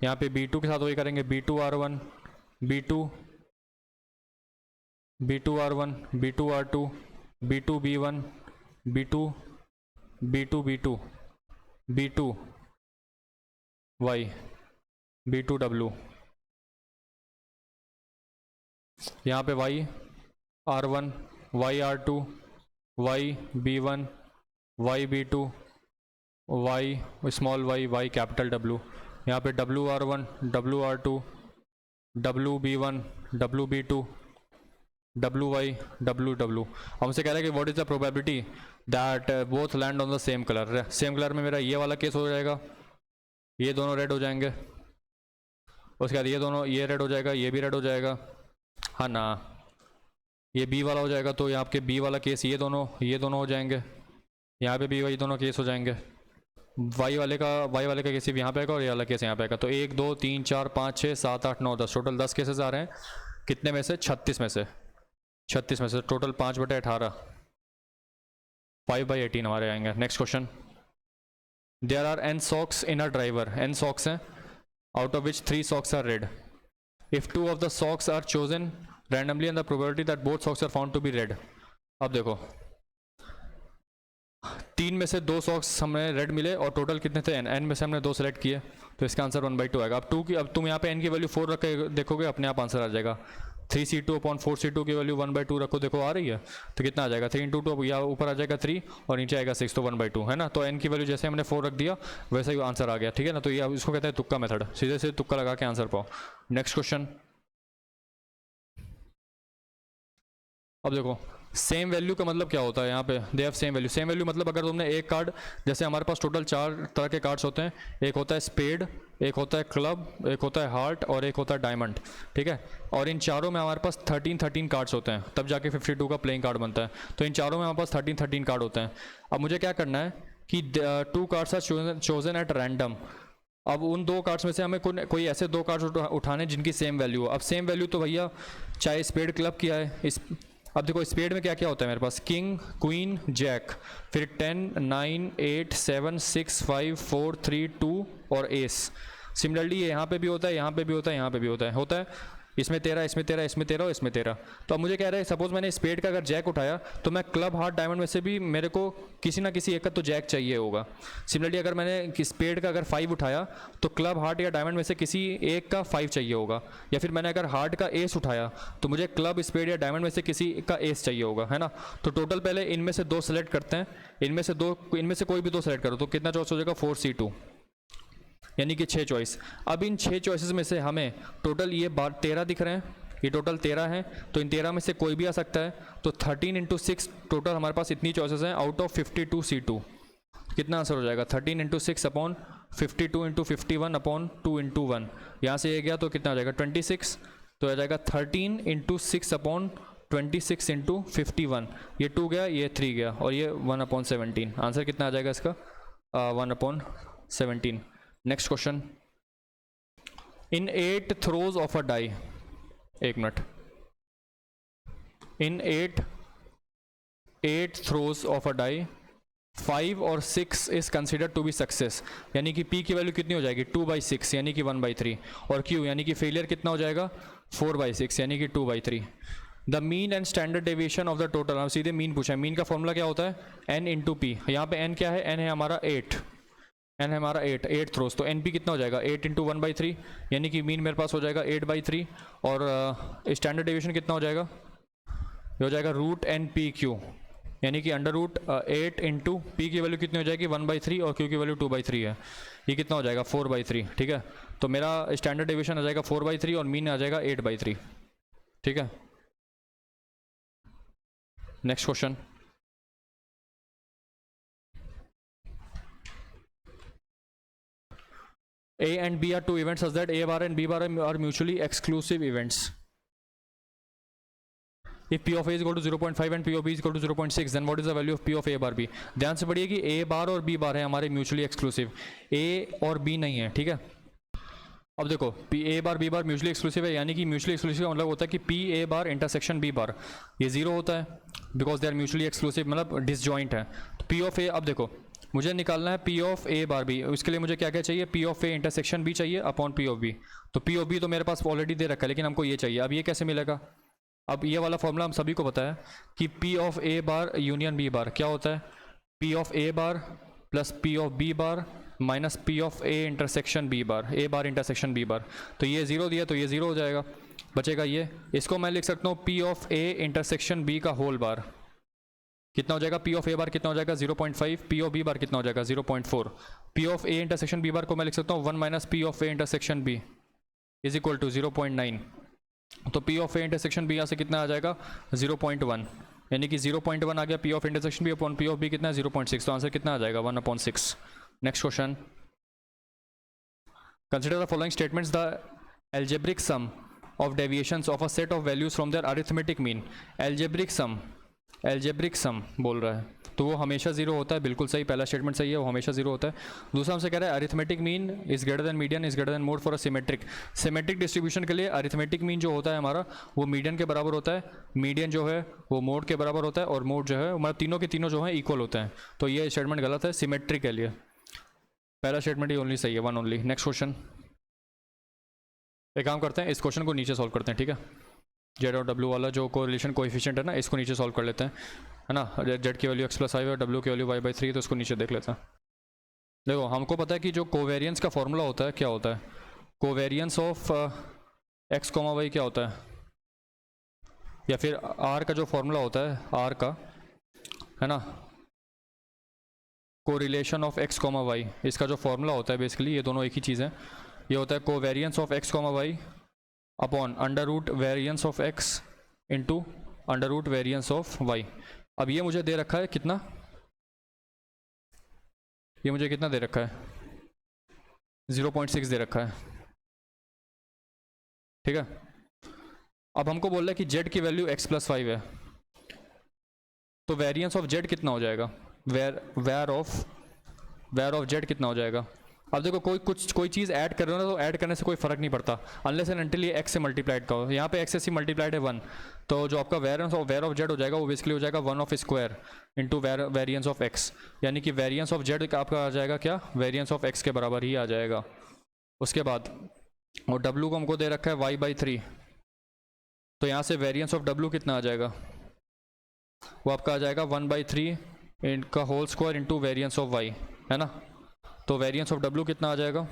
[SPEAKER 1] यहाँ पे B2 के साथ वही करेंगे, B2 R1, B2 R1, B2 R2, B2 B1, B2 B2, B2 Y, B2 W, यहाँ पे Y R1, Y R2, Y B1, Y B2, Y small y, Y capital W, यहाँ पे W R1, W R2, W B1, W B2, W हमसे कह रहा है कि what is the probability that both land on the same colour. Same colour में मेरा ये वाला केस हो जाएगा, ये दोनों रेड हो जाएंगे, उसके बाद ये दोनों, ये रेड हो जाएगा, ये भी रेड हो जाएगा, हाँ ना, ये बी वाला हो जाएगा, तो यहाँ पे बी वाला केस ये दोनों हो जाएंगे, यहाँ पे भी वही दोनों केस हो जाएंगे। वाई वाले का केस यहाँ पे आएगा और ये वाला केस यहाँ पे आएगा। तो 1 2 3 4 5 6 7 8 9 10 टोटल 10 केसेस आ रहे हैं। कितने में से? 36 में से। 36 में से टोटल 5/18, 5/18 हमारे आएंगे। Next question, there are n socks in a driver, n socks हैं, out of which 3 socks are red. If 2 of the socks are chosen randomly and the probability that both socks are found to be red. अब देखो 3 में से 2 socks हमें red मिले और total कितने थे? n में से हमने 2 सेलेक्ट किए, तो इसका आंसर 1/2 आएगा। अब तुम यहाँ पे n की वैल्यू 4 रख के देखोगे, अपने आप आंसर आ जाएगा। 3c2/4c2 की वैल्यू 1/2 रखो, देखो आ रही है, तो कितना आ जाएगा? 3 × 2, या ऊपर आ जाएगा 3 और नीचे आएगा 6, तो 1/2 है ना। तो n की वैल्यू जैसे हमने 4 रख दिया वैसे ही आंसर आ गया, ठीक है ना। तो ये इसको कहते हैं तुक्का मेथड, सीधे से तुक्का लगा के आंसर पाओ। नेक्स्ट क्वेश्चन, अब देखो सेम वैल्यू का मतलब क्या होता है? यहाँ पे they have same value. Same value मतलब अगर तुमने एक कार्ड, जैसे हमारे पास टोटल 4 तरह के कार्ड्स होते हैं, एक होता है स्पेड, एक होता है क्लब, एक होता है हार्ट और एक होता है डायमंड, ठीक है। और इन चारों में हमारे पास 13 कार्ड्स होते हैं, तब जाके 52 का प्लेइंग कार्ड बनता है। तो इन चारों में हमारे पास 13 कार्ड होते हैं। अब मुझे क्या करना है कि 2 cards are chosen at random. अब उन 2 कार्ड्स में से हमें कोई ऐसे 2 कार्ड्स उठाने जिनकी सेम वैल्यू हो। अब सेम वैल्यू तो भैया चाहे स्पेड क्लब किया है, अब देखो स्पेड में क्या क्या होता है मेरे पास? किंग, क्वीन, जैक, फिर 10 9 8 7 6 5 4 3 2 और एस। सिमिलरली यहाँ पे भी होता है, यहाँ पे भी होता है, यहाँ पे भी होता है। इसमें 13, इसमें 13, इसमें 13 और इसमें 13। तो अब मुझे कह रहा है सपोज मैंने स्पेड का अगर जैक उठाया तो मैं क्लब, हार्ट, डायमंड में से भी मेरे को किसी ना किसी एक का तो जैक चाहिए होगा। सिमिलरली अगर मैंने स्पेड का अगर 5 उठाया तो क्लब, हार्ट या डायमंड में से किसी एक का 5 चाहिए होगा। या फिर मैंने अगर हार्ट का एस उठाया तो मुझे क्लब, स्पेड या डायमंड में से किसी का एस चाहिए होगा, है ना। तो टोटल पहले इनमें से 2 सेलेक्ट करते हैं, इनमें से कोई भी 2 सेलेक्ट करो, तो कितना चॉइस हो जाएगा? 4c2, यानी कि 6 चॉइस। अब इन 6 चॉइसेस में से हमें टोटल ये 13 दिख रहे हैं, ये टोटल 13 हैं, तो इन 13 में से कोई भी आ सकता है। तो 13 × 6 टोटल हमारे पास इतनी चॉइसेस हैं आउट ऑफ 52c2। कितना आंसर हो जाएगा? 13 × 6/52 × 51/2 × 1। यहाँ से ये गया तो कितना आ जाएगा? 26। तो आ जाएगा 13 × 6/26 × 51। ये 2 गया, ये 3 गया और ये 1/17। आंसर कितना आ जाएगा इसका? 1/17। Next question, in 8 throws of a die, 1 minute, in 8 throws of a die 5 और 6 is considered to be success, यानी कि P की वैल्यू कितनी हो जाएगी? 2/6 यानी कि 1/3, और Q यानी कि फेलियर कितना हो जाएगा? 4/6 यानी कि 2/3। The mean and standard deviation of the total, हम सीधे मीन पूछा है। मीन का फॉर्मूला क्या होता है? n × P। यहाँ पे n क्या है? n है हमारा 8, n है हमारा 8 थ्रोज, तो NP कितना हो जाएगा? 8 × 1/3, यानी कि मीन मेरे पास हो जाएगा 8/3। और स्टैंडर्ड डेविएशन कितना हो जाएगा? ये हो जाएगा √NPQ, यानी कि √8 × P की वैल्यू कितनी हो जाएगी? 1/3 और Q की वैल्यू 2/3 है, ये कितना हो जाएगा? 4/3, ठीक है। तो मेरा स्टैंडर्ड डेविएशन आ जाएगा 4/3 और मीन आ जाएगा 8/3, ठीक है। Next question, A and B are 2 events such that A bar and B bar are mutually exclusive events. If P of A is equal to 0.5 and P of B is equal to 0.6, then what is the value of P of A bar B? ध्यान से पढ़िए कि A बार और B बार है हमारे mutually exclusive, A और B नहीं है, ठीक है। अब देखो A bar B bar mutually exclusive है, यानी कि म्यूचुअली एक्सक्लूसिव का मतलब होता है कि P A bar intersection B bar ये 0 होता है, because they are mutually exclusive, मतलब डिसजॉइंट है। तो P of A, अब देखो मुझे निकालना है P of A bar B, इसके लिए मुझे क्या क्या चाहिए? P of A intersection B चाहिए अपॉन P of B। तो P of B तो मेरे पास ऑलरेडी दे रखा है, लेकिन हमको ये चाहिए। अब ये कैसे मिलेगा? अब ये वाला फॉर्मूला हम सभी को पता है कि P of A bar union B बार क्या होता है? P of A bar plus P of B bar minus P of A intersection B bar, A bar intersection B बार। तो ये 0 दिया तो ये 0 हो जाएगा, बचेगा ये। इसको मैं लिख सकता हूँ P of A intersection B का होल बार, कितना हो जाएगा? P of A बार कितना हो जाएगा? 0.5। P of B बार कितना हो जाएगा? 0.4। P of A intersection B बार को मैं लिख सकता हूँ 1 - P of A intersection B is equal to 0.9। तो P of A intersection B यहाँ से कितना आ जाएगा 0.1, यानी कि 0.1 आ गया P of intersection B upon P of B कितना है 0.6, तो आंसर कितना आ जाएगा 1/6। Next question, consider the following statements the algebraic sum of deviations of a set of values from their arithmetic mean। Algebraic sum बोल रहा है तो वो हमेशा जीरो होता है, बिल्कुल सही, पहला स्टेटमेंट सही है, वो हमेशा जीरो होता है। दूसरा हमसे कह रहा है arithmetic mean is greater than median is greater than mode for a symmetric distribution के लिए अरिथमेटिक मीन जो होता है हमारा वो मीडियन के बराबर होता है, मीडियन जो है वो मोड के बराबर होता है, और मोड जो है मतलब तीनों के तीनों जो है इक्वल होते हैं। तो ये स्टेटमेंट गलत है सिमेट्रिक के लिए, पहला स्टेटमेंट ही ओनली सही है, वन ओनली। नेक्स्ट क्वेश्चन, एक काम करते हैं इस क्वेश्चन को नीचे सॉल्व करते हैं, ठीक है। जेड और डब्ल्यू वाला जो कोरिलेशन कोएफिशिएंट है ना, इसको नीचे सॉल्व कर लेते हैं, है ना। जेड की वैल्यू x+5 और डब्ल्यू की वैल्यू y/3, तो इसको नीचे देख लेते हैं। देखो हमको पता है कि जो कोवेरियंस का फॉर्मूला होता है क्या होता है, कोवेरियंस ऑफ x, y क्या होता है, या फिर r का जो फॉर्मूला होता है r का, है ना, कोरिलेशन ऑफ x, y, इसका जो फॉर्मूला होता है बेसिकली ये दोनों एक ही चीज़ है, ये होता है covariance of x, y upon under root variance of x into under root variance of y। अब ये मुझे दे रखा है कितना, ये मुझे कितना दे रखा है 0.6 दे रखा है, ठीक है। अब हमको बोल रहा है कि z की वैल्यू x+5 है, तो वेरियंस ऑफ z कितना हो जाएगा, वेर ऑफ z कितना हो जाएगा। अब देखो कोई चीज़ ऐड कर रहे हो ना, तो ऐड करने से कोई फर्क नहीं पड़ता अनलेस एंड अनटिल ये x से मल्टीप्लाइड का हो। यहाँ पे x से मल्टीप्लाइड है 1, तो जो आपका वेर ऑफ z हो जाएगा वो बेसिकली हो जाएगा 1/2 इंटू वेरियंस ऑफ x, यानी कि वेरियंस ऑफ z आपका आ जाएगा क्या, वेरियंस ऑफ x के बराबर ही आ जाएगा। उसके बाद और w को हमको दे रखा है y/3, तो यहाँ से वेरियंस ऑफ w कितना आ जाएगा, वो आपका आ जाएगा 1/3 इनका whole square into variance of y, है ना। तो वेरियंस ऑफ w कितना आ जाएगा,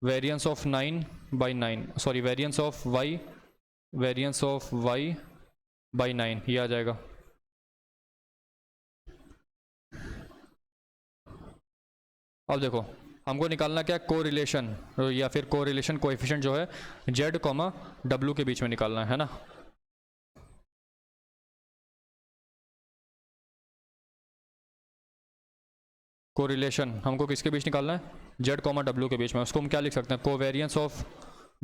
[SPEAKER 1] variance of 9/9, sorry variance of y/9 ये आ जाएगा। अब देखो हमको निकालना क्या, कोरिलेशन या फिर कोरिलेशन कोएफिशिएंट जो है z, w के बीच में निकालना है ना। कोरिलेशन हमको किसके बीच निकालना है, z, w के बीच में। उसको हम क्या लिख सकते हैं, कोवेरियंस ऑफ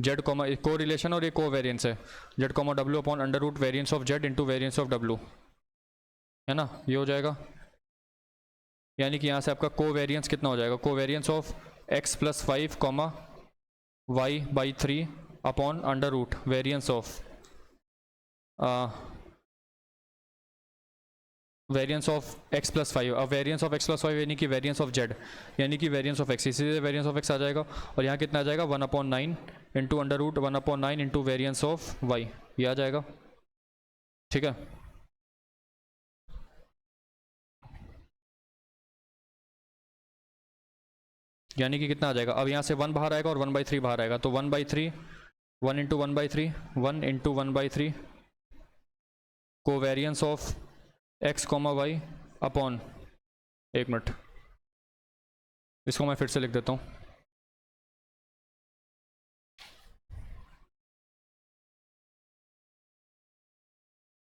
[SPEAKER 1] z, कोरिलेशन और ये कोवेरियंस है z, w upon under root variance of z into variance of w, है ना, ये हो जाएगा। यानी कि यहाँ से आपका कोवेरियंस कितना हो जाएगा, covariance of x+5, y/3 upon under root variance of variance of x+5, अब वेरियंस ऑफ x+5 यानी कि वेरियंस ऑफ z यानी कि वेरियंस ऑफ x, इसी से वेरियंस ऑफ x आ जाएगा। और यहाँ कितना आ जाएगा 1/9 into under root 1/9 into variance of y, ये आ जाएगा, ठीक है। यानी कि कितना आ जाएगा, अब यहाँ से 1 बाहर आएगा और 1/3 बाहर आएगा, तो 1/3 1 into 1/3 1 into 1/3 covariance of x, y upon, एक मिनट इसको मैं फिर से लिख देता हूँ,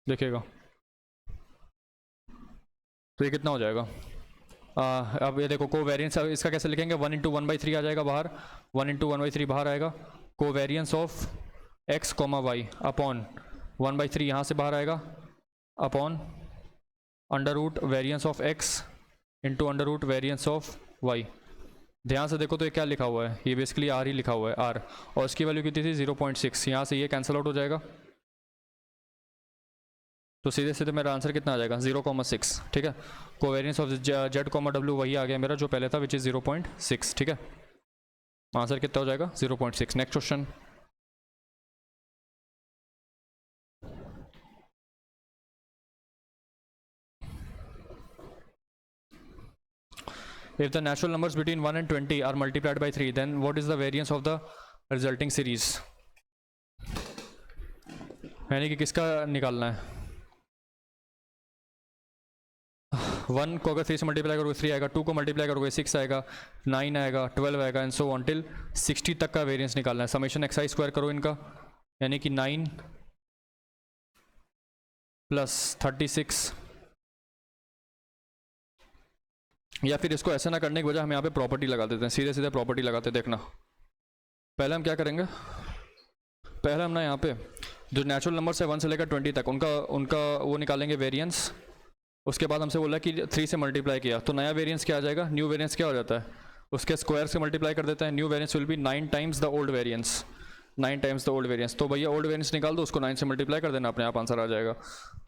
[SPEAKER 1] देखिएगा तो ये कितना हो जाएगा। अब ये देखो कोवेरियंस इसका कैसे लिखेंगे, 1 इंटू 1/3 आ जाएगा बाहर, 1 इंटू 1/3 बाहर आएगा, covariance of x, y upon 1/3 यहाँ से बाहर आएगा upon under root variance of x into under root variance of y। ध्यान से देखो तो ये क्या लिखा हुआ है, ये बेसिकली r ही लिखा हुआ है r, और इसकी वैल्यू कितनी थी 0.6, यहाँ से ये कैंसिल आउट हो जाएगा, तो सीधे सीधे मेरा आंसर कितना आ जाएगा 0.6, ठीक है। कोवेरियंस ऑफ z, w वही आ गया मेरा जो पहले था विच इज़ 0.6, ठीक है। आंसर कितना हो जाएगा 0.6। Next question, if the natural numbers between 1 and 20 are multiplied by 3, then what is the variance of the resulting series। यानी कि किसका निकालना है, 1 को अगर 3 से मल्टीप्लाई करोगे 3 आएगा, 2 को मल्टीप्लाई करोगे 6 आएगा, 9 आएगा, 12 आएगा एंड सो अनटिल 60 तक का वेरिएंस निकालना है। समेशन xi स्क्वायर करो इनका, यानी कि 9 + 36, या फिर इसको ऐसे ना करने की वजह हम यहाँ पे प्रॉपर्टी लगा देते हैं, सीधे सीधे प्रॉपर्टी लगाते हैं। देखना पहले हम क्या करेंगे, पहले हम ना यहाँ पे जो नेचुरल नंबर है 1 से लेकर 20 तक उनका वो निकालेंगे वेरिएंस। उसके बाद हमसे बोला कि 3 से मल्टीप्लाई किया तो नया वेरिएंस क्या आ जाएगा, न्यू वेरिएंस क्या हो जाता है, उसके स्क्वायर से मल्टीप्लाई कर देते हैं। New variance will be 9 times the old variance, 9 times the old variance. तो भैया ओल्ड वेरिएंस निकाल दो, उसको 9 से मल्टीप्लाई कर देना, अपने आप आंसर आ जाएगा।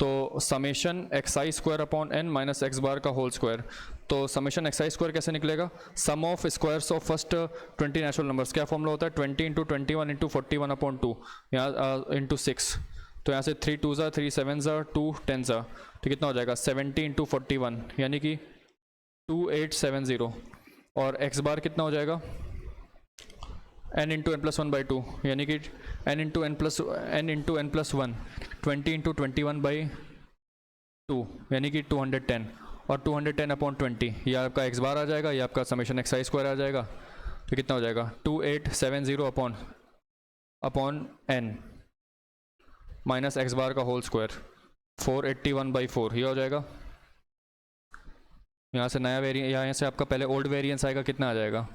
[SPEAKER 1] तो समेशन xi² - n - x बार का होल स्क्वायर। तो समेशन xi² कैसे निकलेगा, sum of squares of first 20 natural numbers. क्या फॉर्मूला होता है, 20 × 21 × 41/2 यहाँ इंटू 6। तो यहाँ से 3 2 ज़ा 3 7 ज़ा 2 10 ज़ा, तो कितना हो जाएगा 70 × 41 यानी कि 2870। और x बार कितना हो जाएगा, n × n+1/2 यानी कि n × n+1 20 × 21/2 यानी कि 210, और 210/20 ये आपका x बार आ जाएगा, ये आपका समेशन xi² आ जाएगा। तो कितना हो जाएगा 2870/n माइनस x बार का होल स्क्वायर 481/4 ये हो जाएगा। यहाँ से नया वेरिएंस, यहाँ से आपका पहले ओल्ड वेरिएंस आएगा, कितना आ जाएगा,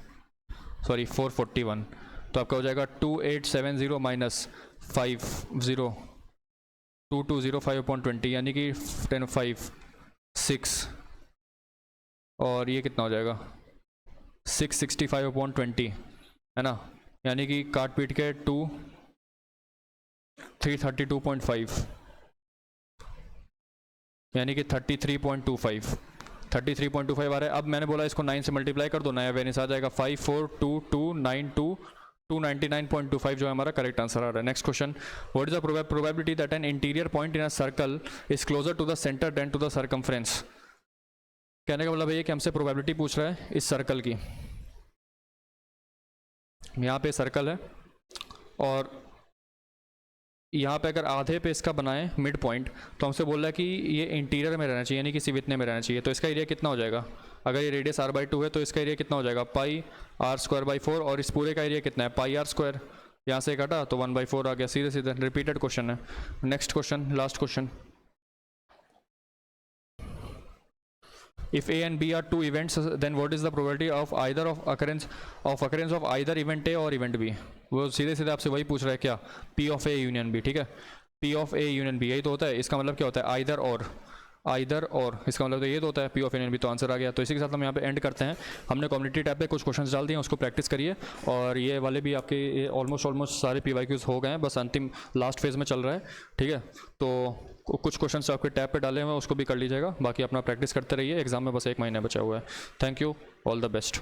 [SPEAKER 1] सॉरी 441। तो आपका हो जाएगा 2870 माइनस 2205/20 यानी कि 10 5 6, और ये कितना हो जाएगा 665/20 है ना, यानी कि काट पीट के 332.5 यानी कि 33.25 आ रहा है। अब मैंने बोला इसको 9 से मल्टीप्लाई कर दो, नया वेरिएंस आ जाएगा 54292 जो है हमारा करेक्ट आंसर आ रहा है। Next question, what is the probability that an interior point in a circle is closer to the centre than to the circumference. कहने का मतलब ये कि हमसे प्रोबेबिलिटी पूछ रहा है इस सर्कल की। यहाँ पे सर्कल है और यहाँ पे अगर आधे पे इसका बनाएं मिड पॉइंट, तो हमसे बोल रहा है कि ये इंटीरियर में रहना चाहिए यानी कि सिविथने में रहना चाहिए। तो इसका एरिया कितना हो जाएगा, अगर ये रेडियस r/2 है तो इसका एरिया कितना हो जाएगा πr²/4, और इस पूरे का एरिया कितना है πr²। यहाँ से घटा तो 1/4 आ गया, सीधे सीधे रिपीटेड क्वेश्चन है। Next question, last question, if A and B are two events then what is the probability of occurrence of either event A or event B। वो सीधे सीधे आपसे वही पूछ रहा है क्या, P of A union B, ठीक है, P of A union B यही तो होता है। इसका मतलब क्या होता है, either or, इसका मतलब तो ये तो होता है P of A union B। तो आंसर आ गया। तो इसी के साथ हम यहाँ पे एंड करते हैं। हमने कम्युनिटी टैब पे कुछ क्वेश्चंस डाल दिए, उसको प्रैक्टिस करिए, और ये वाले भी आपके ऑलमोस्ट सारे PYQs हो गए हैं, बस अंतिम लास्ट फेज में चल रहा है, ठीक है। तो कुछ क्वेश्चंस आपके टैब पे डाले हुए हैं, उसको भी कर लीजिएगा। बाकी अपना प्रैक्टिस करते रहिए, एग्जाम में बस 1 महीना बचा हुआ है। Thank you, all the best.